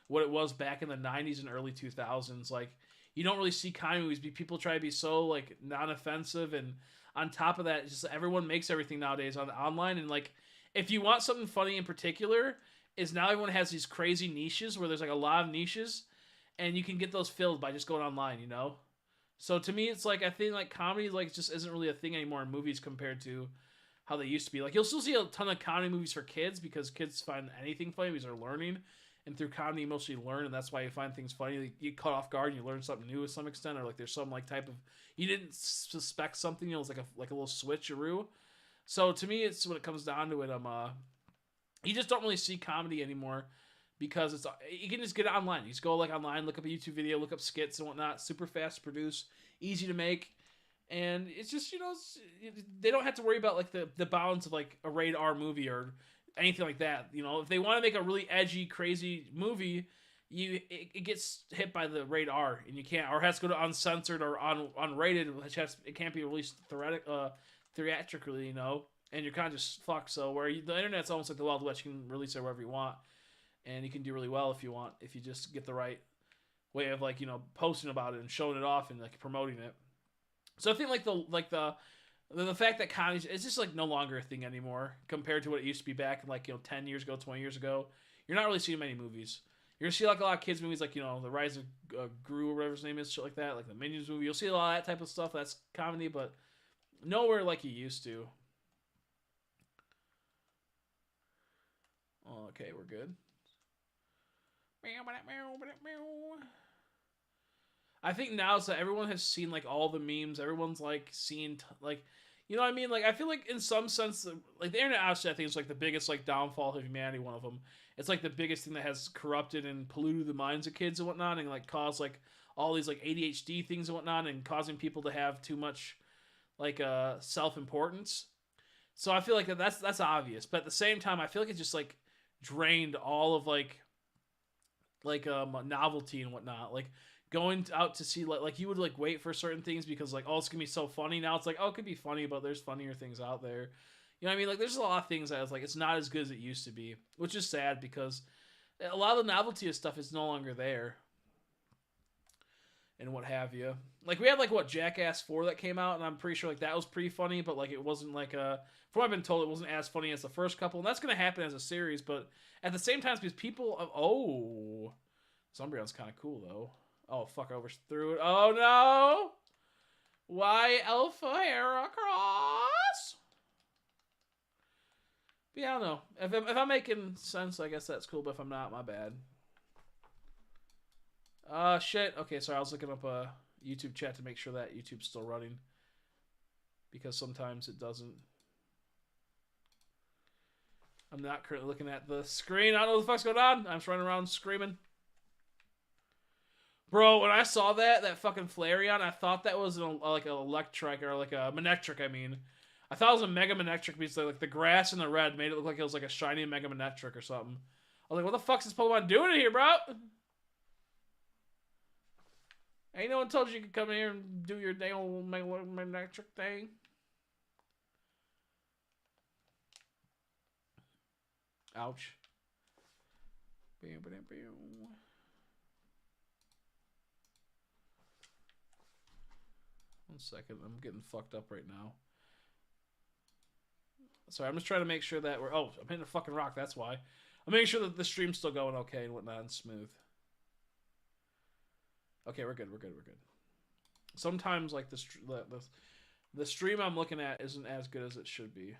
what it was back in the 90s and early 2000s. Like you don't really see comedy movies. People try to be so like non-offensive, and on top of that, just everyone makes everything nowadays on online. And like if you want something funny in particular, is now everyone has these crazy niches where there's like a lot of niches, and you can get those filled by just going online. So to me, it's like I think like comedy like just isn't really a thing anymore in movies compared to how they used to be. Like you'll still see a ton of comedy movies for kids because kids find anything funny because they're learning, and through comedy you mostly learn, and that's why you find things funny. Like, you cut off guard and you learn something new to some extent, or like there's some like type of you didn't suspect something. It's like a little switcheroo. So to me, it's when it comes down to it, you just don't really see comedy anymore because it's you can just get it online. You just go like online, look up a YouTube video, look up skits and whatnot. Super fast to produce, easy to make, and it's just they don't have to worry about like the bounds of like a rated R movie or anything like that. If they want to make a really edgy, crazy movie, it gets hit by the rated R, and you can't, or it has to go to uncensored or unrated, which it can't be released theatrically, and you're kind of just fucked. So the internet's almost like the Wild West, you can release it wherever you want, and you can do really well if you want, if you just get the right way of like posting about it and showing it off and like promoting it. So I think the fact that comedy is just like no longer a thing anymore compared to what it used to be back in like 10 years ago, 20 years ago. You're not really seeing many movies. You're gonna see like a lot of kids movies, like the Rise of Gru or whatever his name is, shit like that, like the Minions movie. You'll see a lot of that type of stuff. That's comedy, but nowhere like you used to. Okay, we're good. I think now it's that everyone has seen like all the memes. Everyone's like seen like, you know what I mean? Like I feel like in some sense, like the internet obviously I think is like the biggest like downfall of humanity. One of them. It's like the biggest thing that has corrupted and polluted the minds of kids and whatnot, and like caused like all these like ADHD things and whatnot, and causing people to have too much like self importance. So I feel like that's obvious, but at the same time, I feel like it's just like drained all of like like novelty and whatnot. Like going out to see like you would like wait for certain things because like, oh, it's gonna be so funny. Now it's like, oh, it could be funny, but there's funnier things out there. You know what I mean? Like there's a lot of things that it's like it's not as good as it used to be, which is sad because a lot of the novelty of stuff is no longer there and what have you. Like we had like what Jackass 4 that came out, and I'm pretty sure like that was pretty funny, but like it wasn't like from what I've been told, it wasn't as funny as the first couple, and that's gonna happen as a series. But at the same time, because people of Zombrion's kind of cool though. Oh fuck, I overthrew it. Oh no! Why Alpha Heracross? But yeah, I don't know. If I'm making sense, I guess that's cool. But if I'm not, my bad. Shit. Okay, sorry. I was looking up a YouTube chat to make sure that YouTube's still running. Because sometimes it doesn't. I'm not currently looking at the screen. I don't know what the fuck's going on. I'm just running around screaming. Bro, when I saw that fucking Flareon, I thought that was like an Electric or like a Manectric, I mean. I thought it was a Mega Manectric because like the grass and the red made it look like it was like a shiny Mega Manectric or something. I was like, what the fuck's this Pokemon doing in here, bro? Ain't no one told you could come in here and do your damn Mega Manectric thing. Ouch. Bam, bam, bam. One second, I'm getting fucked up right now. Sorry, I'm just trying to make sure that we're... Oh, I'm hitting a fucking rock, that's why. I'm making sure that the stream's still going okay and whatnot and smooth. Okay, we're good, we're good, we're good. Sometimes, like, the stream I'm looking at isn't as good as it should be.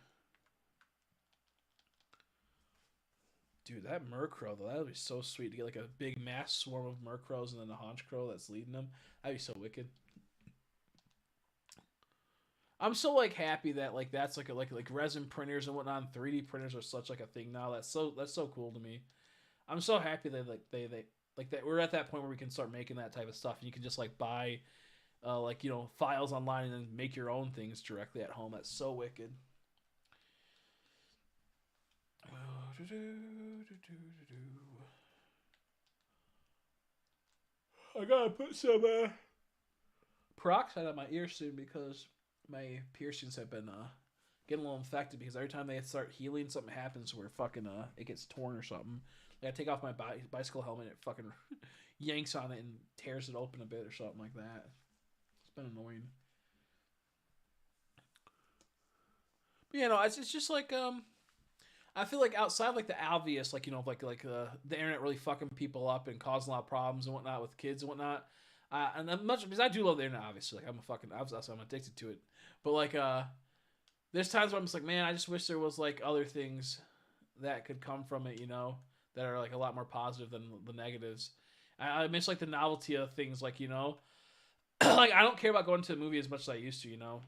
Dude, that Murkrow, though, that would be so sweet to get, like, a big mass swarm of Murkrows and then a Honchkrow that's leading them. That'd be so wicked. I'm so like happy that like that's like resin printers and whatnot, and 3D printers are such like a thing now. That's so cool to me. I'm so happy that like they like that we're at that point where we can start making that type of stuff, and you can just like buy like, you know, files online and then make your own things directly at home. That's so wicked. I gotta put some peroxide on my ear soon because my piercings have been getting a little infected, because every time they start healing, something happens where fucking it gets torn or something. Like I take off my bicycle helmet, it fucking yanks on it and tears it open a bit or something like that. It's been annoying. But you know, it's just like I feel like outside like the obvious, like, you know, like the internet really fucking people up and causing a lot of problems and whatnot with kids and whatnot. And much because I do love the internet, obviously. Like I'm addicted to it. But like there's times where I'm just like, man, I just wish there was like other things that could come from it, you know, that are like a lot more positive than the negatives. I miss like the novelty of things, like, you know, like I don't care about going to a movie as much as I used to, you know.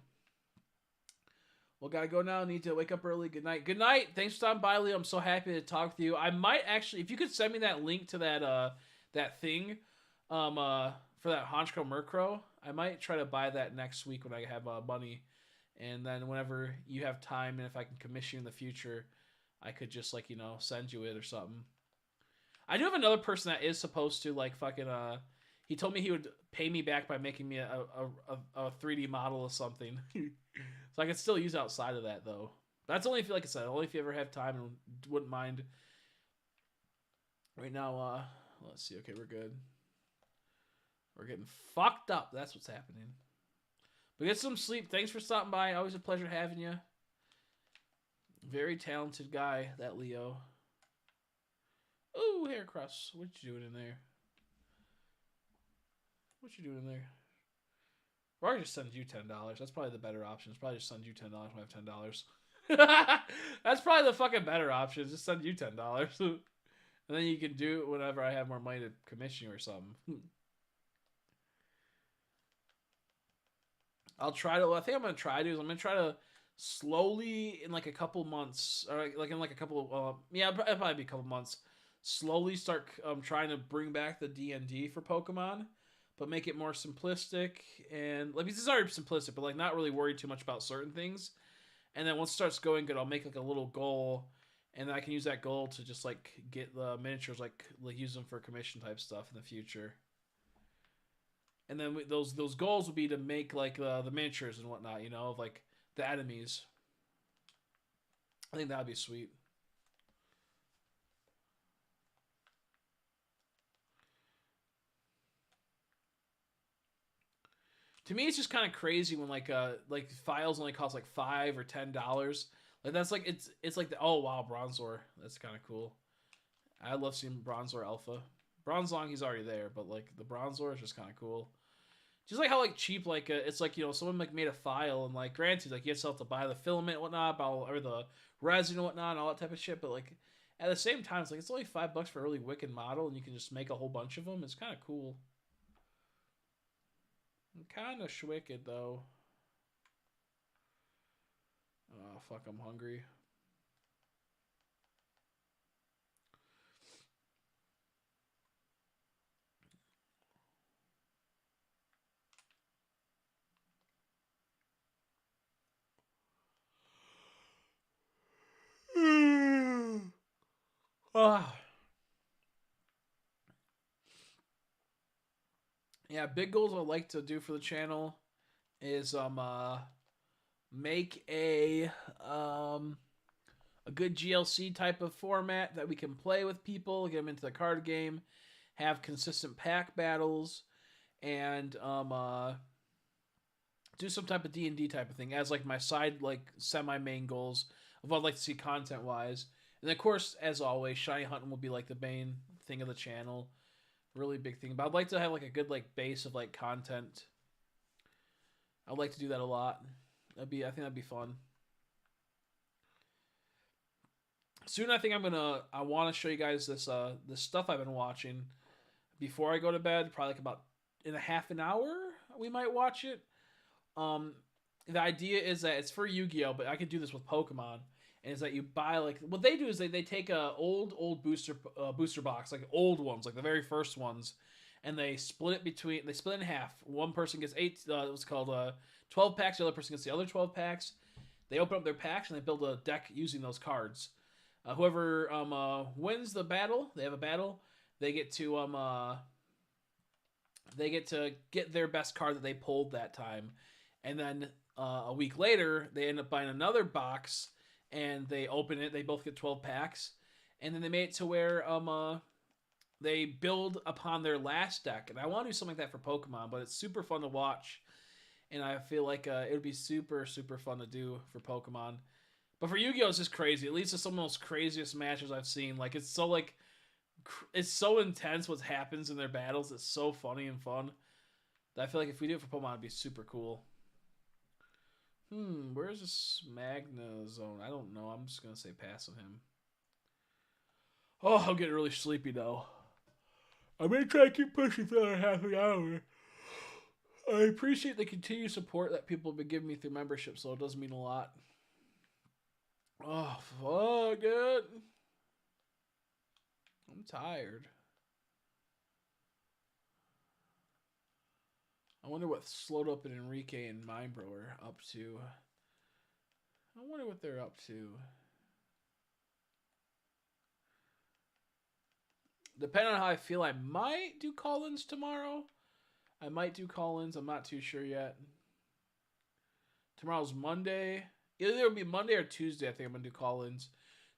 Well, gotta go now. Need to wake up early. Good night. Good night. Thanks for stopping by, Leo. I'm so happy to talk with you. I might actually, if you could send me that link to that thing, for that Honchkrow Murkrow, I might try to buy that next week when I have money, and then whenever you have time and if I can commission you in the future, I could just like, you know, send you it or something. I do have another person that is supposed to like fucking he told me he would pay me back by making me a 3D model of something. So I could still use outside of that though. That's only if, like I said, only if you ever have time and wouldn't mind. Right now, let's see. Okay, we're good. We're getting fucked up. That's what's happening. But get some sleep. Thanks for stopping by. Always a pleasure having you. Very talented guy, that Leo. Ooh, Heracross. What you doing in there? What you doing in there? Or I just send you $10. That's probably the better option. It's probably just send you $10 when I have $10. That's probably the fucking better option. Just send you $10. And then you can do it whenever I have more money to commission you or something. I'll try to. What I think I'm gonna try to is I'm gonna try to slowly in like a couple months, or like in like a couple of yeah, it'll probably be a couple months. Slowly start trying to bring back the D&D for Pokemon, but make it more simplistic, and like this is already simplistic, but like not really worry too much about certain things. And then once it starts going good, I'll make like a little goal and I can use that gold to just like get the miniatures, like use them for commission type stuff in the future. And then those goals would be to make like the miniatures and whatnot, you know, of like the enemies. I think that would be sweet. To me, it's just kind of crazy when like files only cost like $5 or $10. Like that's like it's like oh wow, Bronzor, that's kind of cool. I love seeing Bronzor Alpha. Bronzong, he's already there, but like the Bronzor is just kind of cool. Just like how like cheap like it's like, you know, someone like made a file and like granted like you still have to buy the filament and whatnot, or the resin and whatnot and all that type of shit, but like at the same time it's like it's only $5 for a really wicked model and you can just make a whole bunch of them. It's kind of cool. Kind of wicked though. Oh fuck, I'm hungry. Ah. Yeah, big goals I'd like to do for the channel is make a good GLC type of format that we can play with people, get them into the card game, have consistent pack battles, and do some type of D&D type of thing as like my side like semi main goals of what I'd like to see content wise. And of course, as always, shiny hunting will be like the main thing of the channel. Really big thing. But I'd like to have like a good like base of like content. I'd like to do that a lot. I think that'd be fun. Soon I think I want to show you guys this stuff I've been watching before I go to bed. Probably like about in a half an hour we might watch it. The idea is that it's for Yu-Gi-Oh, but I could do this with Pokemon. And is that you buy like what they do is they take a old booster box, like old ones, like the very first ones, and they split it in half. One person gets 12 packs, the other person gets the other 12 packs. They open up their packs and they build a deck using those cards. Whoever wins the battle, they have a battle. They get to get their best card that they pulled that time, and then a week later they end up buying another box and they open it. They both get 12 packs, and then they made it to where they build upon their last deck. And I want to do something like that for Pokemon, but it's super fun to watch, and I feel like it would be super super fun to do for Pokemon. But for Yu-Gi-Oh, it's just crazy. At least it's some of the most craziest matches I've seen. Like it's so intense what happens in their battles. It's so funny and fun. I feel like if we do it for Pokemon, it'd be super cool. Where's this Magnezone? I don't know. I'm just gonna say pass on him. Oh, I'm getting really sleepy though. I'm gonna try to keep pushing for another half an hour. I appreciate the continued support that people have been giving me through membership, so it does mean a lot. Oh, fuck it. I'm tired. I wonder what Slowed Up and Enrique and Mindbro are up to. I wonder what they're up to. Depending on how I feel, I might do call-ins tomorrow. I might do call-ins. I'm not too sure yet. Tomorrow's Monday. Either it'll be Monday or Tuesday. I think I'm going to do call-ins.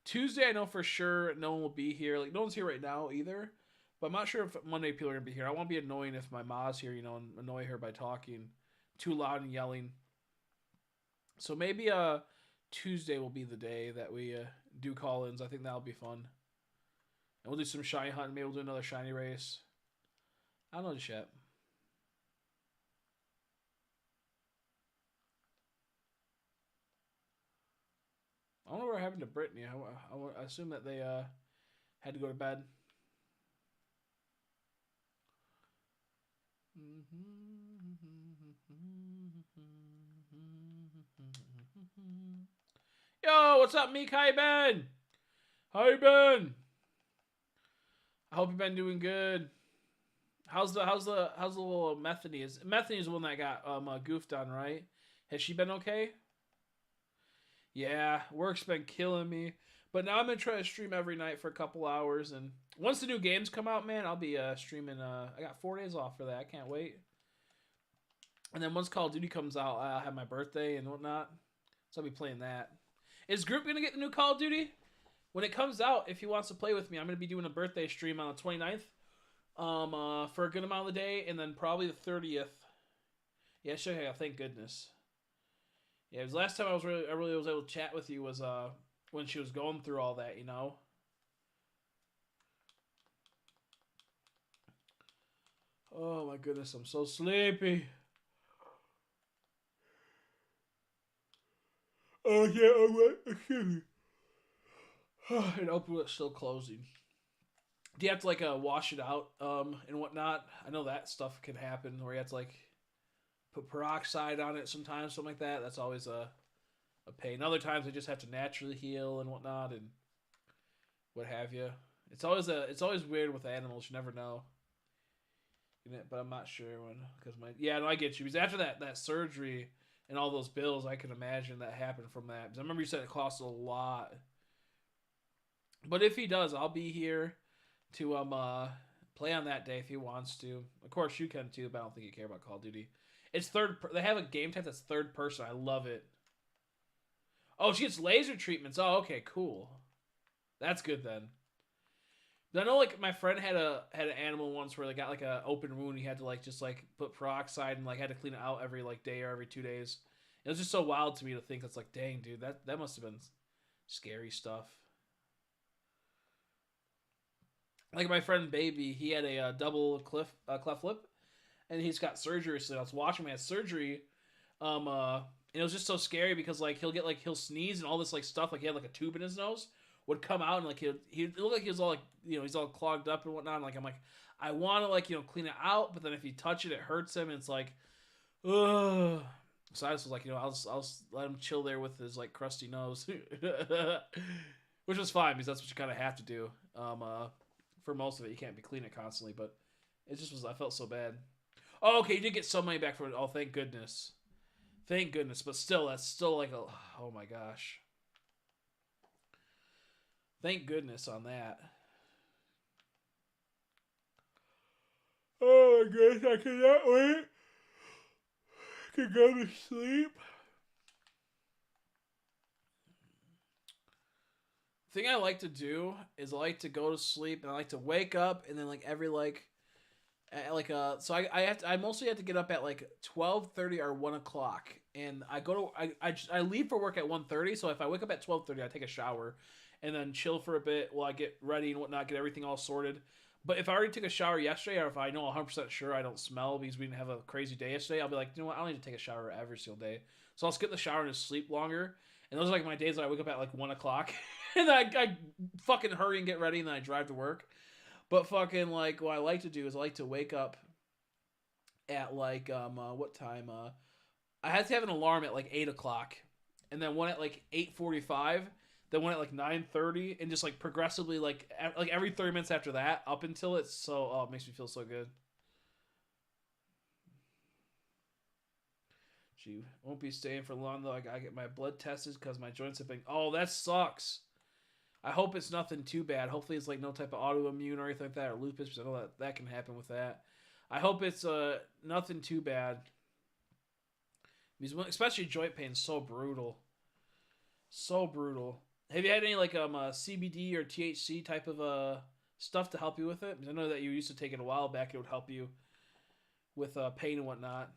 Tuesday, I know for sure no one will be here. Like, no one's here right now either. But I'm not sure if Monday people are going to be here. I won't be annoying if my ma's here, you know, and annoy her by talking too loud and yelling. So maybe Tuesday will be the day that we do call-ins. I think that'll be fun. And we'll do some shiny hunting. Maybe we'll do another shiny race. I don't know just yet. I wonder what happened to Brittany. I assume that they had to go to bed. Yo, what's up, Meek? How you been? How you been? I hope you've been doing good. How's the little Methany? Methany is the one that got goofed on, right? Has she been okay? Yeah, work's been killing me. But now I'm gonna try to stream every night for a couple hours, and once the new games come out, man, I'll be streaming. I got 4 days off for that. I can't wait. And then once Call of Duty comes out, I'll have my birthday and whatnot, so I'll be playing that. Is Group gonna get the new Call of Duty? When it comes out, if he wants to play with me, I'm gonna be doing a birthday stream on the 29th, for a good amount of the day, and then probably the 30th. Yeah, sure. Yeah, thank goodness. Yeah, it was last time I really was able to chat with you was when she was going through all that, you know. Oh my goodness, I'm so sleepy. Oh yeah, oh right. And Oprah's still closing. Do you have to like wash it out and whatnot? I know that stuff can happen where you have to like put peroxide on it sometimes, something like that. That's always a pain. Other times they just have to naturally heal and whatnot and what have you. It's always weird with animals. You never know. But I'm not sure when because no, I get you. Because after that surgery and all those bills, I can imagine that happened from that. Because I remember you said it cost a lot. But if he does, I'll be here to play on that day if he wants to. Of course you can too, but I don't think you care about Call of Duty. It's they have a game type that's third person. I love it. Oh, she gets laser treatments. Oh, okay, cool. That's good then. I know, like my friend had an animal once where they got like a open wound. He had to like just like put peroxide and like had to clean it out every like day or every 2 days. It was just so wild to me to think that's like, dang, dude, that must have been scary stuff. Like my friend Baby, he had a double cleft lip, and he's got surgery. So I was watching him have surgery, and it was just so scary because like he'll sneeze and all this like stuff like he had like a tube in his nose would come out and like he looked like he was all like he's all clogged up and whatnot. And, like I'm like I want to like clean it out, but then if you touch it, it hurts him. And it's like, ugh. So I just was like I'll let him chill there with his like crusty nose, which was fine because that's what you kind of have to do. For most of it, you can't be cleaning it constantly, but it just was I felt so bad. Oh, okay, you did get some money back for it. Oh, thank goodness. Thank goodness, but still, that's still like oh my gosh. Thank goodness on that. Oh my goodness, I cannot wait to go to sleep. The thing I like to do is I like to go to sleep and I like to wake up and then like every so I mostly have to get up at like 12:30 or 1 o'clock, and I leave for work at 1:30. So if I wake up at 12:30, I take a shower and then chill for a bit while I get ready and whatnot, get everything all sorted. But if I already took a shower yesterday, or if I know 100% sure I don't smell because we didn't have a crazy day yesterday, I'll be like, you know what, I don't need to take a shower every single day. So I'll skip the shower and just sleep longer. And those are like my days that I wake up at like 1 o'clock and I fucking hurry and get ready and then I drive to work. But fucking like what I like to do is I like to wake up at like what time? I had to have an alarm at like 8 o'clock, and then one at like 8:45, then one at like 9:30, and just like progressively like every 30 minutes after that up until it's so it makes me feel so good. She won't be staying for long though. I gotta get my blood tested because my joints have been. Oh, that sucks. I hope it's nothing too bad. Hopefully it's like no type of autoimmune or anything like that, or lupus, because I know that can happen with that. I hope it's nothing too bad. Because especially joint pain is so brutal. So brutal. Have you had any like CBD or THC type of stuff to help you with it? Because I know that you used to take it a while back. It would help you with pain and whatnot.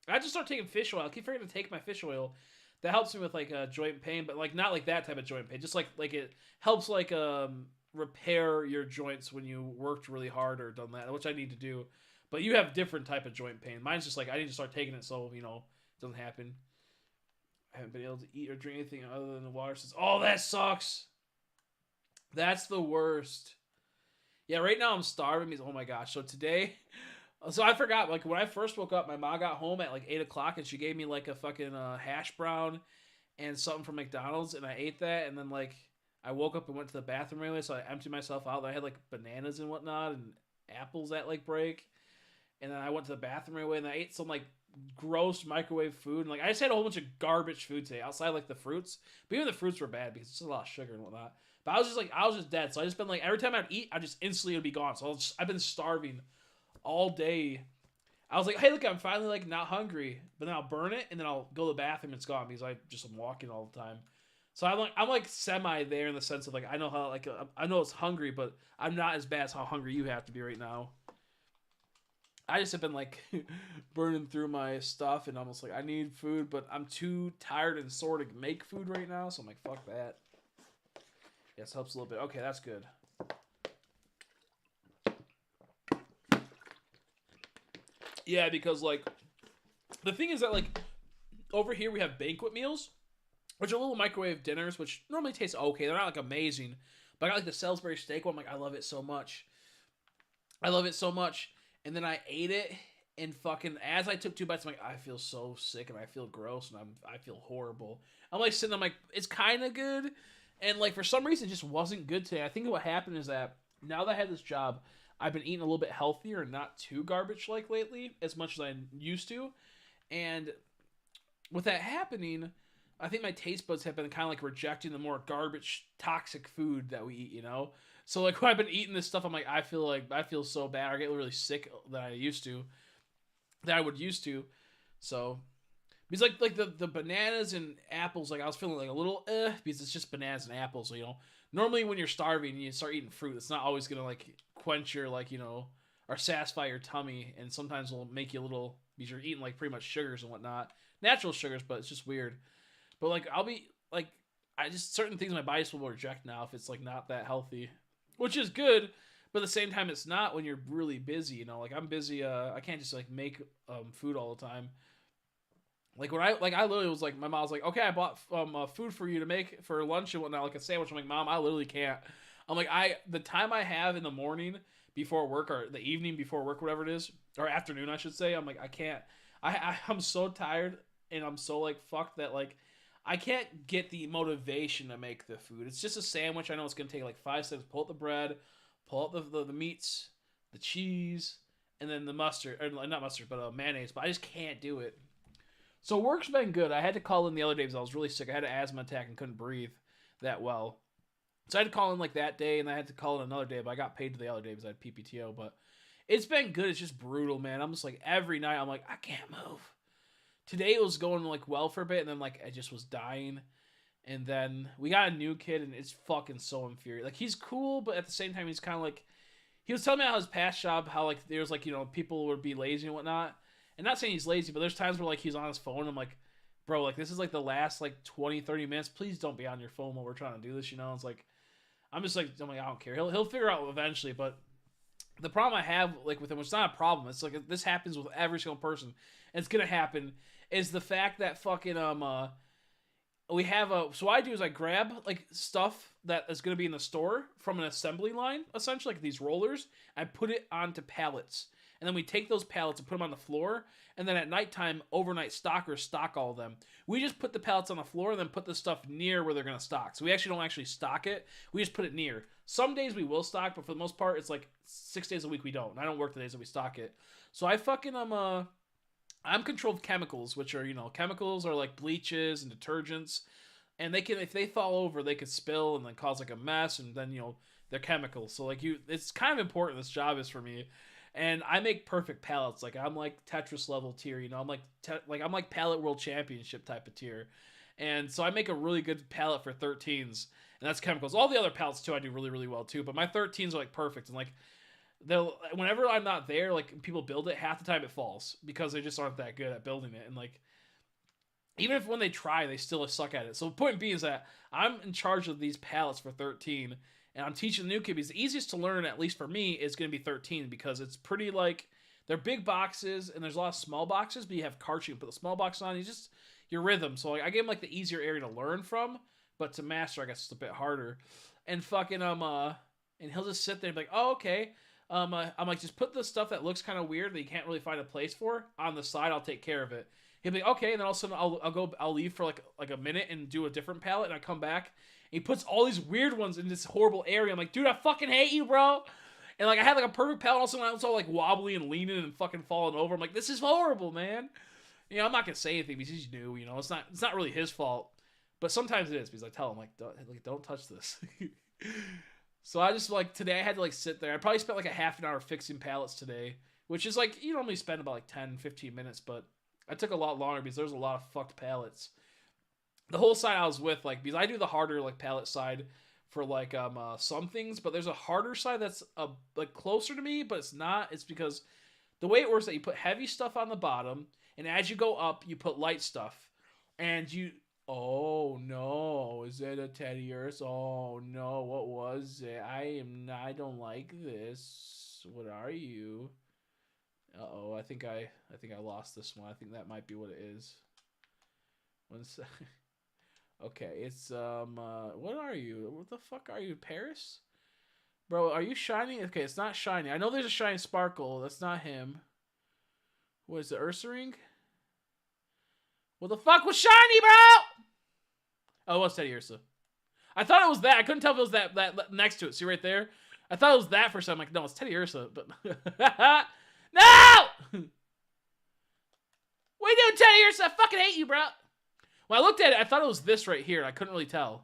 I just started taking fish oil. I keep forgetting to take my fish oil. That helps me with like joint pain, but like not like that type of joint pain. Just like it helps like repair your joints when you worked really hard or done that, which I need to do. But you have different type of joint pain. Mine's just like I need to start taking it so it doesn't happen. I haven't been able to eat or drink anything other than the water since. Oh, that sucks. That's the worst. Yeah, right now I'm starving. Oh my gosh. So today. So I forgot, like, when I first woke up, my mom got home at, like, 8 o'clock, and she gave me, like, a fucking hash brown and something from McDonald's, and I ate that, and then, like, I woke up and went to the bathroom anyway, so I emptied myself out, and I had, like, bananas and whatnot, and apples at, like, break, and then I went to the bathroom anyway, and I ate some, like, gross microwave food. And like I just had a whole bunch of garbage food today outside like the fruits. But even the fruits were bad because it's a lot of sugar and whatnot. But I was just dead. So I just been like every time I'd eat, I just instantly would be gone. So I've been starving all day. I was like, hey, look, I'm finally like not hungry. But then I'll burn it and then I'll go to the bathroom and it's gone because I'm walking all the time. So I'm like semi there in the sense of like I know how like I know it's hungry, but I'm not as bad as how hungry you have to be right now. I just have been like burning through my stuff and almost like I need food, but I'm too tired and sore to make food right now. So I'm like, fuck that. Yes, helps a little bit. Okay, that's good. Yeah, because like the thing is that like over here we have banquet meals, which are little microwave dinners, which normally taste okay. They're not like amazing, but I got like the Salisbury steak one. I'm like, I love it so much. I love it so much. And then I ate it, and fucking as I took 2 bites, I'm like, I feel so sick and I feel gross and I feel horrible. I'm like sitting, I'm like, it's kind of good, and like for some reason it just wasn't good today. I think what happened is that now that I had this job, I've been eating a little bit healthier and not too garbage like lately as much as I used to, and with that happening, I think my taste buds have been kind of like rejecting the more garbage, toxic food that we eat, you know? So like when I've been eating this stuff, I'm like I feel so bad. I get really sick that I would used to. So because like the bananas and apples, like I was feeling like a little because it's just bananas and apples. So, you know, normally when you're starving and you start eating fruit, it's not always gonna like quench your like, you know, or satisfy your tummy, and sometimes it'll make you a little because you're eating like pretty much sugars and whatnot, natural sugars, but it's just weird. But like I'll be like I just certain things my body will reject now if it's like not that healthy. Which is good, but at the same time, it's not when you're really busy. You know, like I'm busy. I can't just like make food all the time. Like when I literally was like, my mom was like, okay, I bought food for you to make for lunch and whatnot, like a sandwich. I'm like, Mom, I literally can't. I'm like, the time I have in the morning before work or the evening before work, whatever it is, or afternoon, I should say. I'm like, I can't. I'm so tired and I'm so like fucked that like I can't get the motivation to make the food. It's just a sandwich. I know it's going to take like 5 seconds. Pull out the bread, pull out the meats, the cheese, and then the mustard. Or not mustard, but mayonnaise. But I just can't do it. So work's been good. I had to call in the other day because I was really sick. I had an asthma attack and couldn't breathe that well. So I had to call in like that day, and I had to call in another day. But I got paid the other day because I had PPTO. But it's been good. It's just brutal, man. I'm just like every night I'm like, I can't move. Today it was going like well for a bit, and then like I just was dying, and then we got a new kid, and it's fucking so infuriating. Like he's cool, but at the same time he's kind of like, he was telling me how his past job, how like there's like, you know, people would be lazy and whatnot, and not saying he's lazy, but there's times where like he's on his phone. I'm like, bro, like this is like the last like 20-30 minutes. Please don't be on your phone while we're trying to do this. You know, it's like I'm like I don't care. He'll figure out eventually, but the problem I have like with him, which is not a problem, it's like this happens with every single person, and it's gonna happen, is the fact that fucking we have so what I do is I grab like stuff that is gonna be in the store from an assembly line, essentially like these rollers, I put it onto pallets, and then we take those pallets and put them on the floor, and then at nighttime overnight stockers stock all of them. We just put the pallets on the floor and then put the stuff near where they're gonna stock. So we actually don't actually stock it. We just put it near. Some days we will stock, but for the most part it's like 6 days a week we don't. And I don't work the days that we stock it. So I fucking I'm controlled chemicals, which are, you know, chemicals are like bleaches and detergents, and they can, if they fall over, they could spill and then cause like a mess, and then, you know, they're chemicals. So like it's kind of important. This job is for me, and I make perfect pallets. Like I'm like Tetris level tier, you know. I'm like I'm like pallet world championship type of tier, and so I make a really good pallet for 13s, and that's chemicals. All the other pallets too, I do really really well too, but my 13s are like perfect, and like whenever I'm not there, like people build it, half the time it falls because they just aren't that good at building it, and like even if when they try, they still suck at it. So the point being is that I'm in charge of these pallets for 13, and I'm teaching the new kid because the easiest to learn, at least for me, is going to be 13 because it's pretty like they're big boxes and there's a lot of small boxes, but you have carts you can put the small box on. You just your rhythm. So like I gave him like the easier area to learn from, but to master, I guess it's a bit harder. And fucking and he'll just sit there and be like, oh okay. I'm like, just put the stuff that looks kind of weird that you can't really find a place for on the side. I'll take care of it. He'll be like, okay, and then all of a sudden I'll leave for like a minute and do a different palette, and I come back and he puts all these weird ones in this horrible area. I'm like, dude, I fucking hate you, bro. And like I had like a perfect palette, all of a sudden I was all like wobbly and leaning and fucking falling over. I'm like, this is horrible, man. You know, I'm not gonna say anything because he's new. You know, it's not really his fault, but sometimes it is because I tell him like don't touch this. So I just like today I had to like sit there. I probably spent like a half an hour fixing pallets today, which is like you normally spend about like 10-15 minutes, but I took a lot longer because there's a lot of fucked pallets. The whole side I was with like because I do the harder like pallet side for like some things, but there's a harder side that's like closer to me, but it's not. It's because the way it works is that you put heavy stuff on the bottom, and as you go up, you put light stuff, and you. Oh no! Is it a teddy ursa? Oh no! What was it? I don't like this. What are you? Uh-oh! I think I lost this one. I think that might be what it is. One sec. Okay, it's what are you? What the fuck are you? Paris? Bro, are you shiny? Okay, it's not shiny. I know there's a shiny sparkle. That's not him. What is it? Ursaring? What the fuck was shiny, bro? Oh, it was Teddy Ursa. I thought it was that. I couldn't tell if it was that next to it. See right there? I thought it was that for a second. I'm like, no, it's Teddy Ursa. But no! What are you doing, Teddy Ursa? I fucking hate you, bro. When I looked at it, I thought it was this right here. I couldn't really tell.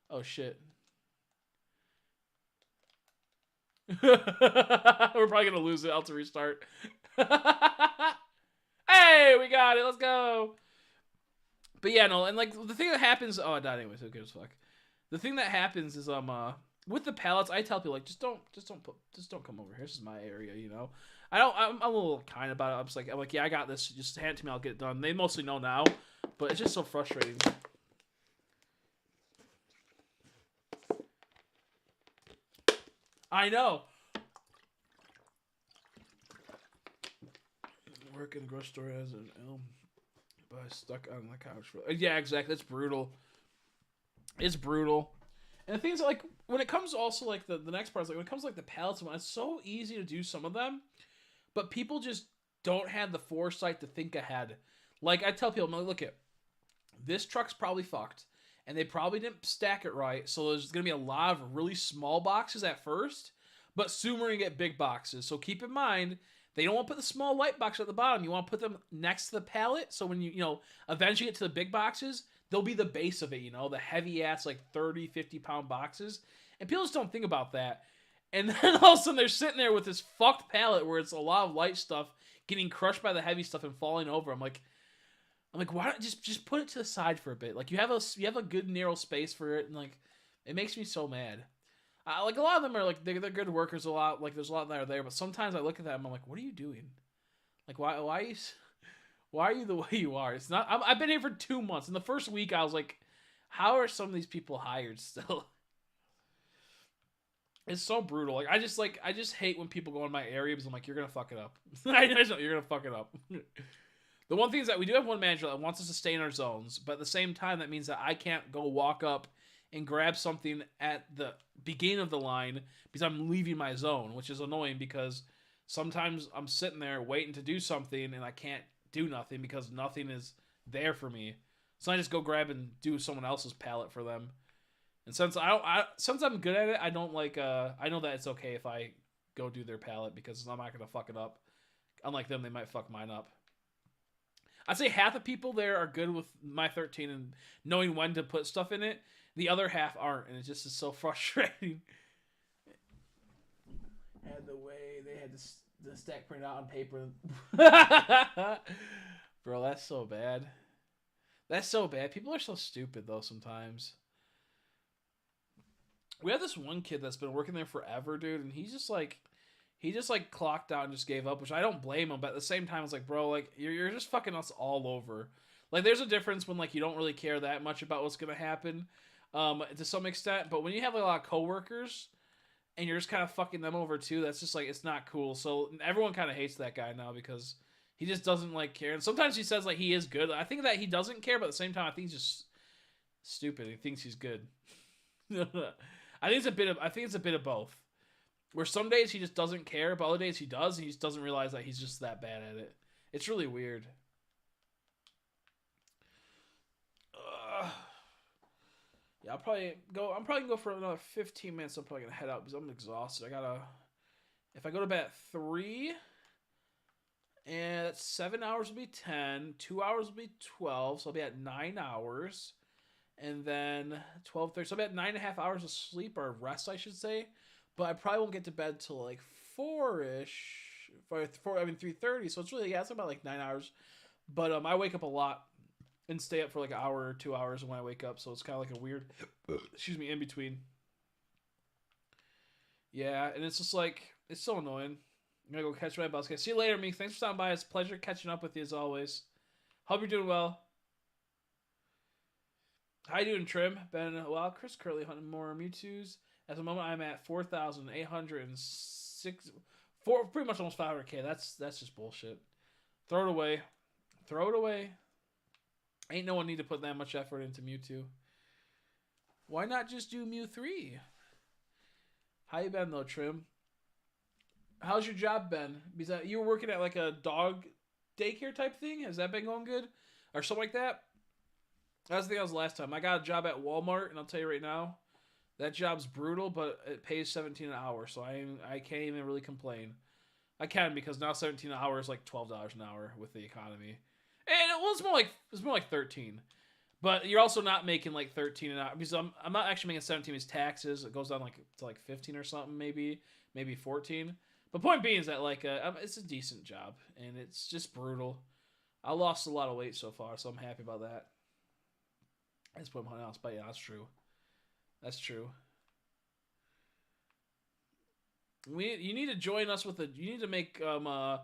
Oh, shit. We're probably going to lose it. I'll have to restart. Hey, we got it. Let's go. But yeah, no, and like the thing that happens, oh, I died anyways. Who gives a fuck? The thing that happens is with the pallets, I tell people like just don't come over here. This is my area, you know. I'm a little kind about it. I'm like yeah, I got this. Just hand it to me. I'll get it done. They mostly know now, but it's just so frustrating. I know. Work in the grocery store as an elm. But I stuck on the couch for yeah, exactly. It's brutal. It's brutal. And the thing is, like, when it comes also, like, the next part is, like, when it comes to, like, the pallets, it's so easy to do some of them, but people just don't have the foresight to think ahead. Like, I tell people, I'm like, look at this truck's probably fucked, and they probably didn't stack it right, so there's going to be a lot of really small boxes at first, but soon we're going to get big boxes. So keep in mind, they don't want to put the small light box at the bottom. You want to put them next to the pallet. So when you eventually get to the big boxes, they'll be the base of it, you know, the heavy ass, like 30, 50-pound boxes. And people just don't think about that. And then all of a sudden they're sitting there with this fucked pallet where it's a lot of light stuff getting crushed by the heavy stuff and falling over. I'm like, why don't just put it to the side for a bit? Like you have a good narrow space for it, and like it makes me so mad. Like a lot of them are like they're good workers. A lot like there's a lot that are there, but sometimes I look at them. I'm like, what are you doing? Like why are you the way you are? It's not. I've been here for 2 months. In the first week, I was like, how are some of these people hired still? It's so brutal. Like I just hate when people go in my area because I'm like, you're gonna fuck it up. I know you're gonna fuck it up. The one thing is that we do have one manager that wants us to stay in our zones, but at the same time, that means that I can't go walk up and grab something at the beginning of the line because I'm leaving my zone, which is annoying because sometimes I'm sitting there waiting to do something and I can't do nothing because nothing is there for me. So I just go grab and do someone else's pallet for them. And since since I'm good at it, I don't like I know that it's okay if I go do their pallet because I'm not gonna fuck it up. Unlike them, they might fuck mine up. I'd say half the people there are good with my 13 and knowing when to put stuff in it. The other half aren't, and it just is so frustrating. And the way they had the stack printed out on paper. Bro, that's so bad. That's so bad. People are so stupid, though, sometimes. We have this one kid that's been working there forever, dude, and he just clocked out and just gave up, which I don't blame him, but at the same time, it's like, bro, like, you're just fucking us all over. Like, there's a difference when, like, you don't really care that much about what's gonna happen, to some extent, but when you have like, a lot of coworkers and you're just kind of fucking them over too, that's just like it's not cool. So everyone kind of hates that guy now because he just doesn't like care. And sometimes he says like he is good. I think that he doesn't care, but at the same time, I think he's just stupid. He thinks he's good. I think it's a bit of both. Where some days he just doesn't care, but other days he does. And he just doesn't realize that he's just that bad at it. It's really weird. Yeah, I'm probably gonna go for another 15 minutes. I'm probably gonna head out because I'm exhausted. If I go to bed at 3, And that's 7 hours will be 10. 2 hours will be 12. So I'll be at 9 hours. And then 12:30. So I'll be at 9.5 hours of sleep or rest, I should say. But I probably won't get to bed till like 4-ish. 3:30. So it's really, yeah, it's about like 9 hours. But I wake up a lot and stay up for like an hour or 2 hours when I wake up. So it's kind of like a weird, excuse me, in between. Yeah, and it's just like, it's so annoying. I'm gonna go catch my bus. Okay, see you later, Meek. Thanks for stopping by. It's a pleasure catching up with you as always. Hope you're doing well. How you doing, Trim? Been a while. Chris Curley hunting more Mewtwo's. At the moment, I'm at 4,806. Pretty much almost 500k. That's just bullshit. Throw it away. Throw it away. Ain't no one need to put that much effort into Mewtwo. Why not just do Mew 3? How you been though, Trim? How's your job been? Because you were working at like a dog daycare type thing. Has that been going good, or something like that? That's the thing. I was last time. I got a job at Walmart, and I'll tell you right now, that job's brutal, but it pays $17 an hour, so I can't even really complain. I can, because now 17 an hour is like $12 an hour with the economy, and it's more like 13. But you're also not making like 13 an hour, because I'm not actually making 17 as taxes. It goes down like to like 15 or something, maybe 14. But point being is that like it's a decent job, and it's just brutal. I lost a lot of weight so far, so I'm happy about that. I just put my else, but yeah, that's true. That's true. You need to join us with you need to make a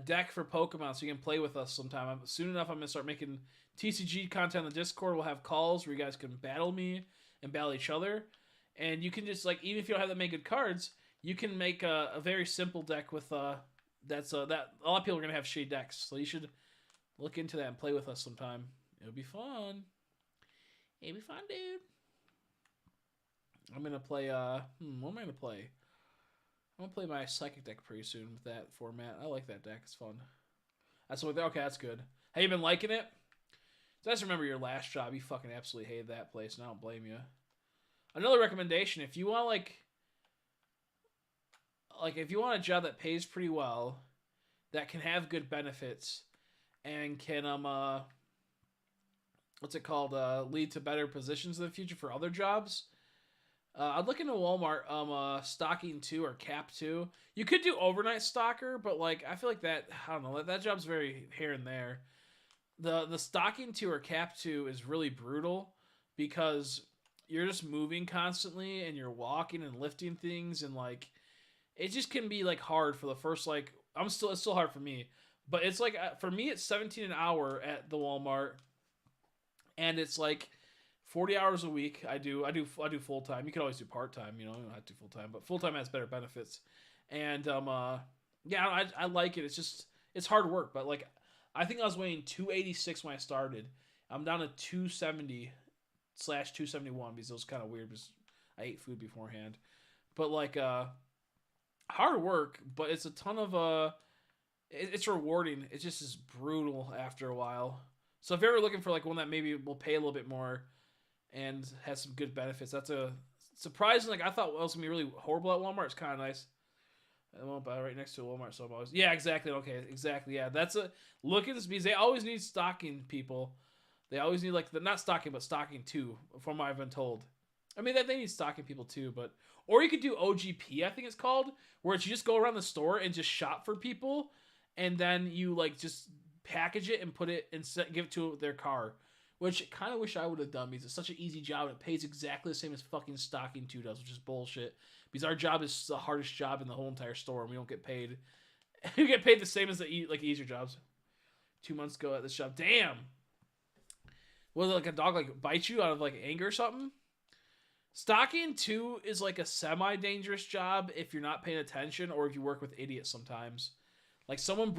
deck for Pokemon so you can play with us sometime. Soon enough, I'm gonna start making TCG content on the Discord. We'll have calls where you guys can battle me and battle each other, and you can just like, even if you don't have that many good cards, you can make a very simple deck with that a lot of people are gonna have shade decks, so you should look into that and play with us sometime. It'll be fun. It'll be fun, dude. I'm gonna play what am I gonna play? I'm gonna play my psychic deck pretty soon with that format. I like that deck. It's fun. That's what. Okay, that's good. Have you been liking it? So I just remember your last job. You fucking absolutely hated that place, and I don't blame you. Another recommendation: if you want like if you want a job that pays pretty well, that can have good benefits, and can what's it called? Lead to better positions in the future for other jobs. I'd look into Walmart, stocking 2 or cap 2. You could do overnight stalker, but like I feel like that, I don't know, that job's very here and there. The stocking 2 or cap 2 is really brutal because you're just moving constantly and you're walking and lifting things, and like it just can be like hard for the first like it's still hard for me, but it's like for me it's 17 an hour at the Walmart, and it's like 40 hours a week. I do full time. You can always do part time, you don't have to do full time, but full time has better benefits. And yeah, I like it. It's hard work, but like I think I was weighing 286 when I started. I'm down to 270/271 because it was kind of weird because I ate food beforehand. But like hard work, but it's a ton of it's rewarding. It just is brutal after a while. So if you're ever looking for like one that maybe will pay a little bit more and has some good benefits, that's a surprising. Like I thought it was gonna be really horrible at Walmart. It's kind of nice. I won't buy right next to a Walmart, so I'm always exactly. Okay, exactly. Yeah, that's a look at this because they always need stocking people. They always need not stocking, but stocking too. From what I've been told. I mean that they need stocking people too, but or you could do OGP. I think it's called, where it's you just go around the store and just shop for people, and then you like just package it and put it and give it to their car. Which I kind of wish I would have done because it's such an easy job. It pays exactly the same as fucking stocking 2 does, which is bullshit. Because our job is the hardest job in the whole entire store, and we don't get paid. We get paid the same as the easier jobs. 2 months ago at this job, damn. Was it like a dog bite you out of like anger or something? Stocking 2 is like a semi-dangerous job if you're not paying attention or if you work with idiots sometimes. Like someone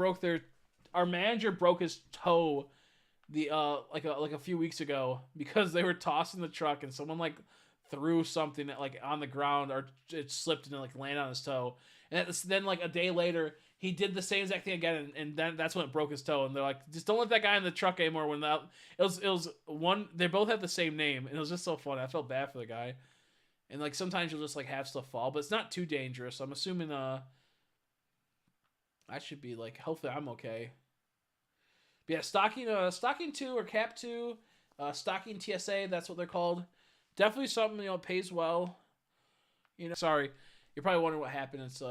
our manager broke his toe like a few weeks ago because they were tossing the truck and someone like threw something like on the ground, or it slipped and like landed on his toe. And then like a day later he did the same exact thing again, and then that's when it broke his toe. And they're like, just don't let that guy in the truck anymore. When it was one, they both had the same name, and it was just so funny. I felt bad for the guy. And like sometimes you'll just like have stuff fall, but it's not too dangerous. I'm assuming I should be like, hopefully I'm okay. But yeah, stocking 2 or cap 2, stocking TSA, that's what they're called. Definitely something, pays well. Sorry. You're probably wondering what happened. It's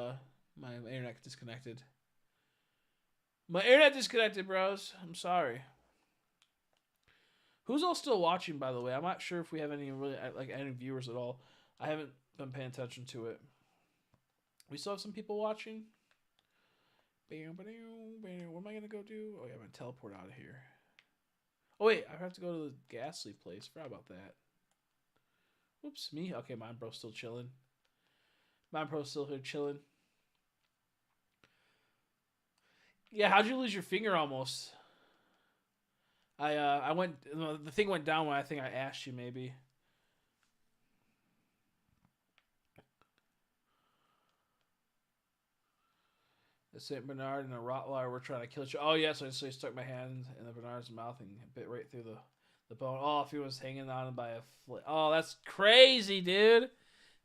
my internet disconnected. My internet disconnected, bros. I'm sorry. Who's all still watching, by the way? I'm not sure if we have any any viewers at all. I haven't been paying attention to it. We still have some people watching. What am I gonna go do? Oh yeah, I'm gonna teleport out of here. Oh wait, I have to go to the Ghastly place. Forgot about that. Whoops, me. Okay, Mind Bro's still chilling. Mind Bro's still here chilling. Yeah, how'd you lose your finger almost? I went. The thing went down when I think I asked you maybe. The Saint Bernard and a Rottweiler were trying to kill you. Oh yeah, so I stuck my hand in the Bernard's mouth and bit right through the bone. Oh, if he was hanging on by a foot. Oh, that's crazy, dude.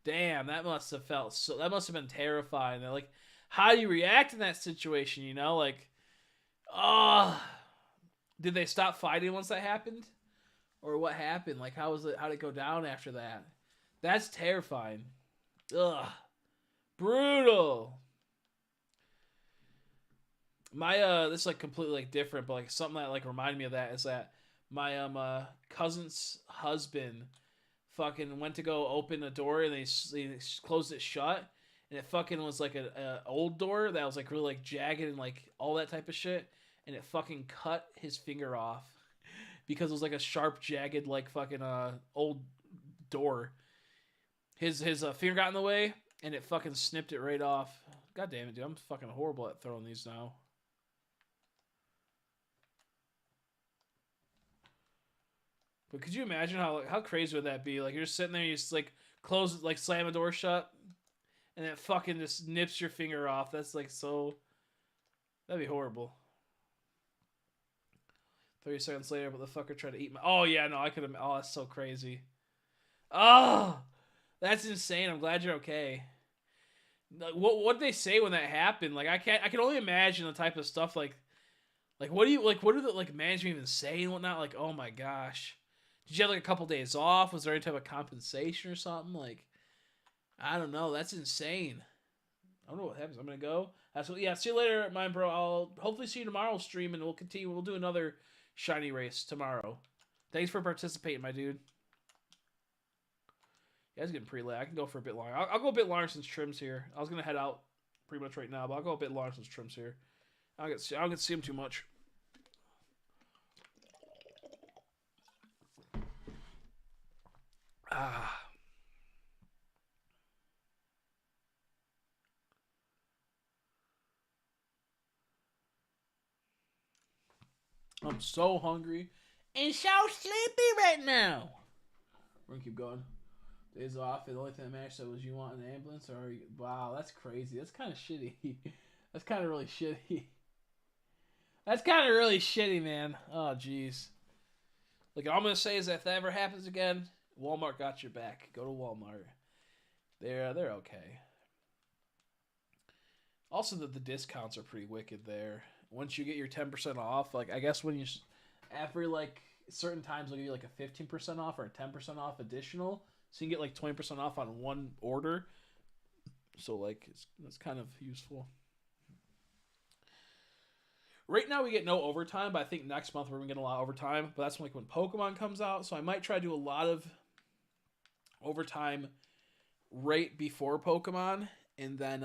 Damn, that must have felt so. That must have been terrifying. Like, how do you react in that situation? Like, oh, did they stop fighting once that happened, or what happened? Like, how was it? How did it go down after that? That's terrifying. Ugh, brutal. My this is like completely like different, but like something that like reminded me of that is that my cousin's husband fucking went to go open a door and they closed it shut, and it fucking was like a old door that was like really like jagged and like all that type of shit, and it fucking cut his finger off because it was like a sharp jagged like fucking old door. His finger got in the way and it fucking snipped it right off. God damn it, dude! I'm fucking horrible at throwing these now. But could you imagine how crazy would that be? Like you're just sitting there, you just like close, like slam a door shut, and it fucking just nips your finger off. That's like so. That'd be horrible. 30 seconds later, but the fucker tried to eat my. Oh yeah, no, I could have. Oh, that's so crazy. Oh, that's insane. I'm glad you're okay. Like, what did they say when that happened? Like I can only imagine the type of stuff like what do you like? What do the like management even say and whatnot? Like oh my gosh. Did you have like a couple days off? Was there any type of compensation or something? Like, I don't know. That's insane. I don't know what happens. I'm gonna go. That's what. Yeah. See you later, mine bro. I'll hopefully see you tomorrow stream, and we'll continue. We'll do another shiny race tomorrow. Thanks for participating, my dude. Yeah, it's getting pretty late. I can go for a bit longer. I'll go a bit longer since Trim's here. I was gonna head out pretty much right now, but I'll go a bit longer since Trim's here. I don't get to see him too much. Ah. I'm so hungry and so sleepy right now. We're gonna keep going. Days off. The only thing that matched up was you want an ambulance or wow, that's crazy. That's kind of shitty. That's kind of really shitty. That's kind of really shitty, man. Oh jeez. Look, all I'm gonna say is that if that ever happens again, Walmart got your back. Go to Walmart. They're okay. Also, the discounts are pretty wicked there. Once you get your 10% off, like I guess when you after like certain times they'll give you like a 15% off or a 10% off additional, so you can get like 20% off on one order. So like it's kind of useful. Right now we get no overtime, but I think next month we're gonna get a lot of overtime. But that's like when Pokemon comes out, so I might try to do a lot of overtime right before Pokemon, and then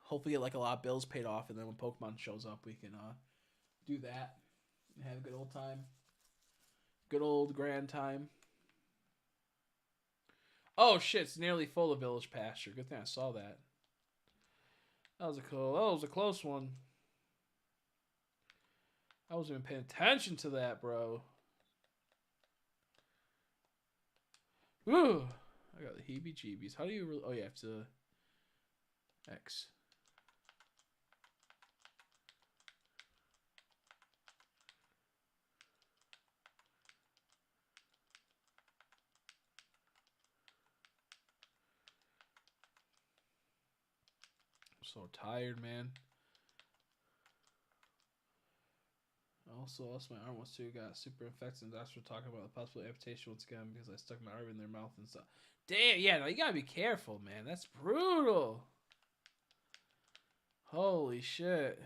hopefully get like a lot of bills paid off, and then when Pokemon shows up, we can do that and have a good old time, good old grand time. Oh shit! It's nearly full of Village Pasture. Good thing I saw that. That was a close one. I wasn't even paying attention to that, bro. Ooh, I got the heebie-jeebies. How do you? Oh, you have to X. I'm so tired, man. Also lost my arm once too. Got super infected, and doctors were talking about the possible amputation once again because I stuck my arm in their mouth and stuff. Damn, yeah, no, you gotta be careful, man. That's brutal. Holy shit.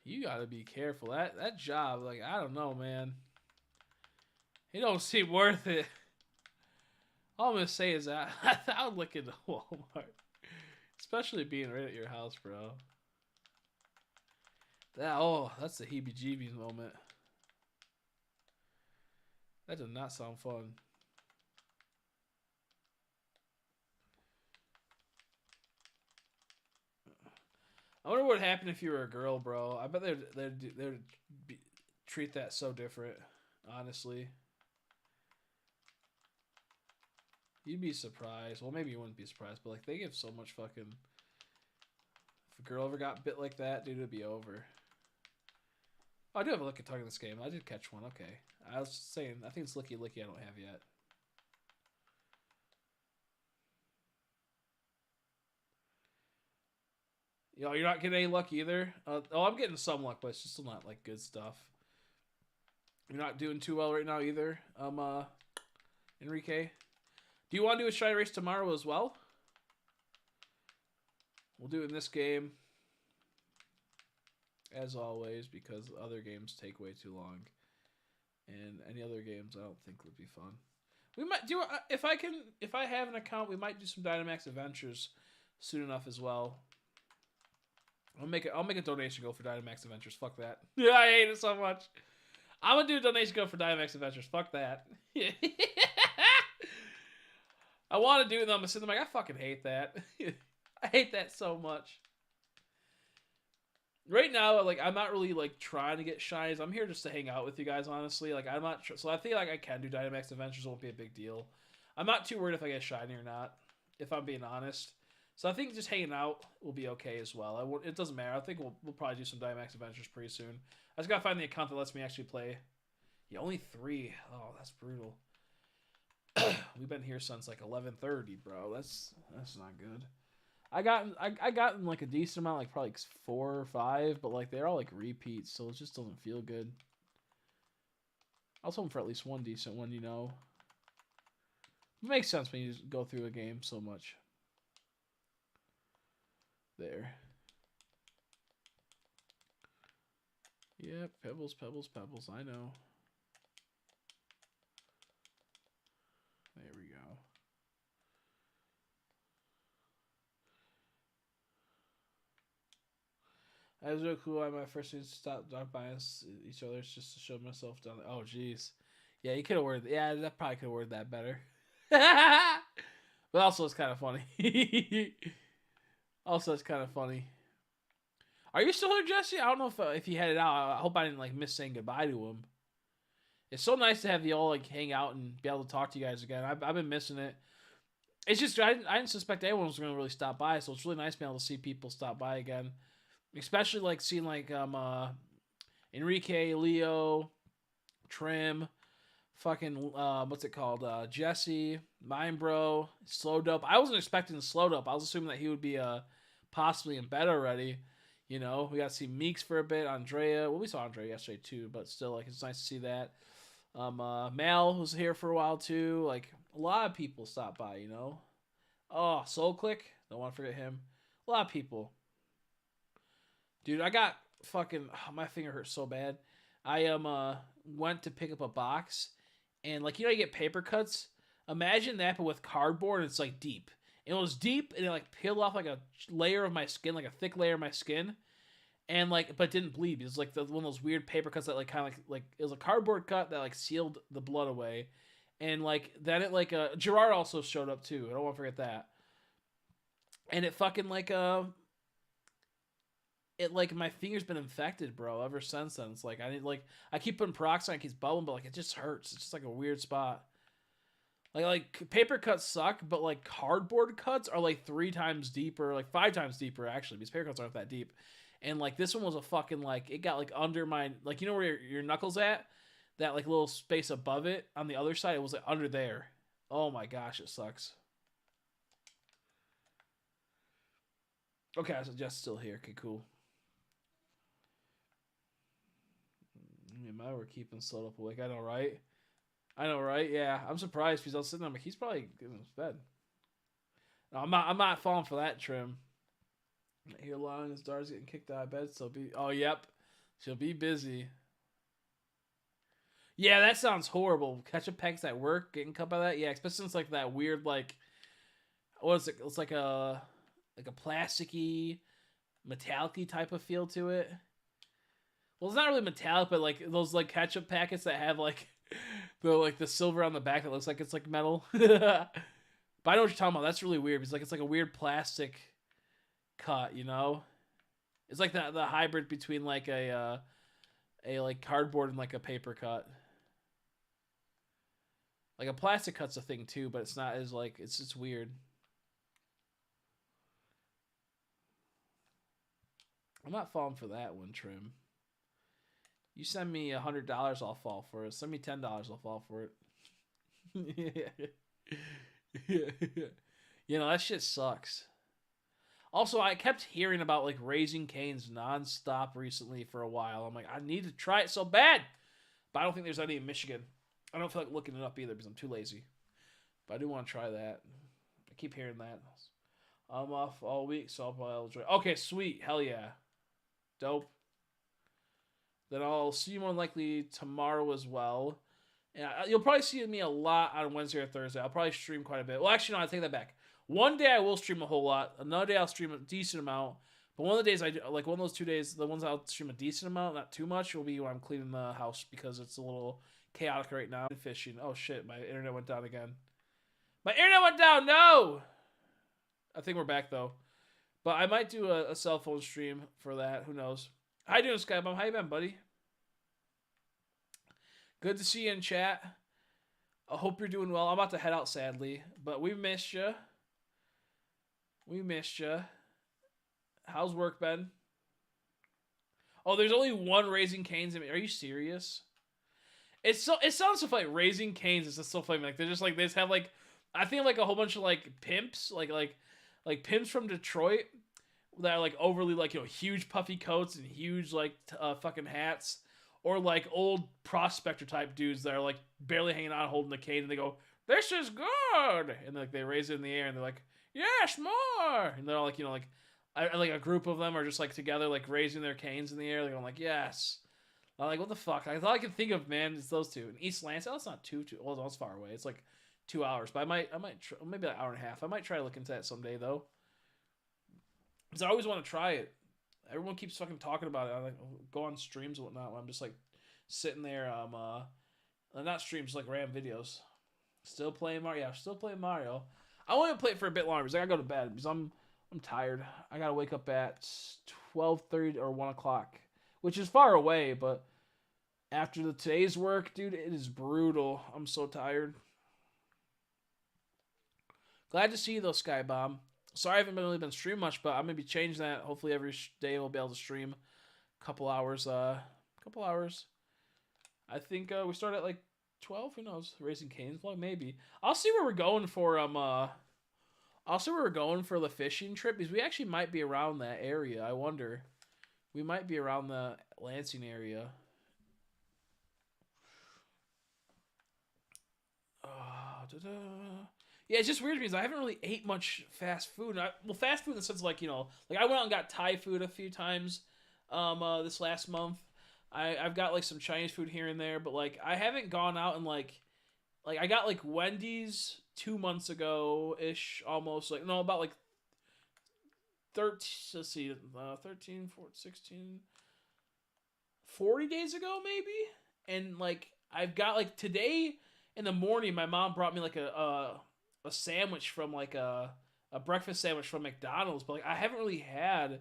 You gotta be careful. That job, like, I don't know, man. It don't seem worth it. All I'm gonna say is that I would look into Walmart. Especially being right at your house, bro. That's the heebie-jeebies moment. That does not sound fun. I wonder what would happen if you were a girl, bro. I bet they'd treat that so different, honestly. You'd be surprised. Well, maybe you wouldn't be surprised, but like they give so much fucking. If a girl ever got bit like that, dude, it'd be over. Oh, I do have a Licky Tug in this game. I did catch one. Okay, I was just saying. I think it's Licky Licky. I don't have yet. Yo, you're not getting any luck either. I'm getting some luck, but it's just still not like good stuff. You're not doing too well right now either. Enrique. Do you want to do a Shiny Race tomorrow as well? We'll do it in this game. As always, because other games take way too long. And any other games I don't think would be fun. We might do if I have an account, we might do some Dynamax Adventures soon enough as well. I'll make a donation go for Dynamax Adventures. Fuck that. Yeah, I hate it so much. I'm gonna do a donation go for Dynamax Adventures. Fuck that. I want to do it, and I'm sitting there like, I fucking hate that. I hate that so much. Right now, like, I'm not really, like, trying to get shinies. I'm here just to hang out with you guys, honestly. Like, I'm not... So I think, like, I can do Dynamax Adventures. It won't be a big deal. I'm not too worried if I get shiny or not, if I'm being honest. So I think just hanging out will be okay as well. It doesn't matter. I think we'll probably do some Dynamax Adventures pretty soon. I just gotta find the account that lets me actually play. Yeah, only 3. Oh, that's brutal. We've been here since like 11:30, bro. That's not good. I gotten like a decent amount, like probably like 4 or 5, but like they're all like repeats, so it just doesn't feel good. I was hoping for at least one decent one, you know. It makes sense when you just go through a game so much. There. Yep, pebbles, pebbles, pebbles. I know. There we go. I was real cool. My first thing to stop by us each other just to show myself down there. Oh, jeez. Yeah, you could have worded. Yeah, that probably could have worded that better. But also, it's kind of funny. Also, it's kind of funny. Are you still here, Jesse? I don't know if you headed out. I hope I didn't like miss saying goodbye to him. It's so nice to have you all like hang out and be able to talk to you guys again. I've been missing it. It's just I didn't suspect anyone was going to really stop by, so it's really nice being able to see people stop by again, especially like seeing like Enrique, Leo, Trim, fucking what's it called? Jesse, Mine Bro, Slow Dope. I wasn't expecting Slow Dope. I was assuming that he would be possibly in bed already. You know, we got to see Meeks for a bit, Andrea. Well, we saw Andrea yesterday too, but still, like, it's nice to see that. Mal was here for a while too. Like, a lot of people stopped by, you know. Oh, Soul Click. Don't want to forget him. A lot of people. Dude, I got fucking... Oh, my finger hurts so bad. I went to pick up a box, and, like, you know you get paper cuts? Imagine that, but with cardboard, it's, like, deep. It was deep, and it like peeled off like a layer of my skin, like a thick layer of my skin, and like, but didn't bleed. It was like one of those weird paper cuts that like kind of like it was a cardboard cut that like sealed the blood away, and like then it like Gerard also showed up too. I don't want to forget that. And it fucking like it like my finger's been infected, bro, ever since then. It's like I keep putting peroxide, it keeps bubbling, but like it just hurts. It's just like a weird spot. Like paper cuts suck, but like cardboard cuts are like 3 times deeper, like 5 times deeper actually, because paper cuts aren't that deep. And like this one was a fucking like it got like under my like you know where your knuckles at, that like little space above it on the other side, it was like under there. Oh my gosh, it sucks. Okay, so Jess still here. Okay, cool. I mean, we're keeping Soto up awake. I know, right? I know, right? Yeah, I'm surprised because I was sitting there. I'm like, he's probably in his bed. No, I'm not. I'm not falling for that trim. Here, long as Dar's getting kicked out of bed, so be. Oh, yep, she'll be busy. Yeah, that sounds horrible. Ketchup packs at work, getting cut by that. Yeah, especially since like that weird like, what is it? It's like a plasticky, metallic-y type of feel to it. Well, it's not really metallic, but like those like ketchup packets that have like the silver on the back that looks like it's like metal. But I know what you're talking about. That's really weird. It's like a weird plastic cut, you know? It's like the hybrid between like a like cardboard and like a paper cut. Like a plastic cut's a thing too, but it's not as like it's weird. I'm not falling for that one, Trim. You send me $100, I'll fall for it. Send me $10, I'll fall for it. You know, that shit sucks. Also, I kept hearing about like Raising Cane's nonstop recently for a while. I'm like, I need to try it so bad. But I don't think there's any in Michigan. I don't feel like looking it up either because I'm too lazy. But I do want to try that. I keep hearing that. I'm off all week, so I'll probably try. Okay, sweet. Hell yeah. Dope. Then I'll see you more likely tomorrow as well. And you'll probably see me a lot on Wednesday or Thursday. I'll probably stream quite a bit. Well, actually, no, I take that back. One day I will stream a whole lot. Another day I'll stream a decent amount. But one of the days I do, like one of those 2 days, the ones I'll stream a decent amount, not too much, will be when I'm cleaning the house because it's a little chaotic right now. Fishing. Oh shit, my internet went down again. My internet went down. No. I think we're back though. But I might do a cell phone stream for that. Who knows? How you doing, Skybomb? How you been, buddy? Good to see you in chat. I hope you're doing well. I'm about to head out, sadly. But we missed you. We missed you. How's work been? Oh, there's only one Raising Cane's. Are you serious? It sounds so funny. Raising Cane's is just so funny. Like they're just like they just have like I think like a whole bunch of like pimps, like pimps from Detroit that are like overly like, you know, huge puffy coats and huge like fucking hats, or like old prospector type dudes that are like barely hanging out holding the cane and they go, "This is good," and like they raise it in the air and they're like, "Yes, more," and they're all like, you know, like like a group of them are just like together like raising their canes in the air. They're going like, "Yes." I'm like, what the fuck? I thought I could think of, man, it's those two. And East Lansing, it's not too well, it's far away. It's like 2 hours, but I might try, maybe an hour and a half. I might try to look into that someday though, because I always want to try it. Everyone keeps fucking talking about it. I like go on streams and whatnot. When I'm just like sitting there, not streams, like random videos. Still playing Mario. Yeah, still playing Mario. I want to play it for a bit longer because I gotta go to bed because I'm tired. I gotta wake up at 12:30 or 1 o'clock, which is far away, but after today's work, dude, it is brutal. I'm so tired. Glad to see you though, Skybomb. Sorry I haven't really been streaming much, but I'm gonna be changing that. Hopefully every day we'll be able to stream a couple hours. I think we start at like 12. Who knows? Raising Cane's vlog, maybe. I'll see where we're going for I'll see where we're going for the fishing trip because we actually might be around that area. I wonder. We might be around the Lansing area. Yeah, it's just weird because I haven't really ate much fast food. Fast food in the sense of like, you know, like I went out and got Thai food a few times this last month. I've got like some Chinese food here and there, but like I haven't gone out and like I got like Wendy's 2 months ago ish, almost like no about like 13 let's see 13 14, 16 40 days ago maybe. And like I've got like today in the morning my mom brought me like a sandwich from like a breakfast sandwich from McDonald's, but like I haven't really had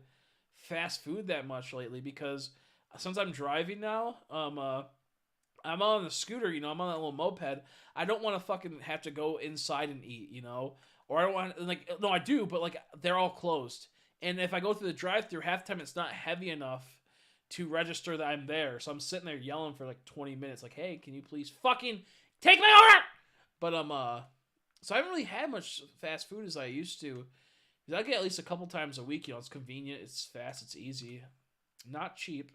fast food that much lately because since I'm driving now, I'm on the scooter, you know, I'm on that little moped. I don't want to fucking have to go inside and eat, you know, or I don't want like no, I do, but like they're all closed, and if I go through the drive-through, half the time it's not heavy enough to register that I'm there, so I'm sitting there yelling for like 20 minutes, like, hey, can you please fucking take my order? But so I haven't really had much fast food as I used to. I get at least a couple times a week, you know, it's convenient, it's fast, it's easy, not cheap.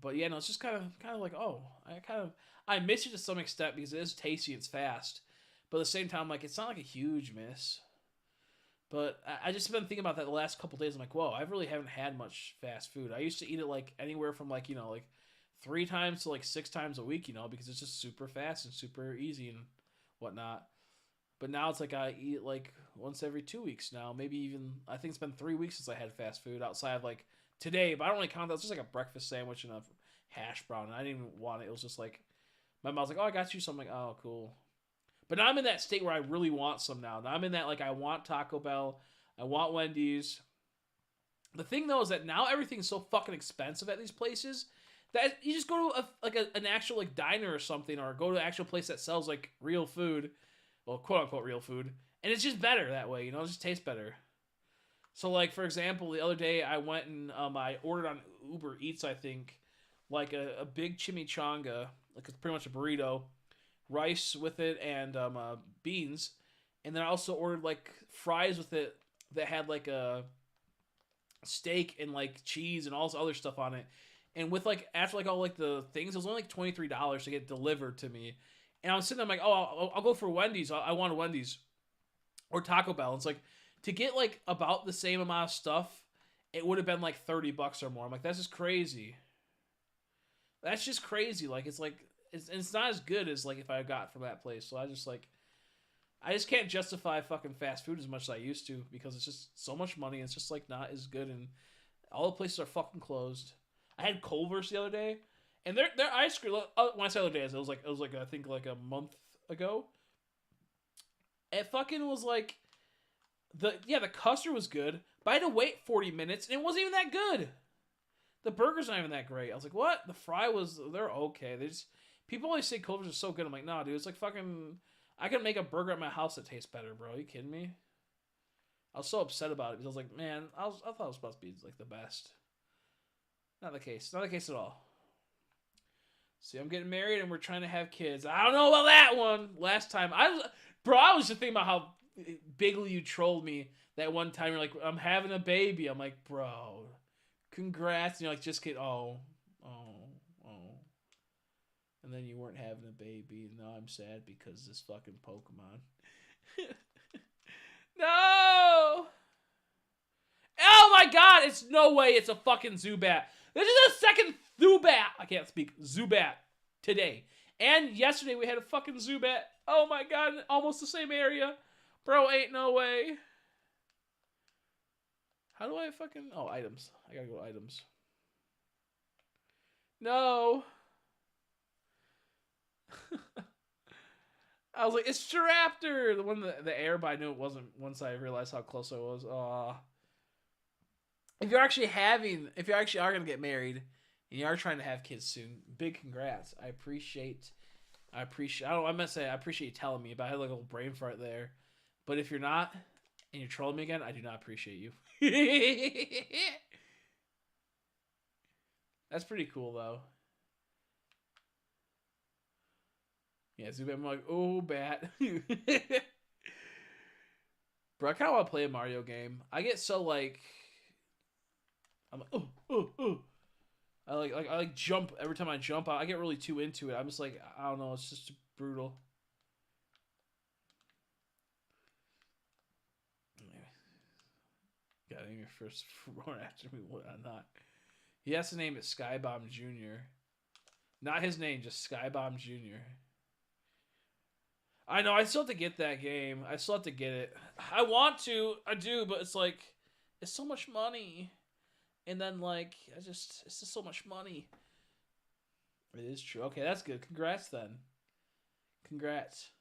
But yeah, no, it's just kind of like, oh, I miss it to some extent because it is tasty, it's fast, but at the same time, like, it's not like a huge miss. But I just been thinking about that the last couple days. I'm like, whoa, I really haven't had much fast food. I used to eat it like anywhere from like, like 3 times to like 6 times a week, because it's just super fast and super easy and whatnot. But now it's like I eat like once every 2 weeks now. Maybe even, I think it's been 3 weeks since I had fast food outside of like today, but I don't really count that. It's just like a breakfast sandwich and a hash brown. And I didn't even want it. It was just like, my mom's like, oh, I got you something. Like, oh, cool. But now I'm in that state where I really want some now. Now I'm in that, like, I want Taco Bell. I want Wendy's. The thing, though, is that now everything's so fucking expensive at these places that you just go to an actual, like, diner or something, or go to an actual place that sells, like, real food. Well, quote-unquote real food. And it's just better that way, it just tastes better. So, like, for example, the other day I went and I ordered on Uber Eats, I think, like a big chimichanga, like it's pretty much a burrito, rice with it, and beans. And then I also ordered like fries with it that had like a steak and like cheese and all this other stuff on it. And with like after like all like the things, it was only like $23 to get delivered to me. And I was sitting there, I'm like, oh, I'll go for Wendy's. I want a Wendy's or Taco Bell. It's like to get like about the same amount of stuff, it would have been like $30 or more. I'm like, that's just crazy. That's just crazy. Like it's not as good as like if I got from that place. So I just can't justify fucking fast food as much as I used to because it's just so much money. And it's just like not as good, and all the places are fucking closed. I had Culver's the other day, and their ice cream. When I say the other day, it was like I think like a month ago. It fucking was like the custard was good, but I had to wait 40 minutes, and it wasn't even that good. The burger's not even that great. I was like, what? The fry they're okay. People always say Culver's are so good. I'm like, nah, dude, it's like fucking. I can make a burger at my house that tastes better, bro. Are you kidding me? I was so upset about it because I was like, man, I thought it was supposed to be like the best. Not the case. Not the case at all. See, I'm getting married and we're trying to have kids. I don't know about that one. Last time I was just thinking about how bigly you trolled me that one time. You're like, I'm having a baby. I'm like, bro, congrats. And you're like, just kidding. Oh. And then you weren't having a baby. And now I'm sad because this fucking Pokemon. No! Oh my god, it's no way it's a fucking Zubat. This is a second Zubat. I can't speak. Zubat today. And yesterday we had a fucking Zubat. Oh my god, almost the same area. Bro, ain't no way. How do I fucking... Oh, items. I gotta go to items. No. I was like, it's Staraptor! The one, the air, but I knew it wasn't once I realized how close I was. Aw. If you actually are going to get married, and you are trying to have kids soon, big congrats. I appreciate I'm going to say I appreciate you telling me, but I had like a little brain fart there. But if you're not, and you're trolling me again, I do not appreciate you. That's pretty cool, though. Yeah, Zubat, I'm like, oh, bat. Bro, I kind of want to play a Mario game. I get so, like... I'm like, oh. I like jump. Every time I jump, I get really too into it. I'm just like, I don't know, it's just brutal. Got name your first born after me, what not. He has to name it Skybomb Jr. Not his name, just Skybomb Jr. I know, I still have to get that game. I still have to get it. I want to, I do, but it's like, it's so much money. And then, like, it's just so much money. It is true. Okay, that's good. Congrats, then. Congrats.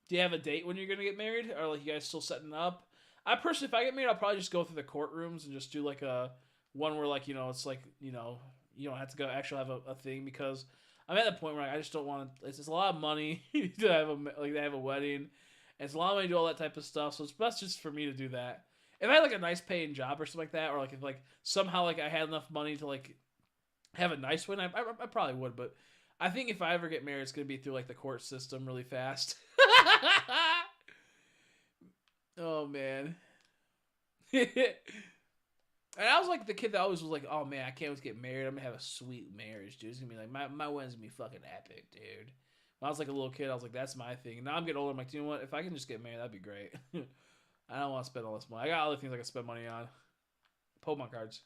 Do you have a date when you're going to get married? Or, like, you guys still setting up? I personally, if I get married, I'll probably just go through the courtrooms and just do, like, a one where, like, it's like, you don't have to go actually have a thing, because I'm at the point where I just don't want to. It's just a lot of money to have a wedding. And it's a lot of money to do all that type of stuff. So it's best just for me to do that. If I had like a nice paying job or something like that, or like if like somehow like I had enough money to like have a nice wedding, I probably would. But I think if I ever get married, it's gonna be through like the court system really fast. Oh man. And I was like the kid that always was like, oh man, I can't wait to get married. I'm gonna have a sweet marriage, dude. It's gonna be like my wedding's gonna be fucking epic, dude. When I was like a little kid, I was like, that's my thing. And now I'm getting older. I'm like, you know what? If I can just get married, that'd be great. I don't want to spend all this money. I got other things I can spend money on. Pokemon cards.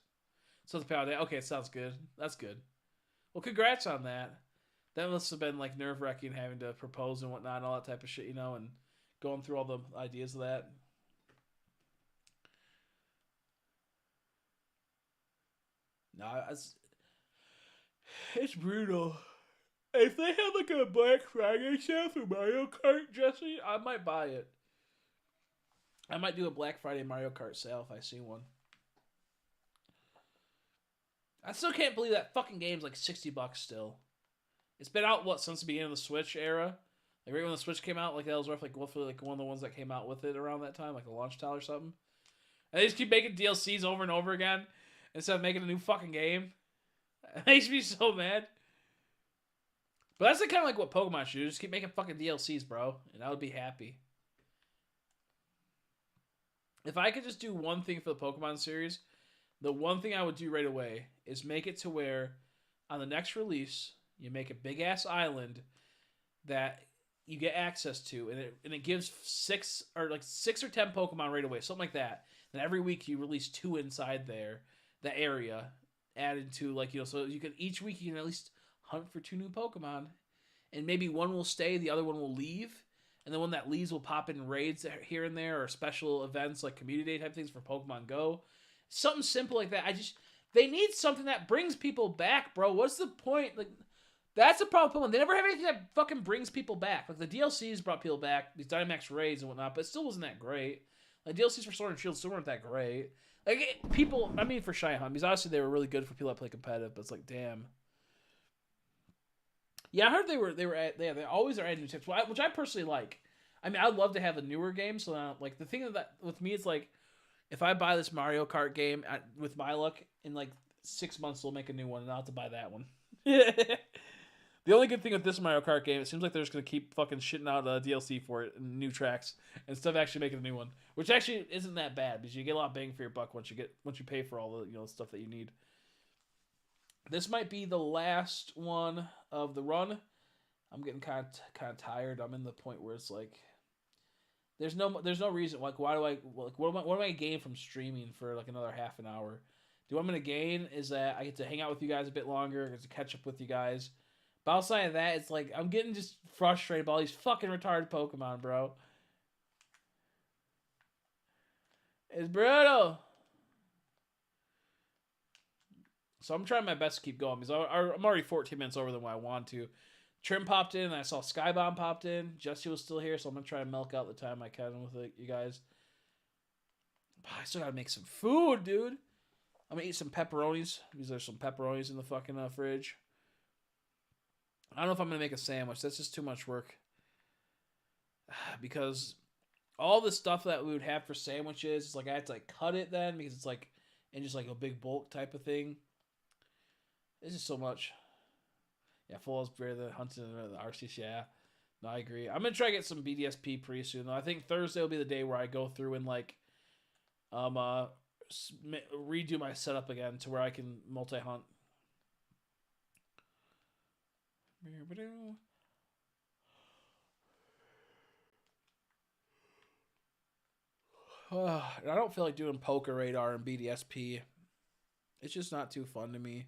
So the power day. Okay, sounds good. That's good. Well, congrats on that. That must have been like nerve wracking having to propose and whatnot, and all that type of shit, you know, and going through all the ideas of that. No, it's brutal. If they had like a Black Friday sale for Mario Kart, Jesse, I might buy it. I might do a Black Friday Mario Kart sale if I see one. I still can't believe that fucking game's like $60 still. It's been out what since the beginning of the Switch era. Like right when the Switch came out, like that was worth like roughly like one of the ones that came out with it around that time, like a launch title or something. And they just keep making DLCs over and over again instead of making a new fucking game. It makes me so mad. But that's kind of like what Pokemon should do. Just keep making fucking DLCs, bro, and I would be happy. If I could just do one thing for the Pokemon series, the one thing I would do right away is make it to where on the next release, you make a big ass island that you get access to, and it gives six or 10 Pokemon right away, something like that. And every week you release two inside there, the area, added to so you can each week you can at least hunt for two new Pokemon, and maybe one will stay, the other one will leave, and the one that leaves will pop in raids here and there or special events like community day type things for Pokemon Go. Something simple like that. They need something that brings people back, bro. What's the point? Like, that's the problem with Pokemon. They never have anything that fucking brings people back. Like, the DLCs brought people back, these Dynamax raids and whatnot, but it still wasn't that great. Like, DLCs for Sword and Shield still weren't that great. Like, for Shy Hunt, because obviously they were really good for people that play competitive, but it's like, damn. Yeah, I heard they always are adding new types, which I personally like. I mean, I'd love to have a newer game, so the thing that with me, it's like, if I buy this Mario Kart game with my luck, in like 6 months they'll make a new one, and I'll have to buy that one. The only good thing with this Mario Kart game, it seems like they're just gonna keep fucking shitting out DLC for it and new tracks instead of actually making a new one, which actually isn't that bad because you get a lot of bang for your buck once you pay for all the stuff that you need. This might be the last one of the run. I'm getting kind of tired. I'm in the point where it's like there's no reason. Like, why do I what am I gain from streaming for like another half an hour? What I'm gonna gain is that I get to hang out with you guys a bit longer, I get to catch up with you guys. But outside of that, it's like I'm getting just frustrated by all these fucking retarded Pokemon, bro. It's brutal. So I'm trying my best to keep going because I'm already 14 minutes over than what I want to. Trim popped in, and I saw Skybomb popped in. Jesse was still here, so I'm gonna try to milk out the time I can with you guys. I still gotta make some food, dude. I'm gonna eat some pepperonis because there's some pepperonis in the fucking fridge. I don't know if I'm gonna make a sandwich. That's just too much work. Because all the stuff that we would have for sandwiches, it's like I have to cut it then because it's like in just like a big bulk type of thing. It's just so much. Yeah, full as beer, the hunting the RCC. Yeah, no, I agree. I'm gonna try to get some BDSP pretty soon though. I think Thursday will be the day where I go through and redo my setup again to where I can multi hunt. I don't feel like doing Poker Radar and BDSP. It's just not too fun to me.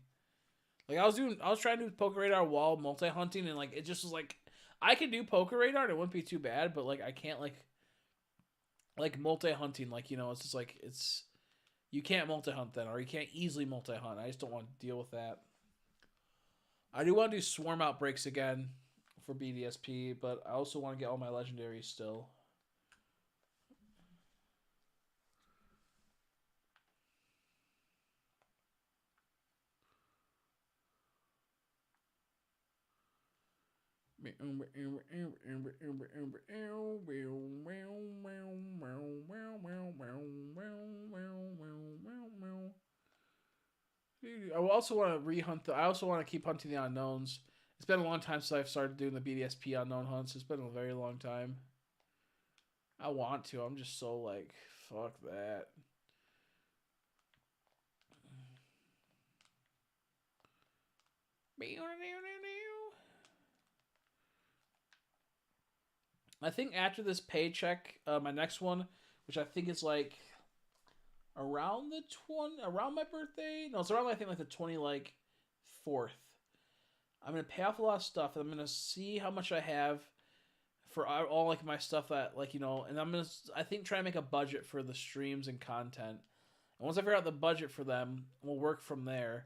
Like I was trying to do Poker Radar while multi hunting, and like it just was like I could do Poker Radar and it wouldn't be too bad, but like I can't like multi hunting. Like it's just like you can't multi hunt then, or you can't easily multi hunt. I just don't want to deal with that. I do want to do Swarm Outbreaks again for BDSP, but I also want to get all my legendaries still. I also want to rehunt I also want to keep hunting the unknowns. It's been a long time since I've started doing the BDSP unknown hunts. It's been a very long time. I want to. I'm just so like, fuck that. I think after this paycheck, my next one, which I think is like around my birthday. No, it's around I think like the 4th. I'm gonna pay off a lot of stuff, and I'm gonna see how much I have for all like my stuff that like and I'm gonna I think try to make a budget for the streams and content. And once I figure out the budget for them, we'll work from there.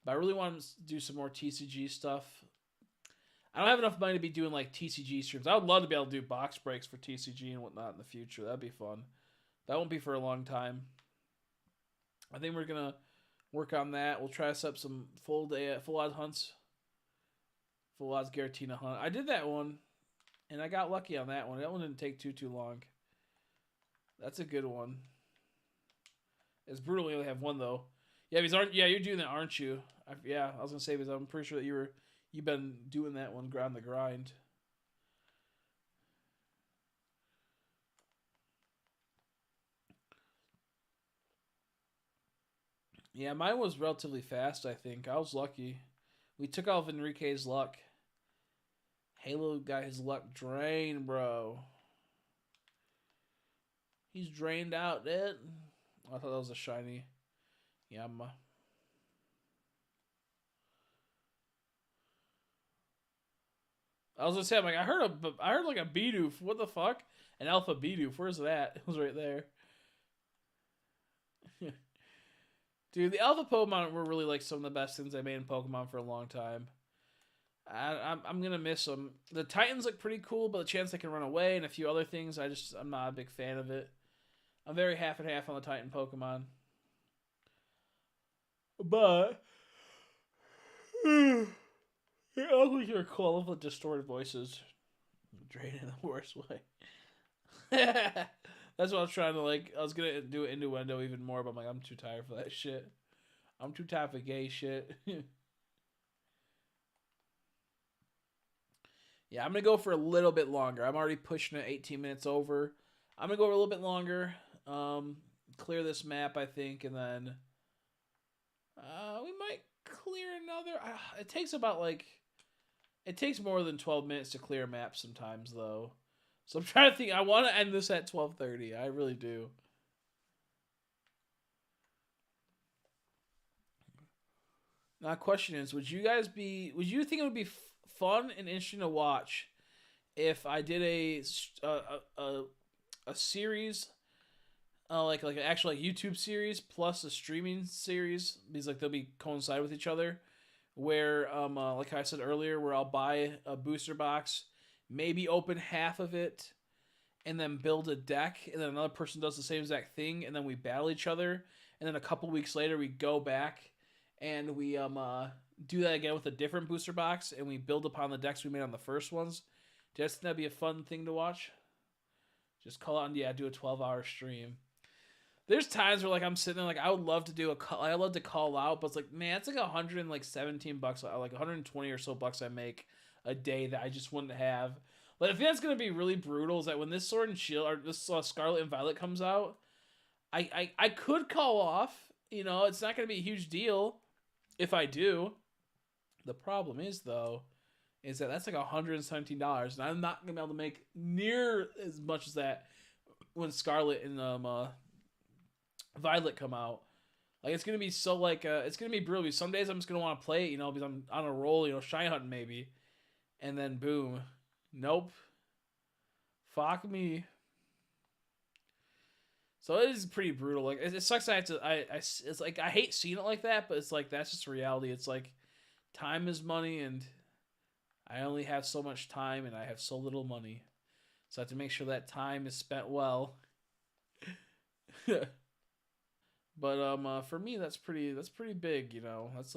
But I really want to do some more TCG stuff. I don't have enough money to be doing like TCG streams. I would love to be able to do box breaks for TCG and whatnot in the future. That'd be fun. That won't be for a long time. I think we're gonna work on that. We'll try to set up some full odds hunts. Full odds Giratina hunt. I did that one, and I got lucky on that one. That one didn't take too long. That's a good one. It's brutal. We only have one though. Yeah, you're doing that, aren't you? I was gonna say because I'm pretty sure that you've been doing that one on the grind. Yeah, mine was relatively fast. I think I was lucky. We took off Enrique's luck. Halo got his luck drained, bro. He's drained out, dude. I thought that was a shiny Yama. I was gonna say, I'm like, I heard like a Bidoof. What the fuck? An Alpha Bidoof. Where's that? It was right there. Dude, the Alpha Pokemon were really like some of the best things I made in Pokemon for a long time. I'm gonna miss them. The Titans look pretty cool, but the chance they can run away and a few other things, I'm not a big fan of it. I'm very half and half on the Titan Pokemon. But I also hear all of the distorted voices. Drain in the worst way. That's what I was trying to like. I was gonna do innuendo even more, but I'm like, I'm too tired for that shit. I'm too tired for gay shit. Yeah, I'm gonna go for a little bit longer. I'm already pushing it 18 minutes over. I'm gonna go a little bit longer. Clear this map, I think, and then we might clear another. It takes about like, it takes more than 12 minutes to clear a map sometimes, though. So I'm trying to think. I want to end this at 12:30. I really do. Now, question is, would you think it would be fun and interesting to watch if I did a series, like an actual like YouTube series plus a streaming series, because like they'll be coincide with each other, where like I said earlier, where I'll buy a booster box, maybe open half of it, and then build a deck, and then another person does the same exact thing, and then we battle each other, and then a couple weeks later we go back and we do that again with a different booster box, and we build upon the decks we made on the first ones. Do you guys think that'd be a fun thing to watch? Just call out and do a 12-hour stream. There's times where like I'm sitting there like I would love to do I love to call out, but it's like, man, it's like $117, like 120 or so bucks I make a day that I just wouldn't have. Like, I think that's gonna be really brutal is that when this Sword and Shield or this Scarlet and Violet comes out, I could call off. It's not gonna be a huge deal if I do. The problem is though, is that that's like $117, and I'm not gonna be able to make near as much as that when Scarlet and Violet come out. Like, it's gonna be so like it's gonna be brutal. Because some days I'm just gonna want to play it, because I'm on a roll, shiny hunting maybe, and then boom, nope, fuck me. So it is pretty brutal. Like, it sucks. It's like I hate seeing it like that, but it's like that's just reality. It's like time is money, and I only have so much time, and I have so little money, so I have to make sure that time is spent well. But for me, that's pretty big. That's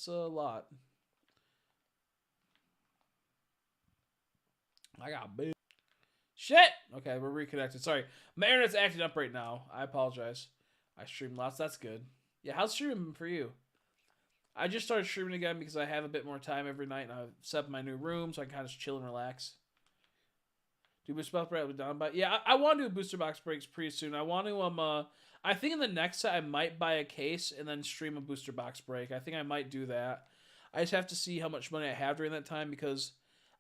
a lot. I got big. Shit! Okay, we're reconnected. Sorry. My internet's acting up right now. I apologize. I stream lots. That's good. Yeah, how's streaming for you? I just started streaming again because I have a bit more time every night, and I've set up my new room, so I can kind of just chill and relax. Do booster box break down by? Yeah, I want to do booster box breaks pretty soon. I want to I think in the next set I might buy a case and then stream a booster box break. I think I might do that. I just have to see how much money I have during that time because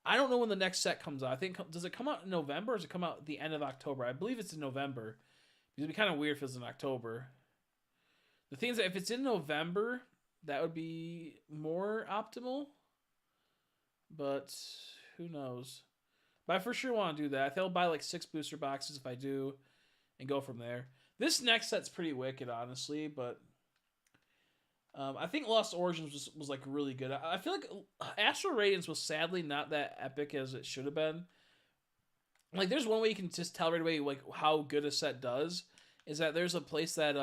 I don't know when the next set comes out. I think does it come out in November or does it come out at the end of October? I believe it's in November. It'd be kind of weird if it's in October. The thing is that if it's in November, that would be more optimal. But who knows? But I for sure want to do that. I think I'll buy like 6 booster boxes if I do and go from there. This next set's pretty wicked, honestly, but I think Lost Origins was like really good. I feel like Astral Radiance was sadly not that epic as it should have been. Like, there's one way you can just tell right away like how good a set does is that there's a place that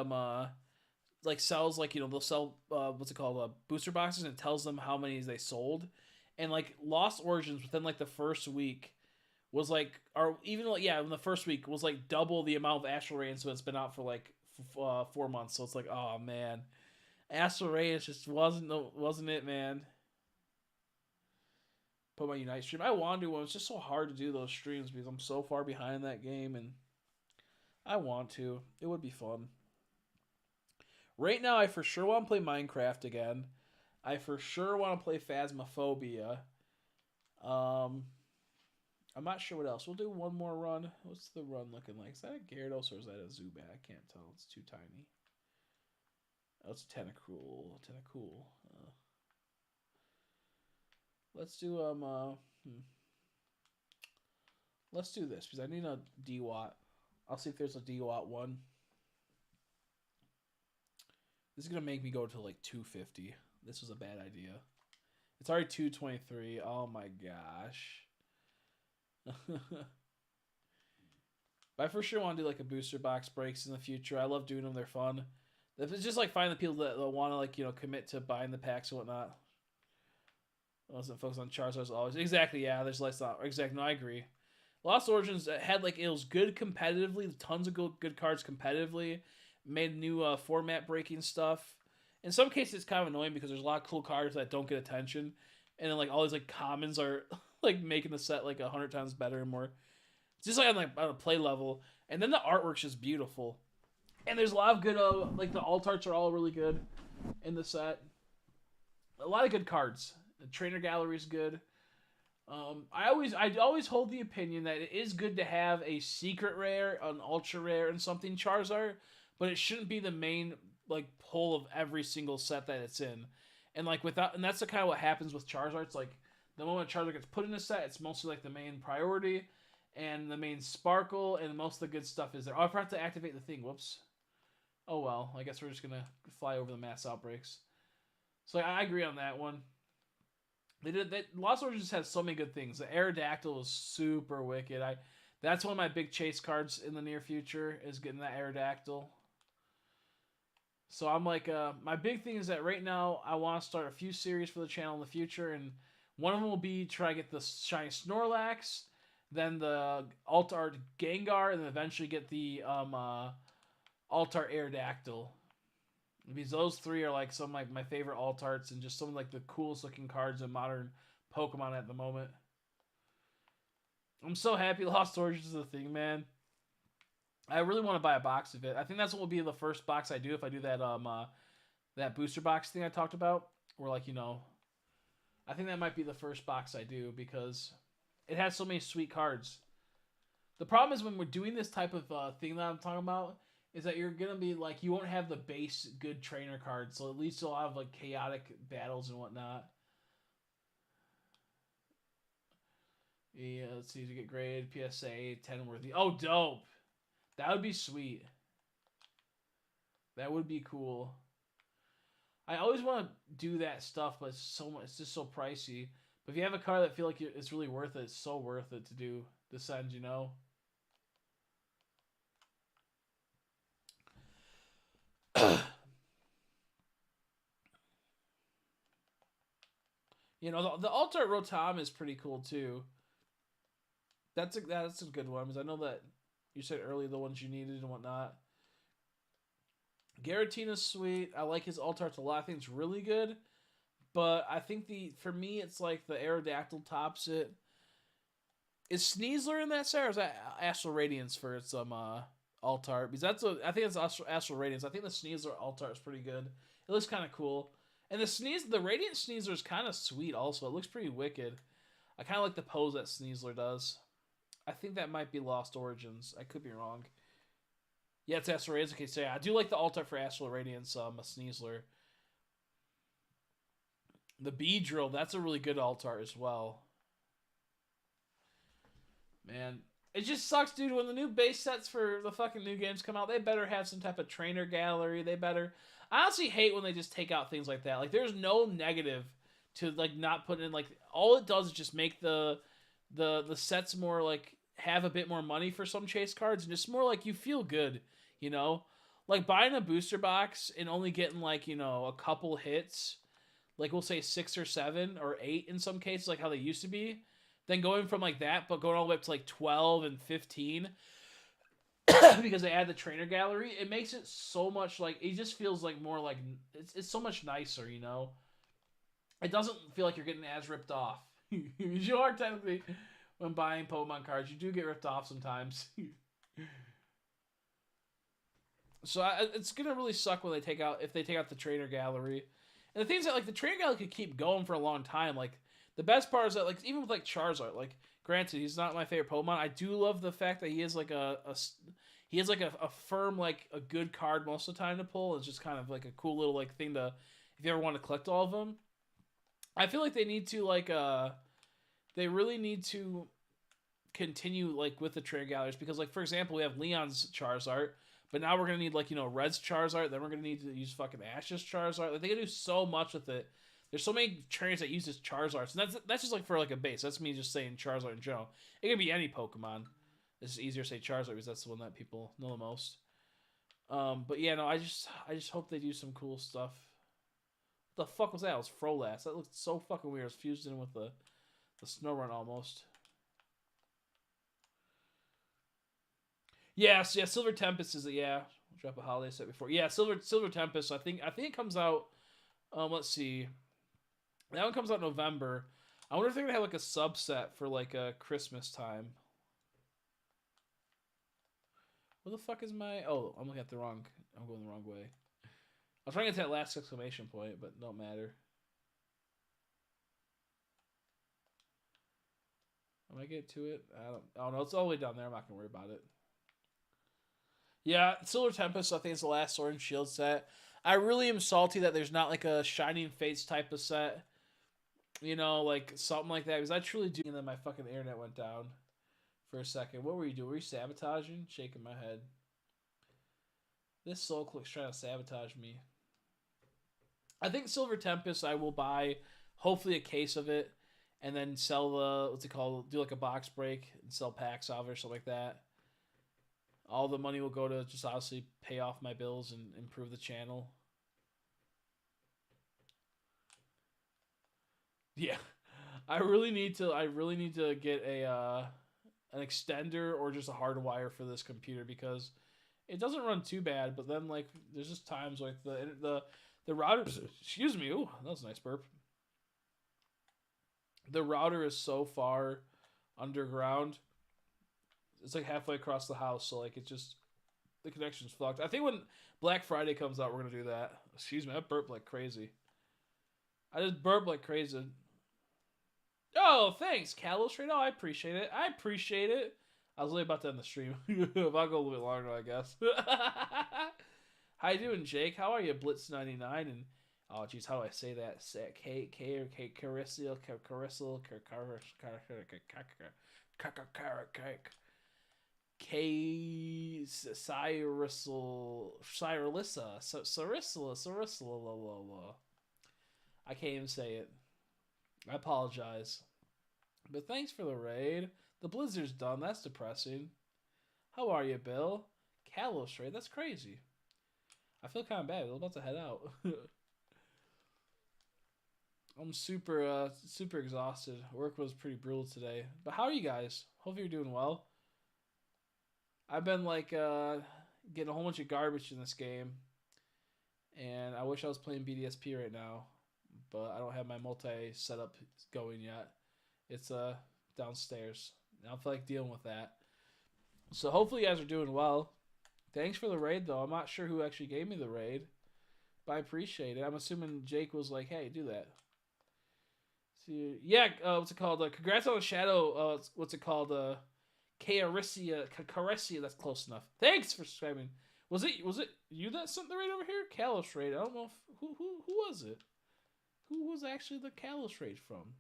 like sells like they'll sell what's it called booster boxes and it tells them how many they sold, and like Lost Origins within like the first week was like or even like in the first week was like double the amount of Astral Radiance that's been out for like 4 months. So it's like, oh man. Astral Radiance just wasn't it, man. Put my Unite stream. I want to do one. It's just so hard to do those streams because I'm so far behind that game, and I want to. It would be fun. Right now, I for sure want to play Minecraft again. I for sure want to play Phasmophobia. I'm not sure what else. We'll do one more run. What's the run looking like? Is that a Gyarados or is that a Zubat? I can't tell. It's too tiny. Oh, it's a Tentacool. Let's do let's do this because I need a D-Watt. I'll see if there's a D-Watt one. This is gonna make me go to like 250. This was a bad idea. It's already 223. Oh my gosh. But I for sure want to do like a booster box breaks in the future. I love doing them. They're fun. It's just like finding the people that want to like commit to buying the packs and whatnot. I wasn't focused on Charizard as always. Exactly, yeah. There's less. Exactly, no, I agree. Lost Origins had like it was good competitively, tons of good cards competitively. Made new format breaking stuff. In some cases, it's kind of annoying because there's a lot of cool cards that don't get attention, and then like all these like commons are like making the set like 100 times better and more. It's just like on a play level, and then the artwork's just beautiful. And there's a lot of good, like the alt arts are all really good in the set. A lot of good cards. The trainer gallery's good. I always hold the opinion that it is good to have a secret rare, an ultra rare, and something Charizard, but it shouldn't be the main like pull of every single set that it's in. And like and that's the kind of what happens with Charizard. It's like the moment Charizard gets put in a set, it's mostly like the main priority and the main sparkle, and most of the good stuff is there. Oh, I forgot to activate the thing. Whoops. Oh well, I guess we're just gonna fly over the mass outbreaks. So I agree on that one. Lost Origins has so many good things. The Aerodactyl is super wicked. That's one of my big chase cards in the near future is getting that Aerodactyl. So I'm like, my big thing is that right now I want to start a few series for the channel in the future, and one of them will be try to get the shiny Snorlax, then the Alt Art Gengar, and then eventually get the Alt-Art Aerodactyl. Because those three are like some like my favorite alt-arts and just some of like the coolest looking cards in modern Pokemon at the moment. I'm so happy Lost Origins is a thing, man. I really want to buy a box of it. I think that's what will be the first box I do if I do that that booster box thing I talked about. Where like I think that might be the first box I do because it has so many sweet cards. The problem is when we're doing this type of thing that I'm talking about is that you're gonna be like you won't have the base good trainer cards, so at least you'll have like chaotic battles and whatnot. Yeah, let's see to get graded PSA 10 worthy. Oh, dope! That would be sweet. That would be cool. I always want to do that stuff, but it's just so pricey. But if you have a card that I feel like it's really worth it, it's so worth it to do the send, the Alt-Art Rotom is pretty cool too. That's a good one because I know that you said earlier the ones you needed and whatnot. Giratina's sweet. I like his Alt-Arts a lot. I think it's really good. But I think for me it's like the Aerodactyl tops it. Is Sneasler in that set or is that Astral Radiance for its Alt-Art? Because I think it's Astral Radiance. I think the Sneasler Alt-Art is pretty good. It looks kind of cool. And the Radiant Sneasler is kind of sweet also. It looks pretty wicked. I kind of like the pose that Sneasler does. I think that might be Lost Origins. I could be wrong. Yeah, it's Astral Radiance. Okay, so yeah, I do like the alt art for Astral Radiance, a Sneasler. The Beedrill, that's a really good alt art as well. Man, it just sucks, dude. When the new base sets for the fucking new games come out, they better have some type of trainer gallery. They better. I honestly hate when they just take out things like that. Like, there's no negative to like not putting in. Like, all it does is just make the sets more like have a bit more money for some chase cards, and just more like you feel good, you know. Like buying a booster box and only getting like, you know, a couple hits, like we'll say 6 or 7 or 8 in some cases, like how they used to be. Then going from like that, but going all the way up to like 12 and 15 because they add the trainer gallery, it makes it so much like, it just feels like more like, it's so much nicer, you know? It doesn't feel like you're getting as ripped off. You are technically, when buying Pokemon cards, you do get ripped off sometimes. So it's going to really suck when if they take out the trainer gallery. And the things that like the trainer gallery could keep going for a long time, like, the best part is that, like, even with, like, Charizard, like, granted, he's not my favorite Pokemon. I do love the fact that he is, like, a firm, like, a good card most of the time to pull. It's just kind of, like, a cool little, like, thing to, if you ever want to collect all of them. I feel like they need to, like, they really need to continue, like, with the trainer galleries. Because, like, for example, we have Leon's Charizard, but now we're going to need, like, you know, Red's Charizard. Then we're going to need to use fucking Ash's Charizard. Like, they can do so much with it. There's so many trainers that use this Charizard. And that's just like for like a base. That's me just saying Charizard in general. It can be any Pokemon. It's easier to say Charizard because that's the one that people know the most. But yeah, no, I just hope they do some cool stuff. What the fuck was that? It was Frolass. That looked so fucking weird. It was fused in with the Snorunt almost. Yeah, so yeah, Silver Tempest is yeah. I'll drop a holiday set before. Yeah, Silver Tempest. I think it comes out. Let's see. That one comes out in November. I wonder if they're gonna have like a subset for like a Christmas time. Where the fuck is my? Oh, I'm looking at the wrong. I'm going the wrong way. I was trying to get to that last exclamation point, but don't matter. Am I get to it? I don't know. It's all the way down there. I'm not gonna worry about it. Yeah, Silver Tempest. I think it's the last Sword and Shield set. I really am salty that there's not like a Shining Fates type of set. You know, like something like that. Because I truly do. And then my fucking internet went down for a second. What were you doing? Were you sabotaging? Shaking my head. This Soul Click's trying to sabotage me. I think Silver Tempest I will buy, hopefully a case of it, and then sell the, what's it called, do like a box break and sell packs of it or something like that. All the money will go to just obviously pay off my bills and improve the channel. Yeah, I really need to get an extender or just a hard wire for this computer because it doesn't run too bad. But then like there's just times like the router. Excuse me. Ooh, that was a nice burp. The router is so far underground. It's like halfway across the house, so like it just the connection's fucked. I think when Black Friday comes out, we're gonna do that. Excuse me, I burped like crazy. I just burped like crazy. Oh, thanks, Calostrate. Oh, I appreciate it. I was really about to end the stream. If I'll go a little bit longer, I guess. How you doing, Jake? How are you, Blitz99? And oh, geez, how do I say that? K or K Carissil, K Cyrilla. I can't even say it. I apologize. But thanks for the raid. The blizzard's done. That's depressing. How are you, Bill? Kalos raid. That's crazy. I feel kind of bad. I'm about to head out. I'm super exhausted. Work was pretty brutal today. But how are you guys? Hopefully you're doing well. I've been like getting a whole bunch of garbage in this game. And I wish I was playing BDSP right now. But I don't have my multi setup going yet. It's downstairs. I don't feel like dealing with that. So hopefully you guys are doing well. Thanks for the raid though. I'm not sure who actually gave me the raid. But I appreciate it. I'm assuming Jake was like, "Hey, do that." See, yeah. What's it called? Congrats on the shadow. What's it called? Caresia. That's close enough. Thanks for subscribing. Was it you that sent the raid over here? Kalos raid. I don't know who was it. Who was actually the Kalos raid from?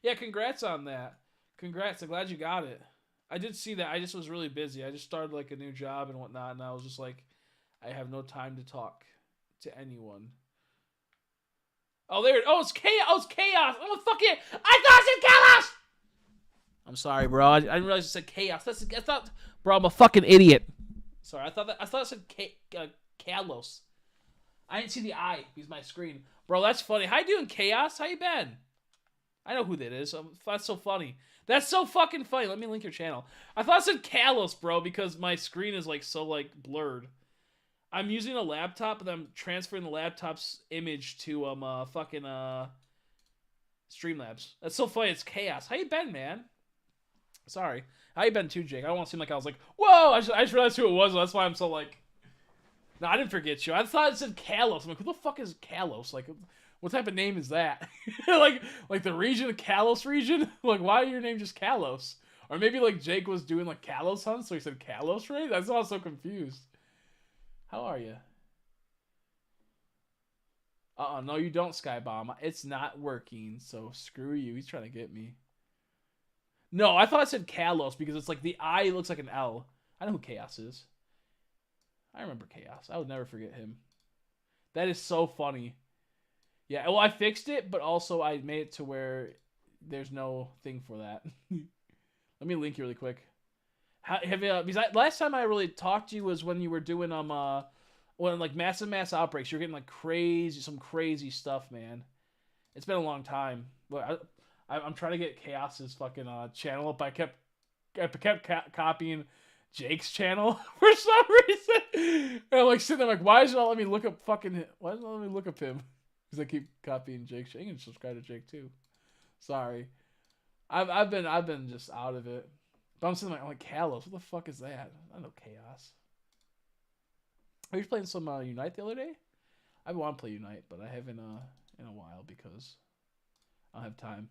Yeah, congrats on that. Congrats. I'm glad you got it. I did see that. I just was really busy. I just started like a new job and whatnot, and I was just like, I have no time to talk to anyone. Oh, there. Oh, it's chaos. Oh, it's chaos. Oh, fuck it. I thought it said chaos. I'm sorry, bro. I didn't realize it said chaos. I thought, bro, I'm a fucking idiot. Sorry, I thought it said Kalos. I didn't see the I because my screen. Bro, that's funny. How you doing, Chaos? How you been? I know who that is. That's so funny. That's so fucking funny. Let me link your channel. I thought it said Kalos, bro, because my screen is like so like blurred. I'm using a laptop, and I'm transferring the laptop's image to fucking Streamlabs. That's so funny. It's Chaos. How you been, man? Sorry. How you been too, Jake? I don't want to seem like I was like, whoa! I just realized who it was. That's why I'm so like. No, I didn't forget you. I thought it said Kalos. I'm like, who the fuck is Kalos? Like, what type of name is that? like the region, the Kalos region? Like, why your name just Kalos? Or maybe like Jake was doing like Kalos hunts, so he said Kalos raid? That's why I was so confused. How are you? No, you don't, Skybomb. It's not working, so screw you. He's trying to get me. No, I thought it said Kalos because it's like the I looks like an L. I know who Chaos is. I remember Chaos. I would never forget him. That is so funny. Yeah, well, I fixed it, but also I made it to where there's no thing for that. Let me link you really quick. Because last time I really talked to you was when you were doing when like mass outbreaks. You're getting like some crazy stuff, man. It's been a long time, but I'm trying to get Chaos's fucking channel up. I kept copying Jake's channel for some reason. And I'm like sitting there like, why does it not let me look up him? Because I keep copying Jake. You can subscribe to Jake too. Sorry. I've been just out of it. But I'm sitting there like Kalos, what the fuck is that? I know Chaos. Are you playing some Unite the other day? I want to play Unite, but I haven't in a while because I don't have time.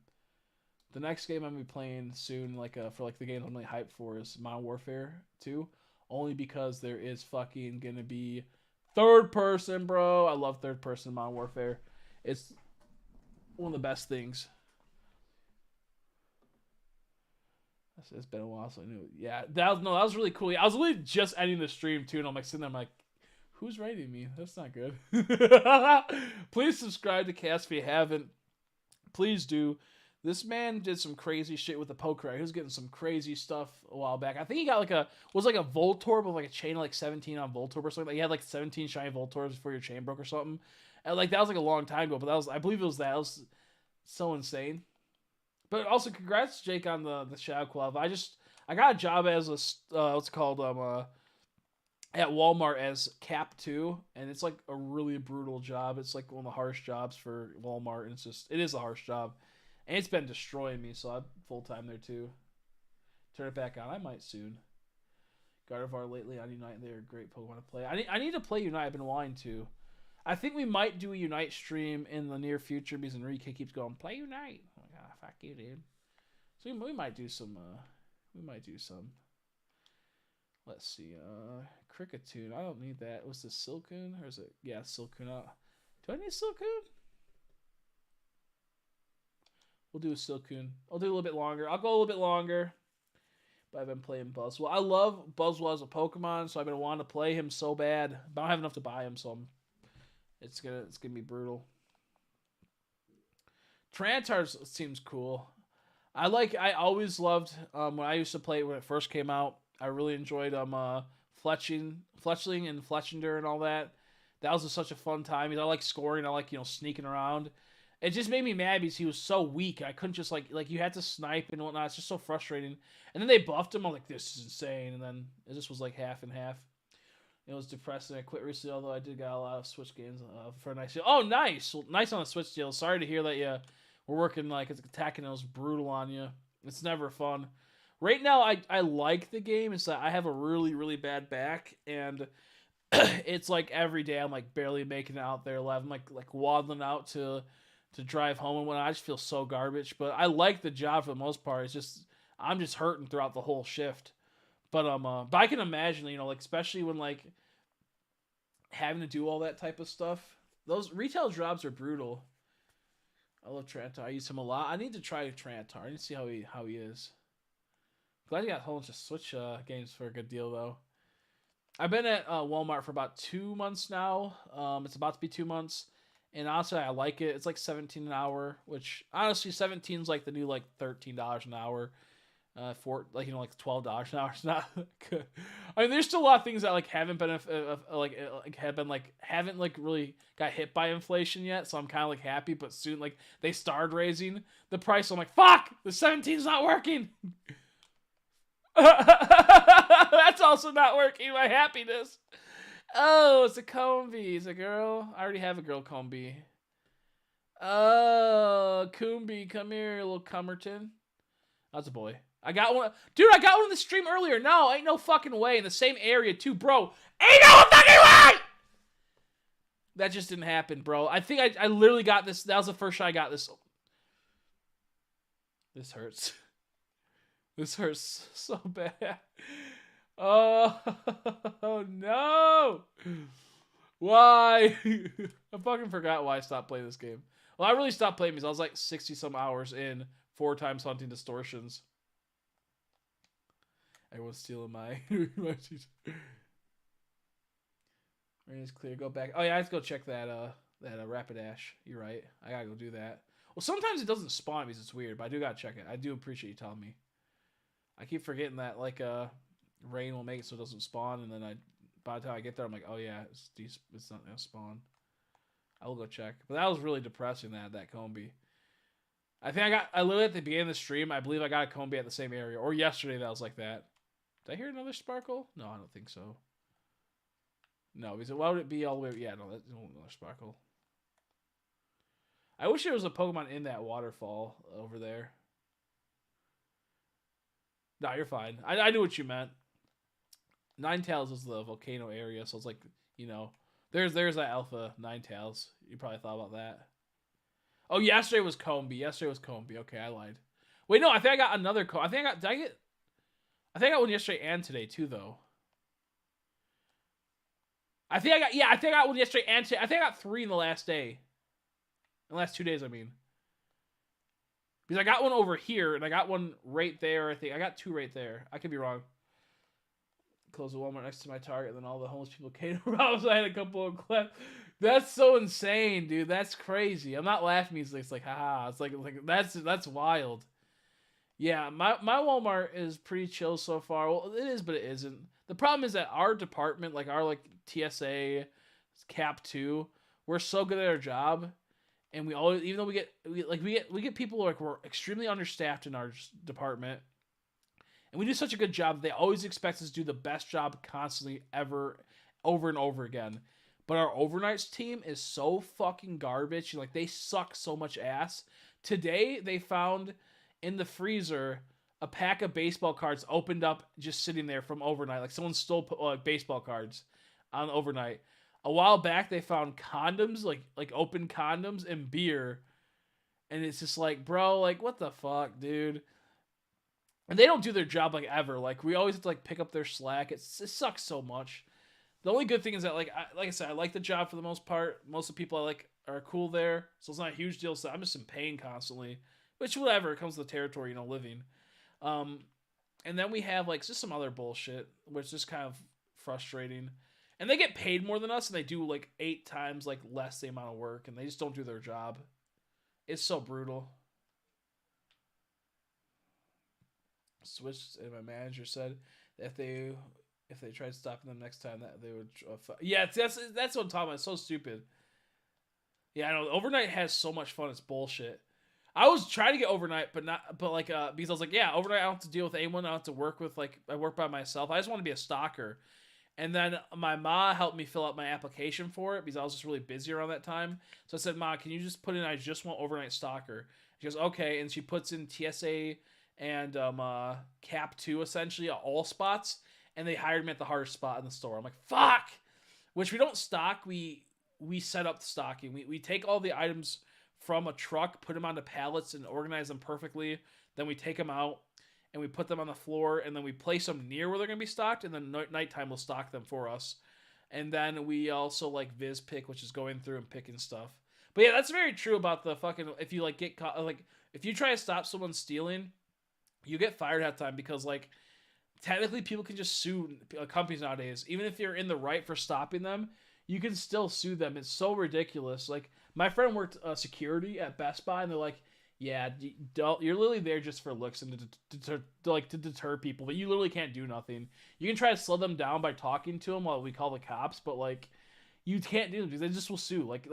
The next game I'm gonna be playing soon, for the game I'm really hyped for, is Modern Warfare 2. Only because there is fucking gonna be third person, bro. I love third person Modern Warfare. It's one of the best things. It's been a while, so I knew. Yeah, that was really cool. I was literally just ending the stream too, and I'm like sitting there, I'm like, who's rating me? That's not good. Please subscribe to Cast if you haven't. Please do. This man did some crazy shit with the poker. He was getting some crazy stuff a while back. I think he got like a Voltorb with like a chain of like 17 on Voltorb or something. Like he had like 17 shiny Voltorbs before your chain broke or something. And like that was like a long time ago, but I believe it was that. It was so insane. But also congrats Jake on the Shadow Club. I got a job as a what's it called at Walmart as Cap 2, and it's like a really brutal job. It's like one of the harsh jobs for Walmart, and it is a harsh job. And it's been destroying me, so I'm full-time there too. Turn it back on. I might soon. Gardevoir lately on Unite. They're a great Pokemon to play. I need to play Unite. I've been wanting to. I think we might do a Unite stream in the near future because Enrique keeps going, play Unite. I'm like, fuck you, dude. So we might do some. Let's see. Kricketune. I don't need that. Was this Silcoon? Or is it? Yeah, Silcoon. Do I need Silcoon? We'll do a Silcoon. I'll do a little bit longer. I'll go a little bit longer. But I've been playing Buzzwole. I love Buzzwole as a Pokemon, so I've been wanting to play him so bad. But I don't have enough to buy him, so it's gonna be brutal. Tyranitar seems cool. I always loved when I used to play it when it first came out. I really enjoyed Fletchling and Fletchinder and all that. That was such a fun time. I like scoring. I like sneaking around. It just made me mad because he was so weak. I couldn't just like you had to snipe and whatnot. It's just so frustrating. And then they buffed him. I'm like, this is insane. And then it just was like half and half. It was depressing. I quit recently, although I did got a lot of Switch games for a nice deal. Oh, nice. Well, nice on a Switch deal. Sorry to hear that you were working like it's attacking those brutal on you. It's never fun. Right now, I like the game. It's that I have a really, really bad back. And it's like every day I'm like barely making it out there alive. I'm like waddling out to drive home, and when I just feel so garbage. But I like the job for the most part. It's just I'm just hurting throughout the whole shift. But I can imagine, like especially when like having to do all that type of stuff. Those retail jobs are brutal. I love Trantar. I use him a lot. I need to try Trantar. I need to see how he is. Glad you got hold to Switch games for a good deal though. I've been at Walmart for about 2 months now. It's about to be 2 months, and honestly, I like it. It's like 17 an hour, which honestly, 17 is like the new like $13 an hour. For like like $12 an hour. It's not good. I mean, there's still a lot of things that like haven't been haven't like really got hit by inflation yet. So I'm kind of like happy, but soon like they started raising the price. So I'm like, fuck, the 17's not working. That's also not working. My happiness. Oh, it's a Combee. It's a girl. I already have a girl Combee. Oh, Combee, come here, little Cummerton. That's a boy. I got one. Dude, I got one in the stream earlier. No, ain't no fucking way. In the same area, too, bro. Ain't no fucking way! That just didn't happen, bro. I think I literally got this. That was the first shot I got this. This hurts. This hurts so bad. Oh, no. Why? I fucking forgot why I stopped playing this game. Well, I really stopped playing because I was like 60-some hours in 4 times hunting distortions. Everyone's stealing my Rain's clear. Go back. Oh yeah, I have to go check that Rapidash. You're right. I gotta go do that. Well, sometimes it doesn't spawn because it's weird, but I do gotta check it. I do appreciate you telling me. I keep forgetting that like rain will make it so it doesn't spawn, and then by the time I get there, I'm like, oh yeah, it's not gonna spawn. I will go check. But that was really depressing. That Combee. I think I literally at the beginning of the stream, I believe I got a Combee at the same area, or yesterday that was like that. Did I hear another sparkle? No, I don't think so. No, because why would it be all the way? Yeah, no, that's another sparkle. I wish there was a Pokemon in that waterfall over there. No, you're fine. I knew what you meant. Ninetales is the volcano area, so it's like, there's that Alpha Ninetales. You probably thought about that. Oh, yesterday was Combee. Okay, I lied. Wait, no, I think I got another Combee. I think I got one yesterday and today too, though. I think I got one yesterday and today. I think I got 3 in the last day. In the last 2 days, I mean. Because I got one over here, and I got one right there, I think. I got 2 right there. I could be wrong. Close the Walmart next to my Target, and then all the homeless people came around, so I had a couple of clips. That's so insane, dude. That's crazy. I'm not laughing easily. It's like, haha. It's like that's wild. Yeah, my Walmart is pretty chill so far. Well, it is, but it isn't. The problem is that our department, like our TSA, Cap 2, we're so good at our job, and we always, even though we get people like we're extremely understaffed in our department, and we do such a good job. They always expect us to do the best job constantly, over and over again. But our overnights team is so fucking garbage. Like, they suck so much ass. Today, they found in the freezer a pack of baseball cards opened up, just sitting there from overnight. Like, someone stole baseball cards on overnight. A while back, they found condoms, like open condoms and beer. And it's just like, bro, like, what the fuck, dude? And they don't do their job like ever. Like, we always have to like pick up their slack. It sucks so much. The only good thing is that like I said, I like the job for the most part. Most of the people I like are cool there, so it's not a huge deal. So I'm just in pain constantly, which whatever, it comes to the territory, living. And then we have like just some other bullshit, which is just kind of frustrating. And they get paid more than us, and they do like 8 times like less the amount of work, and they just don't do their job. It's so brutal. Switched, and my manager said if they tried stopping them next time, that they would. Yeah, that's what I'm talking about. It's so stupid. Yeah, I know. Overnight has so much fun. It's bullshit. I was trying to get overnight, but because I was like, yeah, overnight I don't have to deal with anyone. I don't have to work with I work by myself. I just want to be a stalker. And then my ma helped me fill out my application for it because I was just really busy around that time. So I said, Ma, can you just put in I just want overnight stalker? She goes, okay, and she puts in TSA and Cap 2 essentially at all spots. And they hired me at the hardest spot in the store. I'm like, fuck! which we don't stock. We set up the stocking. We take all the items from a truck, put them onto pallets, and organize them perfectly. Then we take them out and we put them on the floor, and then we place them near where they're gonna be stocked, and then nighttime will stock them for us. And then we also like Viz pick, which is going through and picking stuff. But yeah, that's very true about the fucking, if you like get caught, like if you try to stop someone stealing, you get fired half the time, because like technically people can just sue companies nowadays. Even if you're in the right for stopping them, you can still sue them. It's so ridiculous. Like my friend worked security at Best Buy, and they're like, yeah, you're literally there just for looks and to deter people, but you literally can't do nothing. You can try to slow them down by talking to them while we call the cops, but like you can't do them because they just will sue. Like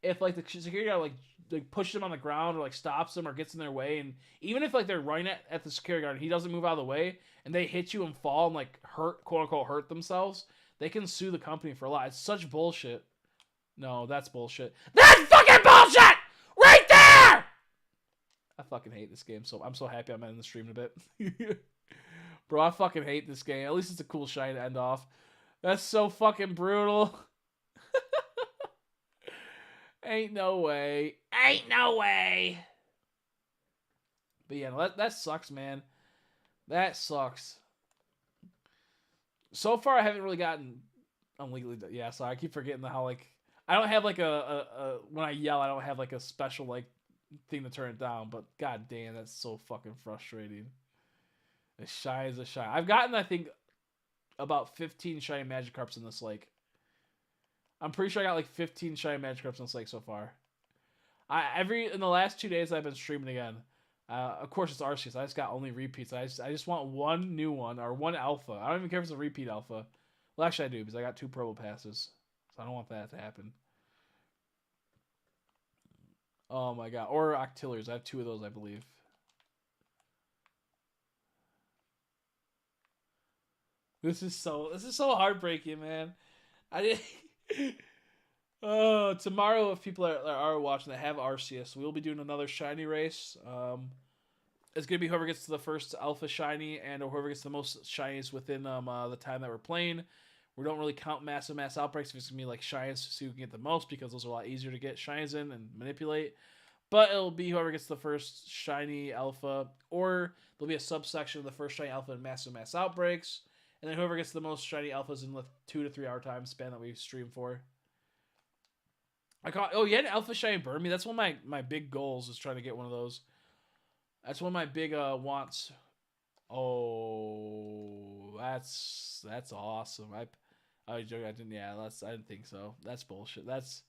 if like the security guard like pushes them on the ground or like stops them or gets in their way, and even if like they're running at the security guard and he doesn't move out of the way and they hit you and fall and like hurt, quote unquote, hurt themselves, they can sue the company for a lot. It's such bullshit. No, that's bullshit. That's fucking bullshit right there. I fucking hate this game, so I'm so happy I'm in the stream in a bit. Bro, I fucking hate this game. At least it's a cool shine to end off. That's so fucking brutal. Ain't no way. Ain't no way. But yeah, no, that sucks, man. That sucks. So far, I haven't really gotten illegally. Yeah, so I keep forgetting how like I don't have like a when I yell, I don't have like a special like thing to turn it down. But god damn, that's so fucking frustrating. As shy as a shy. I've gotten, I think, about 15 shiny Magikarps in this lake. I'm pretty sure I got like 15 shiny Magikarps in this lake so far. In the last 2 days I've been streaming again. Of course it's Arceus. I just got only repeats. I just want one new one or one alpha. I don't even care if it's a repeat alpha. Well, actually I do, because I got 2 purple passes, so I don't want that to happen. Oh my god, or Octilleries. I have 2 of those, I believe. This is so heartbreaking, man. I didn't. Oh, tomorrow, if people are watching that have Arceus, we'll be doing another shiny race. It's gonna be whoever gets to the first alpha shiny and whoever gets the most shinies within the time that we're playing. We don't really count mass outbreaks if it's gonna be like shinies so you can get the most, because those are a lot easier to get shinies in and manipulate. But it'll be whoever gets the first shiny alpha, or there'll be a subsection of the first shiny alpha and mass outbreaks, and then whoever gets the most shiny alphas in the 2 to 3 hour time span that we stream for. You had an alpha shiny Burmy. That's one of my big goals, is trying to get one of those. That's one of my big wants. Oh, that's awesome. I didn't. Yeah, I didn't think so. That's bullshit. That's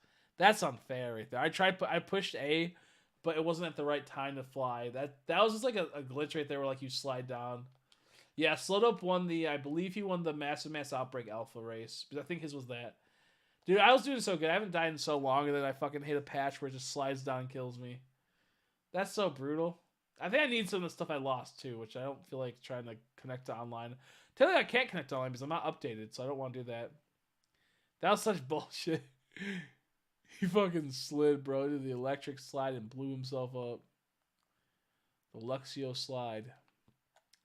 unfair right there. I pushed A, but it wasn't at the right time to fly. That was just like a glitch right there where like you slide down. Yeah, Slowdope won I believe he won the Mass Outbreak Alpha race, because I think his was that. Dude, I was doing so good. I haven't died in so long, and then I fucking hit a patch where it just slides down and kills me. That's so brutal. I think I need some of the stuff I lost too, which I don't feel like trying to connect to online. Technically, I can't connect to online because I'm not updated, so I don't want to do that. That was such bullshit. He fucking slid, bro. He did the electric slide and blew himself up. The Luxio slide.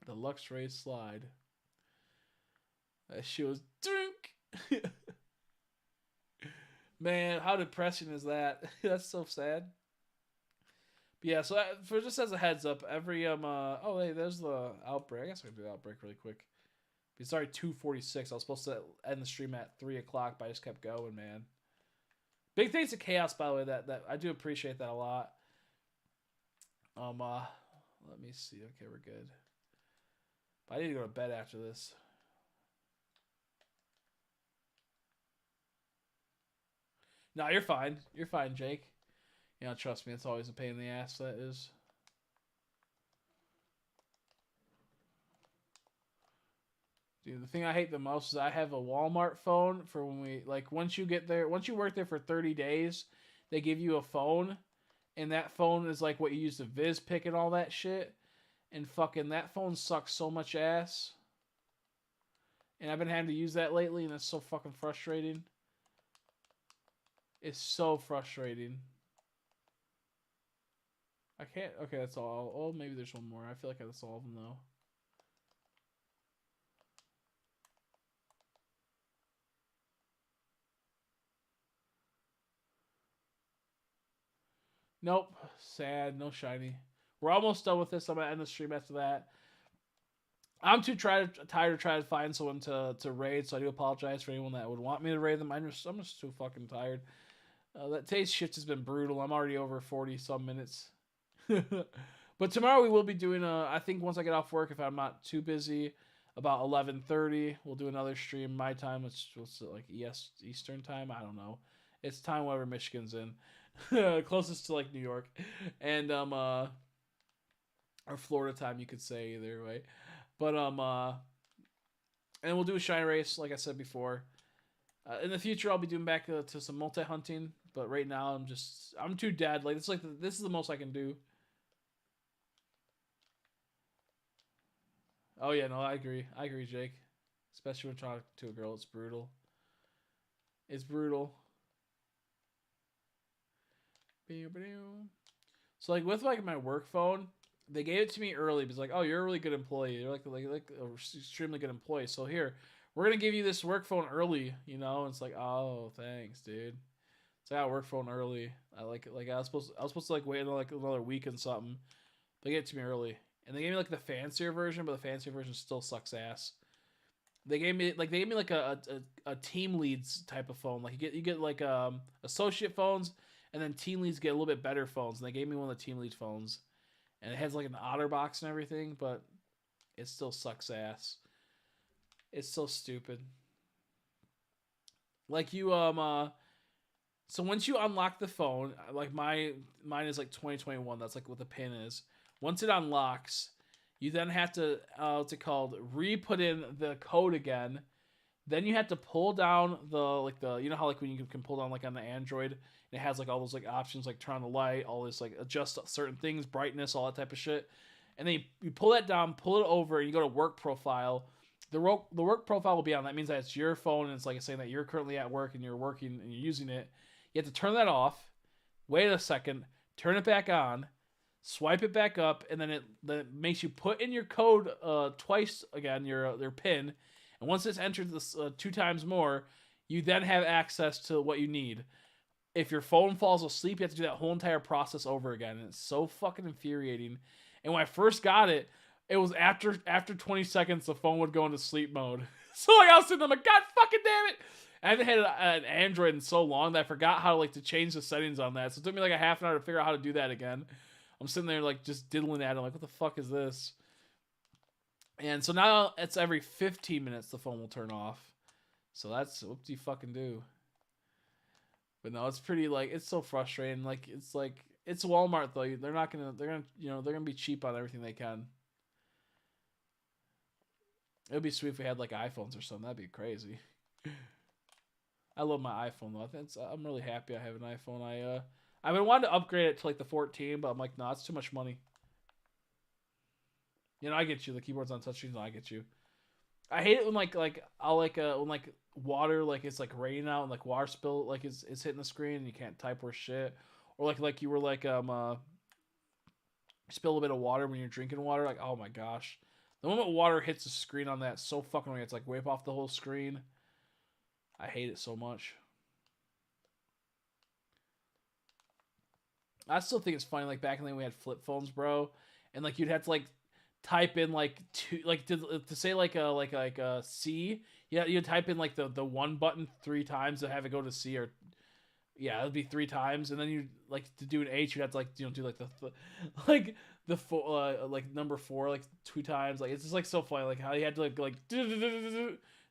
The Luxray slide. That shit was drink. Man, how depressing is that? That's so sad. But yeah, so for just as a heads up, every oh hey, there's the outbreak. I guess I can do the outbreak really quick. It's already 2:46. I was supposed to end the stream at 3 o'clock, but I just kept going, man. Big thanks to Chaos, by the way. That I do appreciate that a lot. Let me see. Okay, we're good. But I need to go to bed after this. No, you're fine. You're fine, Jake. You know, trust me, it's always a pain in the ass, that is. Dude, the thing I hate the most is I have a Walmart phone for when we, like, once you work there for 30 days, they give you a phone, and that phone is like what you use to Viz pick and all that shit. And fucking that phone sucks so much ass. And I've been having to use that lately, and it's so fucking frustrating. It's so frustrating. I can't. Okay, that's all. Oh, maybe there's one more. I feel like that's all of them, though. Nope. Sad. No shiny. We're almost done with this. I'm gonna end the stream after that. I'm tired to try to find someone to raid, so I do apologize for anyone that would want me to raid them. I'm just too fucking tired. That taste shift has been brutal. I'm already over 40 some minutes. But tomorrow we will be doing I think once I get off work, if I'm not too busy, about 11:30, we'll do another stream. My time, what's it, like Eastern time? I don't know. It's time wherever Michigan's in. Closest to like New York. And or Florida time, you could say either way. But and we'll do a shine race, like I said before. In the future, I'll be doing back to some multi hunting, but right now I'm too dead. Like this is the most I can do. Oh yeah, no, I agree, Jake. Especially when talking to a girl, it's brutal. It's brutal. So like with like my work phone, they gave it to me early because like, oh, you're a really good employee. You're like an extremely good employee. So here, we're gonna give you this work phone early. You know, and it's like, oh, thanks, dude. So I got a work phone early. I was supposed to like wait like another week and something. They gave it to me early, and they gave me like the fancier version, but the fancier version still sucks ass. They gave me like a team leads type of phone. Like you get like associate phones, and then team leads get a little bit better phones. And they gave me one of the team lead phones, and it has like an OtterBox and everything, but it still sucks ass. It's so stupid. Like you so once you unlock the phone, like mine is like 2021. That's like what the pin is. Once it unlocks, you then have to what's it called? Re-put in the code again. Then you have to pull down the you know how like when you can pull down like on the Android, it has like all those like options like turn on the light, all this like adjust certain things, brightness, all that type of shit. And then you pull that down, pull it over, and you go to work profile. The work profile will be on. That means that it's your phone, and it's like saying that you're currently at work and you're working and you're using it. You have to turn that off. Wait a second, turn it back on, swipe it back up, and then it makes you put in your code twice again, your PIN. And once it's entered this 2 times more, you then have access to what you need. If your phone falls asleep, you have to do that whole entire process over again. And it's so fucking infuriating. And when I first got it, it was after 20 seconds, the phone would go into sleep mode. So like I was sitting there, I'm like, God fucking damn it! I haven't had an Android in so long that I forgot how to like to change the settings on that. So it took me like a half an hour to figure out how to do that again. I'm sitting there like just diddling at it. I'm like, what the fuck is this? And so now it's every 15 minutes the phone will turn off. So that's what do you fucking do? But no, it's pretty like it's so frustrating. Like it's Walmart though. They're gonna be cheap on everything they can. It would be sweet if we had like iPhones or something. That'd be crazy. I love my iPhone though. I'm really happy I have an iPhone. I've been wanting to upgrade it to like the 14, but I'm like, no, it's too much money. You know, I get you. The keyboard's on touchscreen. No, I get you. I hate it when when water like it's like raining out and like water spill like it's hitting the screen and you can't type or shit, or like you were like spill a bit of water when you're drinking water. Like, oh my gosh, the moment water hits the screen on that, so fucking annoying. It's like wipe off the whole screen. I hate it so much. I still think it's funny. Like back in the day, we had flip phones, bro, and like you'd have to like type in like to say like a C. Yeah, you type in like the one button 3 times to have it go to C, or yeah, it'd be 3 times, and then you like to do an H, you'd have to like do like like the like number 4 like 2 times. Like it's just like so funny like how you had to like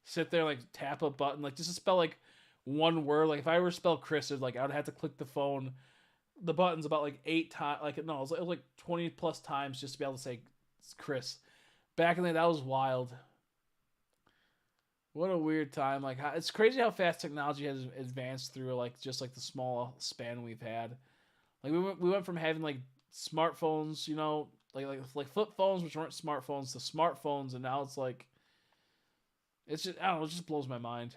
sit there and, like tap a button like just to spell like one word. Like if I were to spell Chris, like I would have to click the buttons about like 8 times. Like no, it was like 20 plus times just to be able to say Chris. Back in the day, that was wild. What a weird time. Like it's crazy how fast technology has advanced through like just like the small span we've had. Like we went from having like smartphones, you know, like flip phones which weren't smartphones to smartphones, and now it's like it's just I don't know, it just blows my mind.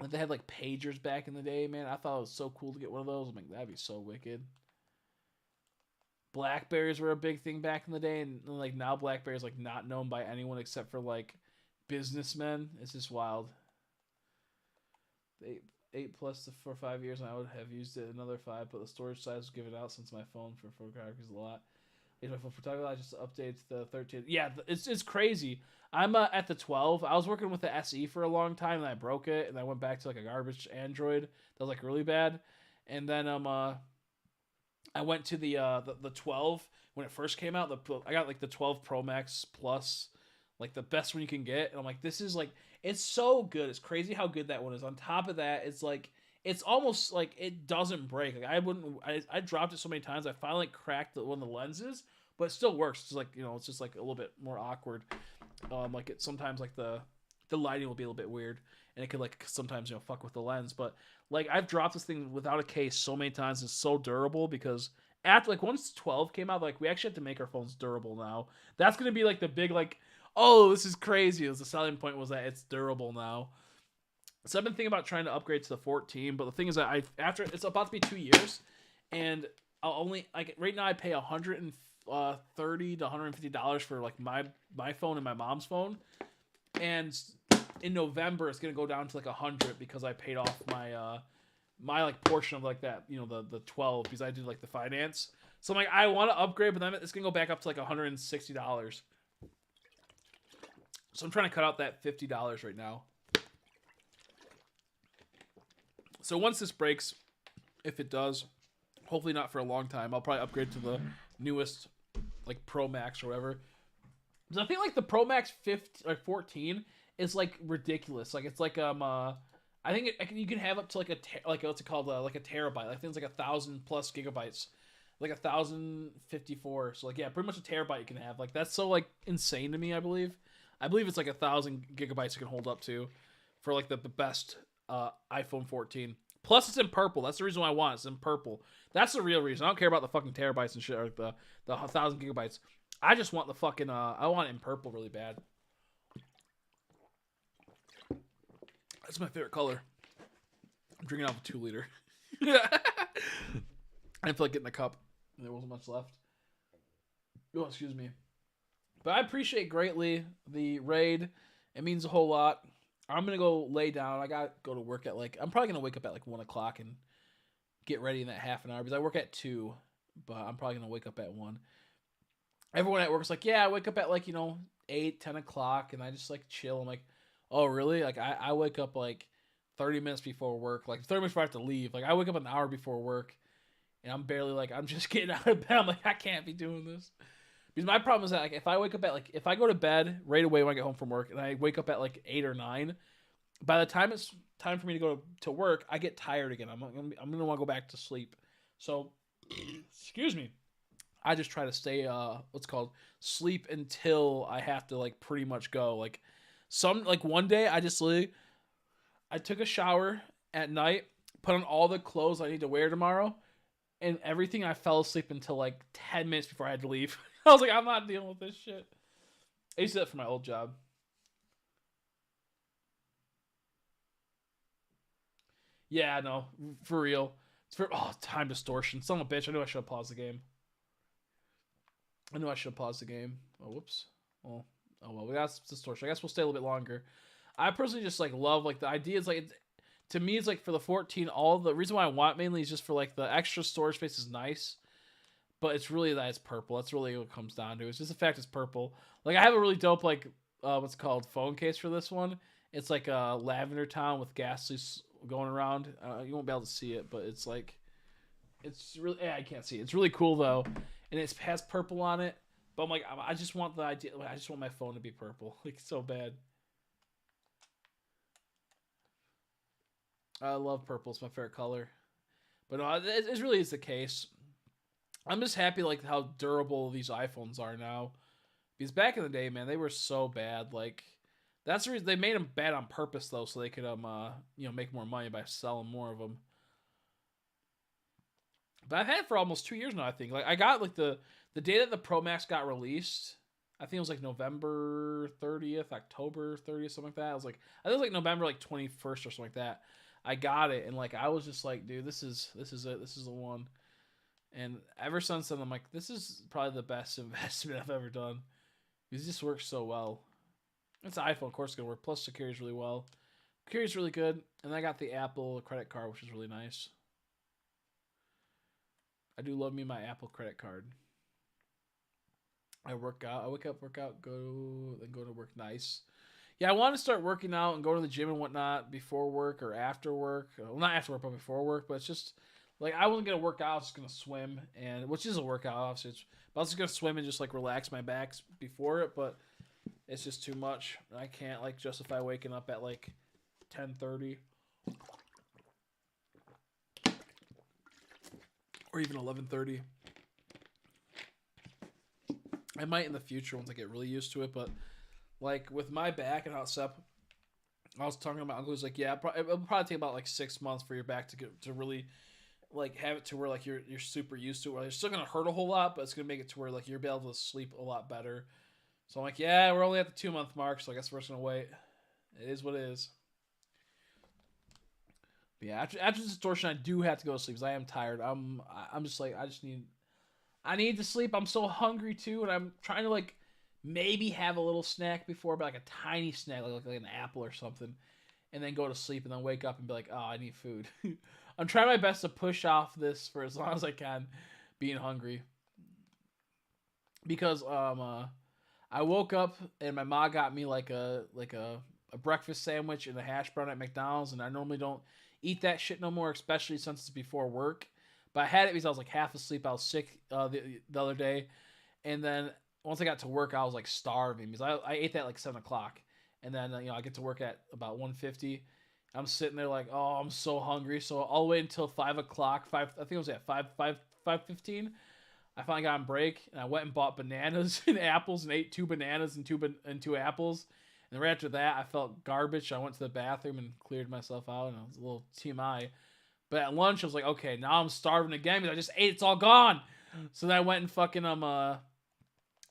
Like they had like pagers back in the day, man. I thought it was so cool to get one of those. I'm like, that'd be so wicked. Blackberries were a big thing back in the day, and like now Blackberries like not known by anyone except for like businessmen. It's just wild. 8 plus for 5 years, and I would have used it another 5, but the storage size was given out since my phone for photography is a lot. If my phone photography, I just updates the 13. Yeah, it's crazy. I'm at the 12. I was working with the SE for a long time, and I broke it, and I went back to like a garbage Android that was like really bad, and then I went to the 12 when it first came out. I got like the 12 Pro Max Plus, like the best one you can get, and I'm like, this is like, it's so good. It's crazy how good that one is. On top of that, it's like, it's almost like it doesn't break. Like I dropped it so many times. I finally cracked one of the lenses, but it still works. It's like, it's just like a little bit more awkward. Like it sometimes like the lighting will be a little bit weird, and it could like sometimes fuck with the lens. But like I've dropped this thing without a case so many times. It's so durable because after like once 12 came out, like we actually have to make our phones durable now. That's gonna be like the big like, oh, this is crazy. The selling point was that it's durable now. So I've been thinking about trying to upgrade to the 14, but the thing is that after it's about to be 2 years, and I'll only like right now I pay $130 to $150 for like my phone and my mom's phone, and in November it's gonna go down to like 100 because I paid off my my like portion of like that the 12 because I did like the finance. So I'm like I want to upgrade, but then it's gonna go back up to like $160. So I'm trying to cut out that $50 right now. So once this breaks, if it does, hopefully not for a long time, I'll probably upgrade to the newest, like Pro Max or whatever. Because I think like the Pro Max 15 or 14 is like ridiculous. Like it's like I think you can have up to like what's it called like a terabyte. I think it's like 1,000 plus gigabytes, like 1,054. So like yeah, pretty much a terabyte you can have. Like that's so like insane to me. I believe it's like 1,000 gigabytes you can hold up to, for like the best iPhone 14. Plus it's in purple. That's the reason why I want it. It's in purple. That's the real reason. I don't care about the fucking terabytes and shit or the 1,000 gigabytes. I just want the fucking I want it in purple really bad. That's my favorite color. I'm drinking out of a 2-liter. I didn't feel like getting a cup. There wasn't much left. Oh, excuse me. But I appreciate greatly the raid. It means a whole lot. I'm going to go lay down. I got to go to work at I'm probably going to wake up at 1 o'clock and get ready in that half an hour because I work at 2, but I'm probably going to wake up at 1. Everyone at work is like, yeah, I wake up at 8, 10 o'clock and I just chill. I'm like, oh, really? Like I wake up 30 minutes before work, 30 minutes before I have to leave. I wake up an hour before work and I'm barely I'm just getting out of bed. I'm like, I can't be doing this. Because my problem is that if I wake up at if I go to bed right away when I get home from work and I wake up at 8 or 9, by the time it's time for me to go to work, I get tired again. I'm gonna want to go back to sleep. So, excuse me. I just try to stay sleep until I have to pretty much go. One day I just I took a shower at night, put on all the clothes I need to wear tomorrow, and everything. I fell asleep until 10 minutes before I had to leave. I was like, I'm not dealing with this shit. I used to do that for my old job. Yeah, no, for real. It's for time distortion. Son of a bitch. I knew I should have paused the game. Oh, whoops. Oh well, we got distortion. I guess we'll stay a little bit longer. I personally just love the idea is to me it's for the 14. All the reason why I want mainly is just for the extra storage space is nice. But it's really that it's purple. That's really what it comes down to. It's just the fact it's purple. I have a really dope what's it called phone case for this one. It's a lavender town with gas leaks going around. You won't be able to see it, but it's it's really I can't see it. It's really cool though, and it has purple on it. But I'm I just want the idea. I just want my phone to be purple, so bad. I love purple. It's my favorite color. But no, it really is the case. I'm just happy how durable these iPhones are now. Because back in the day, man, they were so bad. That's the reason they made them bad on purpose though, so they could make more money by selling more of them. But I've had it for almost 2 years now, I think. I got the day that the Pro Max got released, I think it was November 30th, October 30th, something like that. I think it was November 21st or something like that. I got it and I was just dude, this is it. This is the one. And ever since then, I'm this is probably the best investment I've ever done. Because it just works so well. It's an iPhone, of course, it's going to work. Plus, secures really well. Security's really good, and I got the Apple credit card, which is really nice. I do love me my Apple credit card. I work out. I wake up, work out, then go to work. Nice. Yeah, I want to start working out and go to the gym and whatnot before work or after work. Well, not after work, but before work. But it's just like I wasn't gonna work out. I was just gonna swim, and which is a workout, obviously. But I was just gonna swim and just like relax my back before it. But it's just too much. I can't like justify waking up at like 10:30 or even 11:30. I might in the future once I get really used to it, but like with my back and how it's up, I was talking to my uncle. Who's like, yeah, it'll probably take about like 6 months for your back to get to really like have it to where like you're super used to it. Where it's still gonna hurt a whole lot, but it's gonna make it to where like you'll be able to sleep a lot better. So I'm like, yeah, we're only at the 2 month mark, so I guess we're just gonna wait. It is what it is. But yeah, after this distortion, I do have to go to sleep because I am tired. I'm just like I need to sleep. I'm so hungry too, and I'm trying to like maybe have a little snack before, but like a tiny snack, like an apple or something, and then go to sleep and then wake up and be like, oh, I need food. I'm trying my best to push off this for as long as I can, being hungry. Because I woke up and my mom got me like a breakfast sandwich and a hash brown at McDonald's, and I normally don't eat that shit no more, especially since it's before work. But I had it because I was like half asleep. I was sick the other day, and then once I got to work, I was like starving because I ate that like 7 o'clock, and then I get to work at about 1:50. I'm sitting there like, oh, I'm so hungry. So all the way until 5 o'clock, I think it was at 5:15. I finally got on break, and I went and bought bananas and apples and ate 2 bananas and two apples. And right after that, I felt garbage. I went to the bathroom and cleared myself out, and it was a little TMI. But at lunch, I was like, okay, now I'm starving again because I just ate. It's all gone. So then I went and fucking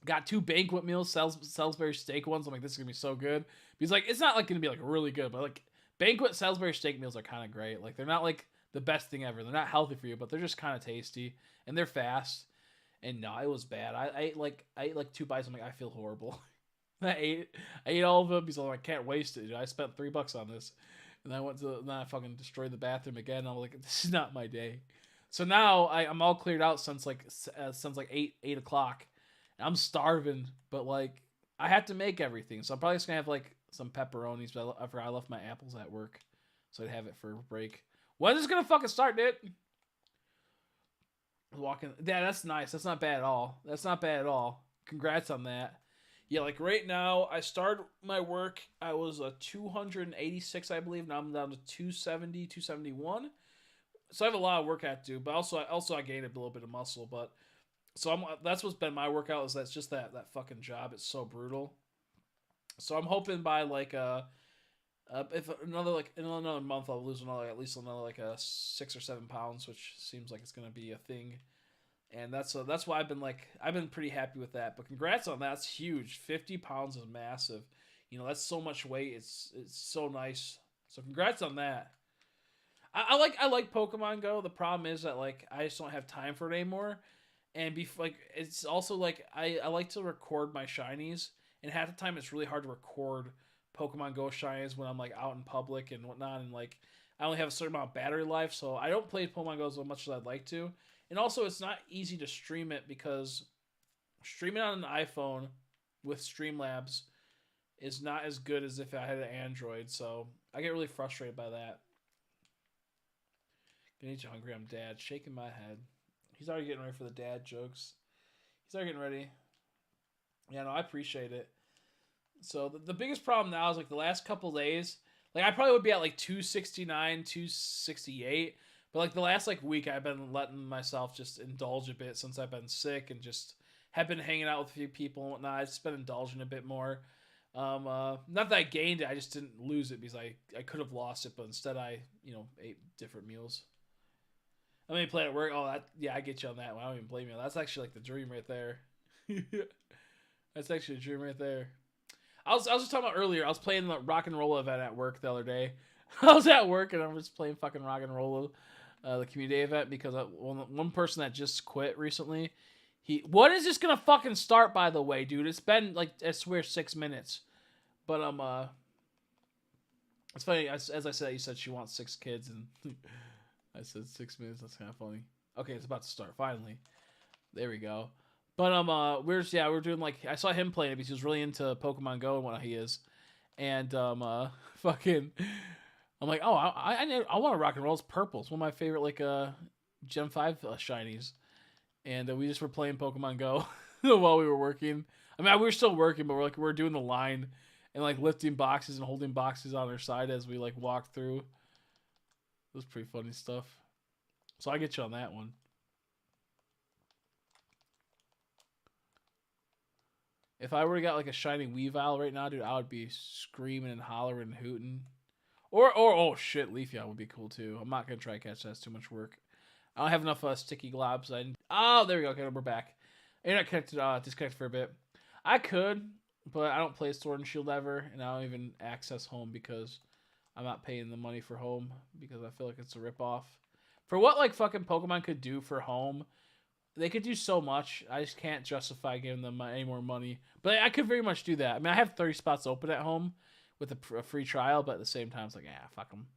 got 2 banquet meals, Salisbury steak ones. I'm like, this is gonna be so good. Because like it's not like gonna be like really good, but like banquet Salisbury steak meals are kind of great. Like they're not like the best thing ever. They're not healthy for you, but they're just kind of tasty and they're fast. And no, it was bad. I ate like 2 bites. I'm like, I feel horrible. I ate all of them because I'm like, I can't waste it. Dude. I spent $3 on this, and then I fucking destroyed the bathroom again. I'm like, this is not my day. So now I'm all cleared out since like 8 o'clock. I'm starving, but like I have to make everything. So I'm probably just gonna have like some pepperonis. But I forgot I left my apples at work, so I'd have it for a break. When is this gonna fucking start, dude? Walking. Yeah, that's nice. That's not bad at all. That's not bad at all. Congrats on that. Yeah, like right now, I started my work. I was a 286, I believe. Now I'm down to 270, 271. So I have a lot of work I have to do, but also I gained a little bit of muscle. But so that's what's been my workout is that's just that fucking job. It's so brutal. So I'm hoping by like if another like in another month I'll lose at least another like a 6 or 7 pounds, which seems like it's gonna be a thing. And that's why I've been pretty happy with that. But congrats on that. That's huge. 50 pounds is massive. That's so much weight. It's so nice. So congrats on that. I like Pokemon Go. The problem is that like I just don't have time for it anymore. And it's also like I like to record my shinies, and half the time it's really hard to record Pokemon Go shinies when I'm like out in public and whatnot, and like I only have a certain amount of battery life, so I don't play Pokemon Go as much as I'd like to. And also, it's not easy to stream it because streaming on an iPhone with Streamlabs is not as good as if I had an Android. So I get really frustrated by that. Getting you hungry, I'm dad. Shaking my head. He's already getting ready for the dad jokes. He's already getting ready. Yeah, no, I appreciate it. So the biggest problem now is like the last couple days. Like I probably would be at like 269, 268. But like the last like week, I've been letting myself just indulge a bit since I've been sick and just have been hanging out with a few people and whatnot. I've just been indulging a bit more. Not that I gained it, I just didn't lose it because I could have lost it, but instead I ate different meals. I mean, play at work. Oh, I get you on that one. I don't even blame you. That's actually like the dream right there. That's actually a dream right there. I was just talking about earlier. I was playing the rock and roll event at work the other day. I was at work and I was playing fucking rock and roll. The community event because one person that just quit recently. What is this gonna fucking start? By the way, dude, it's been like I swear 6 minutes, but It's funny, as I said, you said she wants 6 kids, and I said 6 minutes. That's kind of funny. Okay, it's about to start, finally. There we go. But we're doing like, I saw him playing it because he was really into Pokemon Go and what he is. And fucking, I'm like, oh, I want to rock and roll. It's purple. It's one of my favorite like Gen 5 shinies. And we just were playing Pokemon Go while we were working. I mean, we were still working, but we're doing the line and like lifting boxes and holding boxes on our side as we like walk through. It was pretty funny stuff. So I get you on that one. If I were to get like a shiny Weavile right now, dude, I would be screaming and hollering and hooting. Or oh shit, Leafeon would be cool too. I'm not gonna try to catch that. That's too much work. I don't have enough sticky globs. Oh, there we go. Okay, we're back. Internet connected, disconnected for a bit. I could, but I don't play Sword and Shield ever, and I don't even access home because I'm not paying the money for home because I feel like it's a ripoff. For what like fucking Pokemon could do for home, they could do so much. I just can't justify giving them any more money. But I could very much do that. I mean, I have 30 spots open at home with a free trial, but at the same time, it's like, fuck them.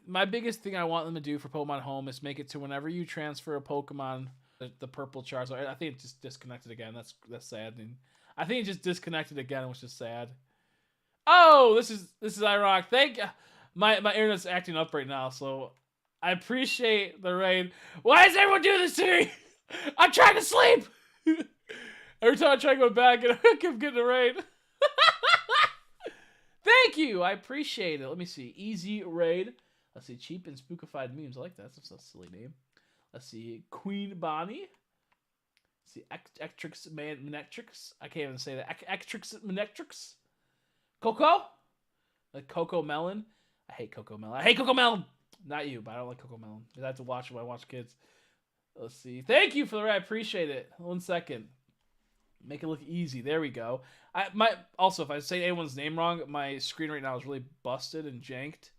My biggest thing I want them to do for Pokemon Home is make it to whenever you transfer a Pokemon, the purple Charizard. I think it just disconnected again. That's sad. And I think it just disconnected again, which is sad. Oh, this is ironic. Thank you. My internet's acting up right now, so I appreciate the raid. Why is everyone doing this to me? I'm trying to sleep. Every time I try to go back, I keep getting a raid. Thank you. I appreciate it. Let me see. Easy raid. Let's see. Cheap and spookified memes. I like that. That's a silly name. Let's see. Queen Bonnie. Let's see. Ectrix Manectrix. I can't even say that. Ectrix Manectrix. Coco? Like Coco Melon. I hate Coco Melon. I hate Coco Melon. Not you, but I don't like Coco Melon. I have to watch it when I watch kids. Let's see. Thank you for the raid. I appreciate it. 1 second. Make it look easy. There we go. Also, if I say anyone's name wrong, my screen right now is really busted and janked.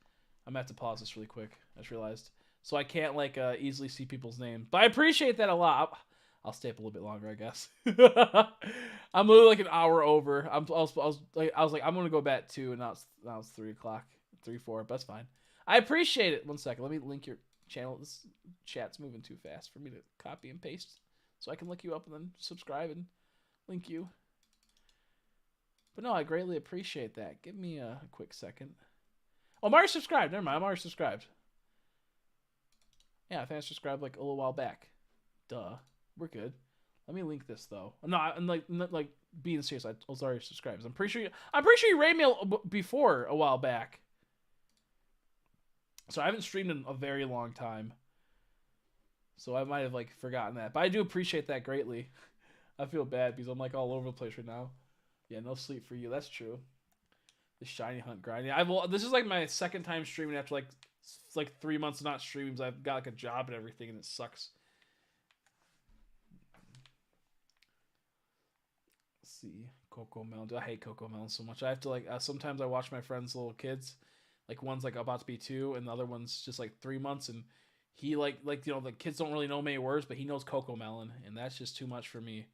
I'm gonna have to pause this really quick. I just realized, so I can't like easily see people's names. But I appreciate that a lot. I'll stay up a little bit longer, I guess. I'm literally like an hour over. I was like I'm gonna go back 2, and now it's 3 o'clock, 3-4. But that's fine. I appreciate it. 1 second. Let me link your channel. This chat's moving too fast for me to copy and paste, so I can look you up and then subscribe and link you. But no, I greatly appreciate that. Give me a quick second. Oh, I'm already subscribed. Never mind. I'm already subscribed. Yeah, I think I subscribed like a little while back. Duh. We're good. Let me link this though. No, I'm like being serious. I was already subscribed. I'm pretty sure you rated me before a while back. So I haven't streamed in a very long time. So I might have like forgotten that. But I do appreciate that greatly. I feel bad because I'm like all over the place right now. Yeah, no sleep for you. That's true. The shiny hunt grind. Yeah, this is like my second time streaming after like 3 months of not streaming. I've got like a job and everything, and it sucks. Let's see, Coco Melon. I hate Coco Melon so much. I have to like sometimes I watch my friends' little kids. Like one's like about to be 2, and the other one's just like 3 months, and he like you know the kids don't really know many words, but he knows Coco Melon, and that's just too much for me.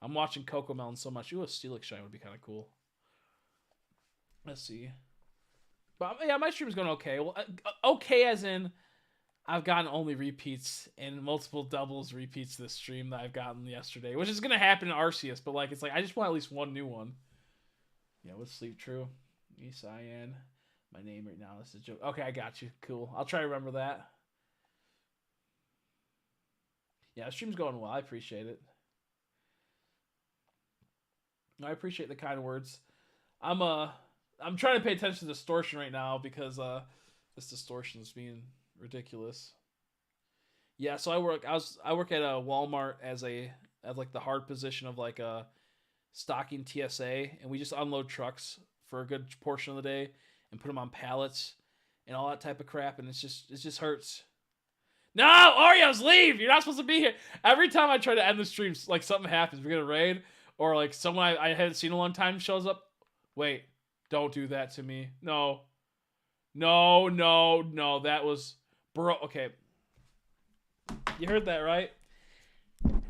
I'm watching Coco Melon so much. Ooh, a Steelix shine would be kind of cool. Let's see. But yeah, my stream's going okay. Well, okay as in I've gotten only repeats and multiple doubles repeats this stream that I've gotten yesterday, which is going to happen in Arceus, but like it's like I just want at least one new one. Yeah, with Sleep True. Me, Cyan. My name right now. This is a joke. Okay, I got you. Cool. I'll try to remember that. Yeah, the stream's going well. I appreciate it. I appreciate the kind words. I'm trying to pay attention to distortion right now because this distortion is being ridiculous. Yeah, so I work at a Walmart as like the hard position of like a stocking TSA, and we just unload trucks for a good portion of the day and put them on pallets and all that type of crap, and it just hurts. No, Oreos, leave! You're not supposed to be here. Every time I try to end the stream, like something happens. We get a raid. Or like someone I hadn't seen in a long time shows up. Wait, don't do that to me. No. That was bro. Okay. You heard that, right?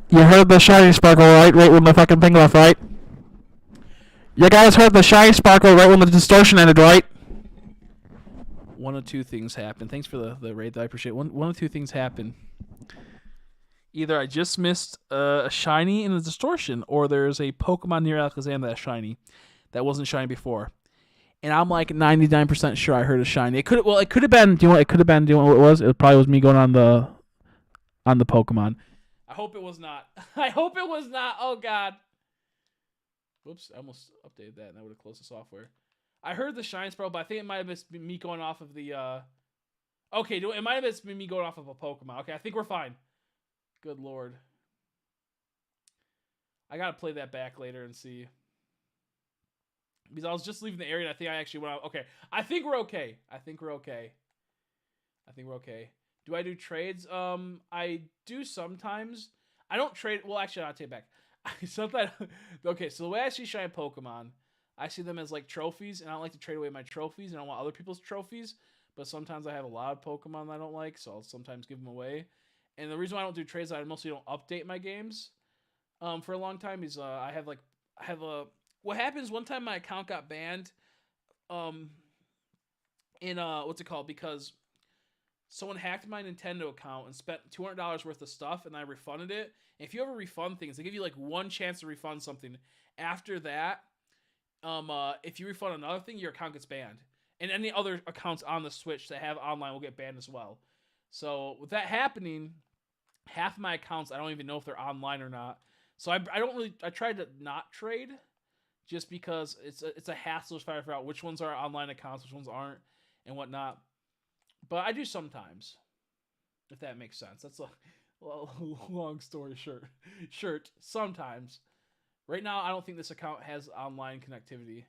You heard the shiny sparkle right when the fucking thing left, right? You guys heard the shiny sparkle right when the distortion ended, right? one of two things happen. Thanks for the raid, though. I appreciate it. One of two things happen. Either I just missed a shiny in a distortion, or there's a Pokemon near Alakazam that's shiny that wasn't shiny before. And I'm like 99% sure I heard a shiny. It could have been. Do you know what? It could have been. Do you know what it was? It probably was me going on the Pokemon. I hope it was not. I hope it was not. Oh God. Whoops! I almost updated that, and that would have closed the software. I heard the shine spell, but I think it might have been me going off of the. Okay, it might have been me going off of a Pokemon. Okay, I think we're fine. Good Lord. I gotta play that back later and see. Because I was just leaving the area and I think I actually went out. Okay. I think we're okay. Do I do trades? I do sometimes. I don't trade. Well, actually, I'll take it back. Sometimes. Okay, so the way I see shiny Pokemon, I see them as like trophies, and I don't like to trade away my trophies, and I don't want other people's trophies. But sometimes I have a lot of Pokemon that I don't like, so I'll sometimes give them away. And the reason why I don't do trades is I mostly don't update my games for a long time is I have a. What happens one time my account got banned in what's it called, because someone hacked my Nintendo account and spent $200 worth of stuff, and I refunded it. And if you ever refund things, they give you like one chance to refund something. After that, if you refund another thing, your account gets banned, and any other accounts on the Switch that have online will get banned as well. So with that happening, half of my accounts I don't even know if they're online or not. So I tried to not trade, just because it's a hassle to try to figure out which ones are online accounts, which ones aren't, and whatnot. But I do sometimes, if that makes sense. That's a long story short. Sometimes. Right now, I don't think this account has online connectivity.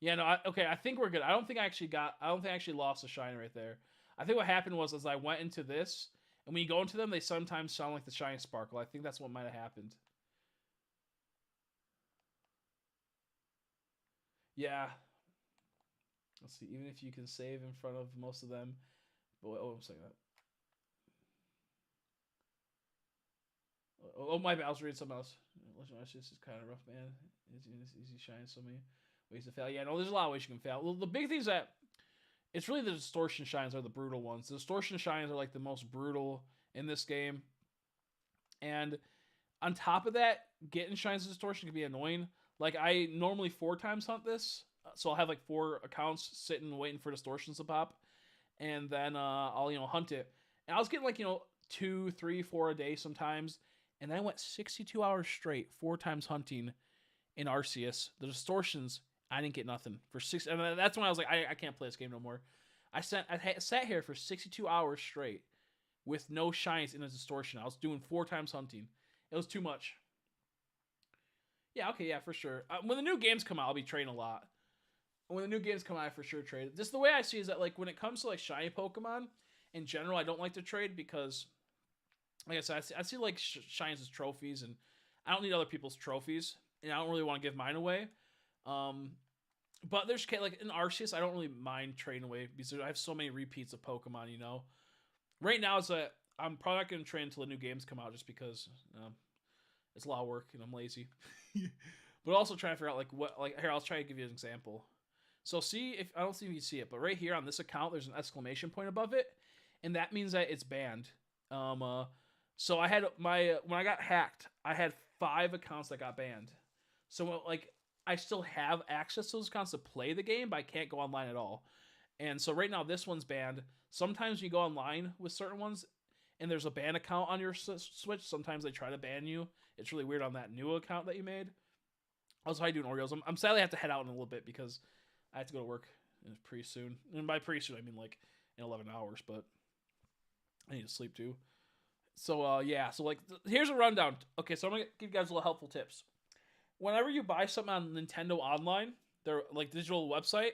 Yeah, no. I think we're good. I don't think I actually lost a shiny right there. I think what happened was as I went into this, and when you go into them, they sometimes sound like the shiny Sparkle. I think that's what might have happened. Yeah. Let's see. Even if you can save in front of most of them. Oh, I'm saying that. Oh, my bad. I was reading something else. This is kind of rough, man. It's easy shine so many ways to fail. Yeah, no, there's a lot of ways you can fail. Well, the big thing is that it's really the distortion shines are the brutal ones. The distortion shines are like the most brutal in this game. And on top of that, getting shines of distortion can be annoying. Like, I normally 4 times hunt this. So I'll have like 4 accounts sitting waiting for distortions to pop. And then I'll, hunt it. And I was getting like, 2, 3, 4 a day sometimes. And then I went 62 hours straight, 4 times hunting in Arceus. The distortions, I didn't get nothing for 6. And that's when I was like, I can't play this game no more. I sat here for 62 hours straight with no shines in a distortion. I was doing 4 times hunting. It was too much. Yeah, okay, yeah, for sure. When the new games come out, I'll be trading a lot. When the new games come out, I for sure trade. Just the way I see is that, like, when it comes to like shiny Pokemon in general, I don't like to trade because, like I said, I see like shines as trophies, and I don't need other people's trophies, and I don't really want to give mine away. But there's like in Arceus, I don't really mind trading away because I have so many repeats of Pokemon. Right now it's I'm probably not going to trade until the new games come out, just because it's a lot of work and I'm lazy. But also trying to figure out here, I'll try to give you an example. So I don't see if you can see it, but right here on this account, there's an exclamation point above it, and that means that it's banned. So I had when I got hacked, I had 5 accounts that got banned. So I still have access to those accounts to play the game, but I can't go online at all. And so right now this one's banned. Sometimes you go online with certain ones, and there's a ban account on your Switch. Sometimes they try to ban you. It's really weird on that new account that you made. Also, how you doing, Oreos? I'm sadly have to head out in a little bit because I have to go to work pretty soon. And by pretty soon, I mean like in 11 hours, but I need to sleep too. So, yeah. So, here's a rundown. Okay, so I'm going to give you guys a little helpful tips. Whenever you buy something on Nintendo Online, their digital website,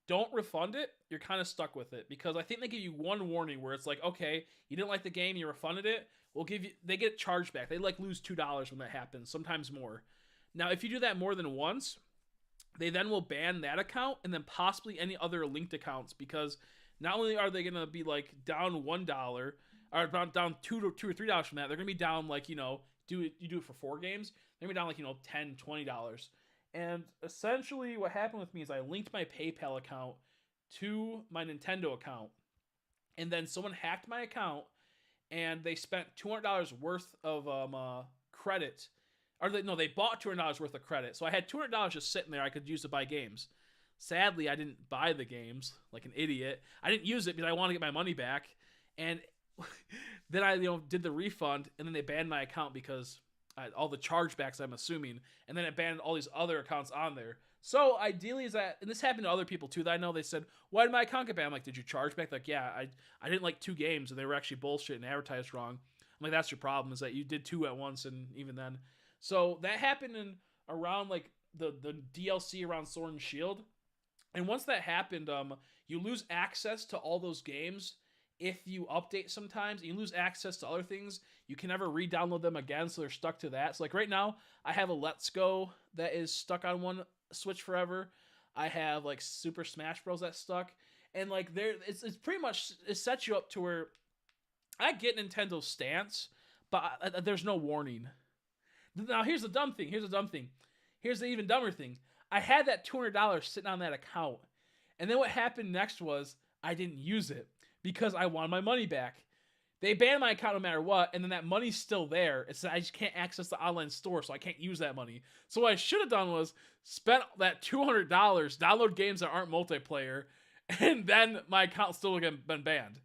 don't refund it. You're kind of stuck with it because I think they give you one warning where it's like, okay, you didn't like the game, you refunded it. They get charged back. They lose $2 when that happens, sometimes more. Now, if you do that more than once, they then will ban that account and then possibly any other linked accounts, because not only are they going to be down $1 or down $2 or $3 from that, they're going to be down do it for 4 games. They're going to be down $10, $20. And essentially what happened with me is I linked my PayPal account to my Nintendo account, and then someone hacked my account, and they spent $200 worth of credit. They bought $200 worth of credit. So I had $200 just sitting there I could use to buy games. Sadly, I didn't buy the games like an idiot. I didn't use it because I wanted to get my money back. And then I did the refund, and then they banned my account because all the chargebacks, I'm assuming, and then it banned all these other accounts on there. So ideally is that, and this happened to other people too that I know, they said, why did my account get banned? I'm like, did you charge back? Like, yeah, I didn't like 2 games and they were actually bullshit and advertised wrong. I'm like, that's your problem, is that you did 2 at once, and even then. So that happened in around like the DLC around Sword and Shield. And once that happened, you lose access to all those games if you update sometimes. You lose access to other things. You can never re-download them again, so they're stuck to that. So like right now, I have a Let's Go that is stuck on one Switch forever. I have like Super Smash Bros. That's stuck. And like it's pretty much, it sets you up to where I get Nintendo's stance, but there's no warning. Now here's the dumb thing. Here's the even dumber thing. I had that $200 sitting on that account. And then what happened next was I didn't use it because I wanted my money back. They banned my account no matter what, and then that money's still there. It's I just can't access the online store, so I can't use that money. So what I should have done was spent that $200, download games that aren't multiplayer, and then my account still would have been banned.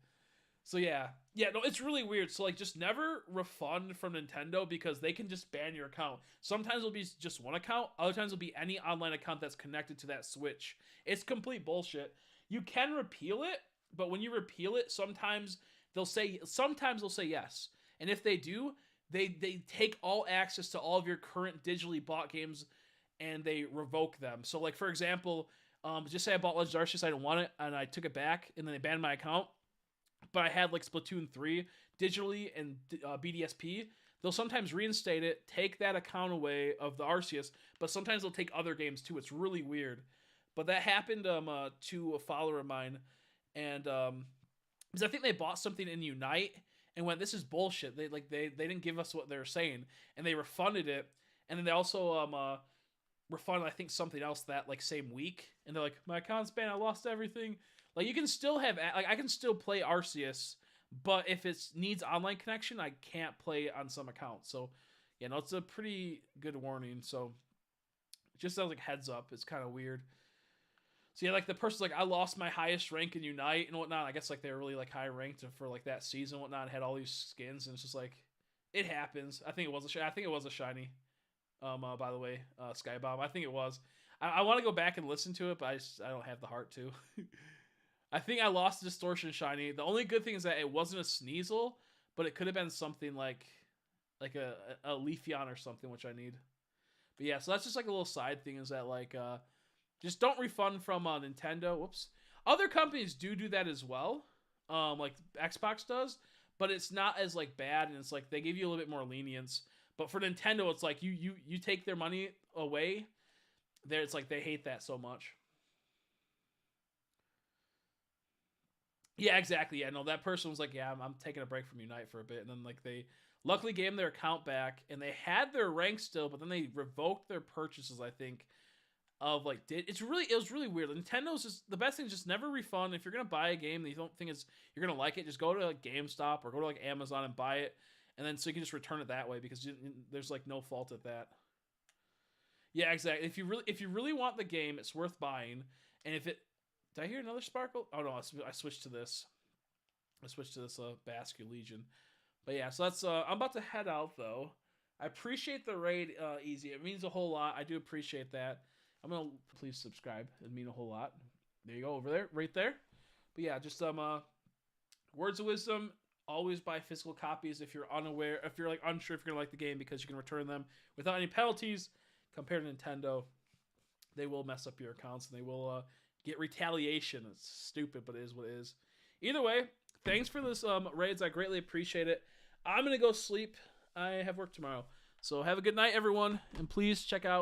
So yeah, no, it's really weird. So like, just never refund from Nintendo because they can just ban your account. Sometimes it'll be just one account. Other times it'll be any online account that's connected to that Switch. It's complete bullshit. You can repeal it, but when you repeal it, sometimes they'll say yes. And if they do, they take all access to all of your current digitally bought games and they revoke them. So like, for example, just say I bought Legends Arceus, I didn't want it, and I took it back, and then they banned my account. But I had like Splatoon 3 digitally and BDSP. They'll sometimes reinstate it, take that account away of the Arceus, but sometimes they'll take other games too. It's really weird. But that happened to a follower of mine, and because I think they bought something in Unite and went, this is bullshit. They didn't give us what they were saying, and they refunded it, and then they also refunded, I think, something else that like same week, and they're like, my account's banned, I lost everything. Like, you can still have, like, I can still play Arceus, but if it needs online connection, I can't play on some accounts. So, yeah, no, it's a pretty good warning. So, it just sounds like heads up. It's kind of weird. So, yeah, like, the person's like, I lost my highest rank in Unite and whatnot. I guess, like, they were really, like, high ranked for, like, that season and whatnot, and had all these skins, and it's just like, it happens. I think it was a shiny, by the way, Skybomb. I think it was. I want to go back and listen to it, but I don't have the heart to. I think I lost Distortion Shiny. The only good thing is that it wasn't a Sneasel, but it could have been something like a Leafeon or something, which I need. But yeah, so that's just like a little side thing, is that like just don't refund from Nintendo. Whoops. Other companies do that as well, like Xbox does, but it's not as like bad, and it's like they give you a little bit more lenience. But for Nintendo, it's like you take their money away. There, it's like they hate that so much. Yeah, exactly. Yeah, no, that person was like, yeah, I'm taking a break from Unite for a bit. And then, like, they luckily gave them their account back, and they had their rank still, but then they revoked their purchases, I think, of, like, it was really weird. Nintendo's just, the best thing is just never refund. If you're going to buy a game that you don't think you're going to like it, just go to, like, GameStop or go to, like, Amazon and buy it. And then so you can just return it that way, because there's, like, no fault at that. Yeah, exactly. If you really want the game, it's worth buying. And if it, did I hear another Sparkle? Oh, no, I switched to this. Basque Legion. But yeah, so that's, I'm about to head out, though. I appreciate the raid, Easy. It means a whole lot. I do appreciate that. I'm going to, please subscribe. It'd mean a whole lot. There you go, over there, right there. But yeah, just, words of wisdom, always buy physical copies if you're unsure if you're going to like the game, because you can return them without any penalties. Compared to Nintendo, they will mess up your accounts, and they will, get retaliation. It's stupid, but it is what it is. Either way, thanks for this raids. I greatly appreciate it. I'm going to go sleep. I have work tomorrow. So have a good night, everyone. And please check out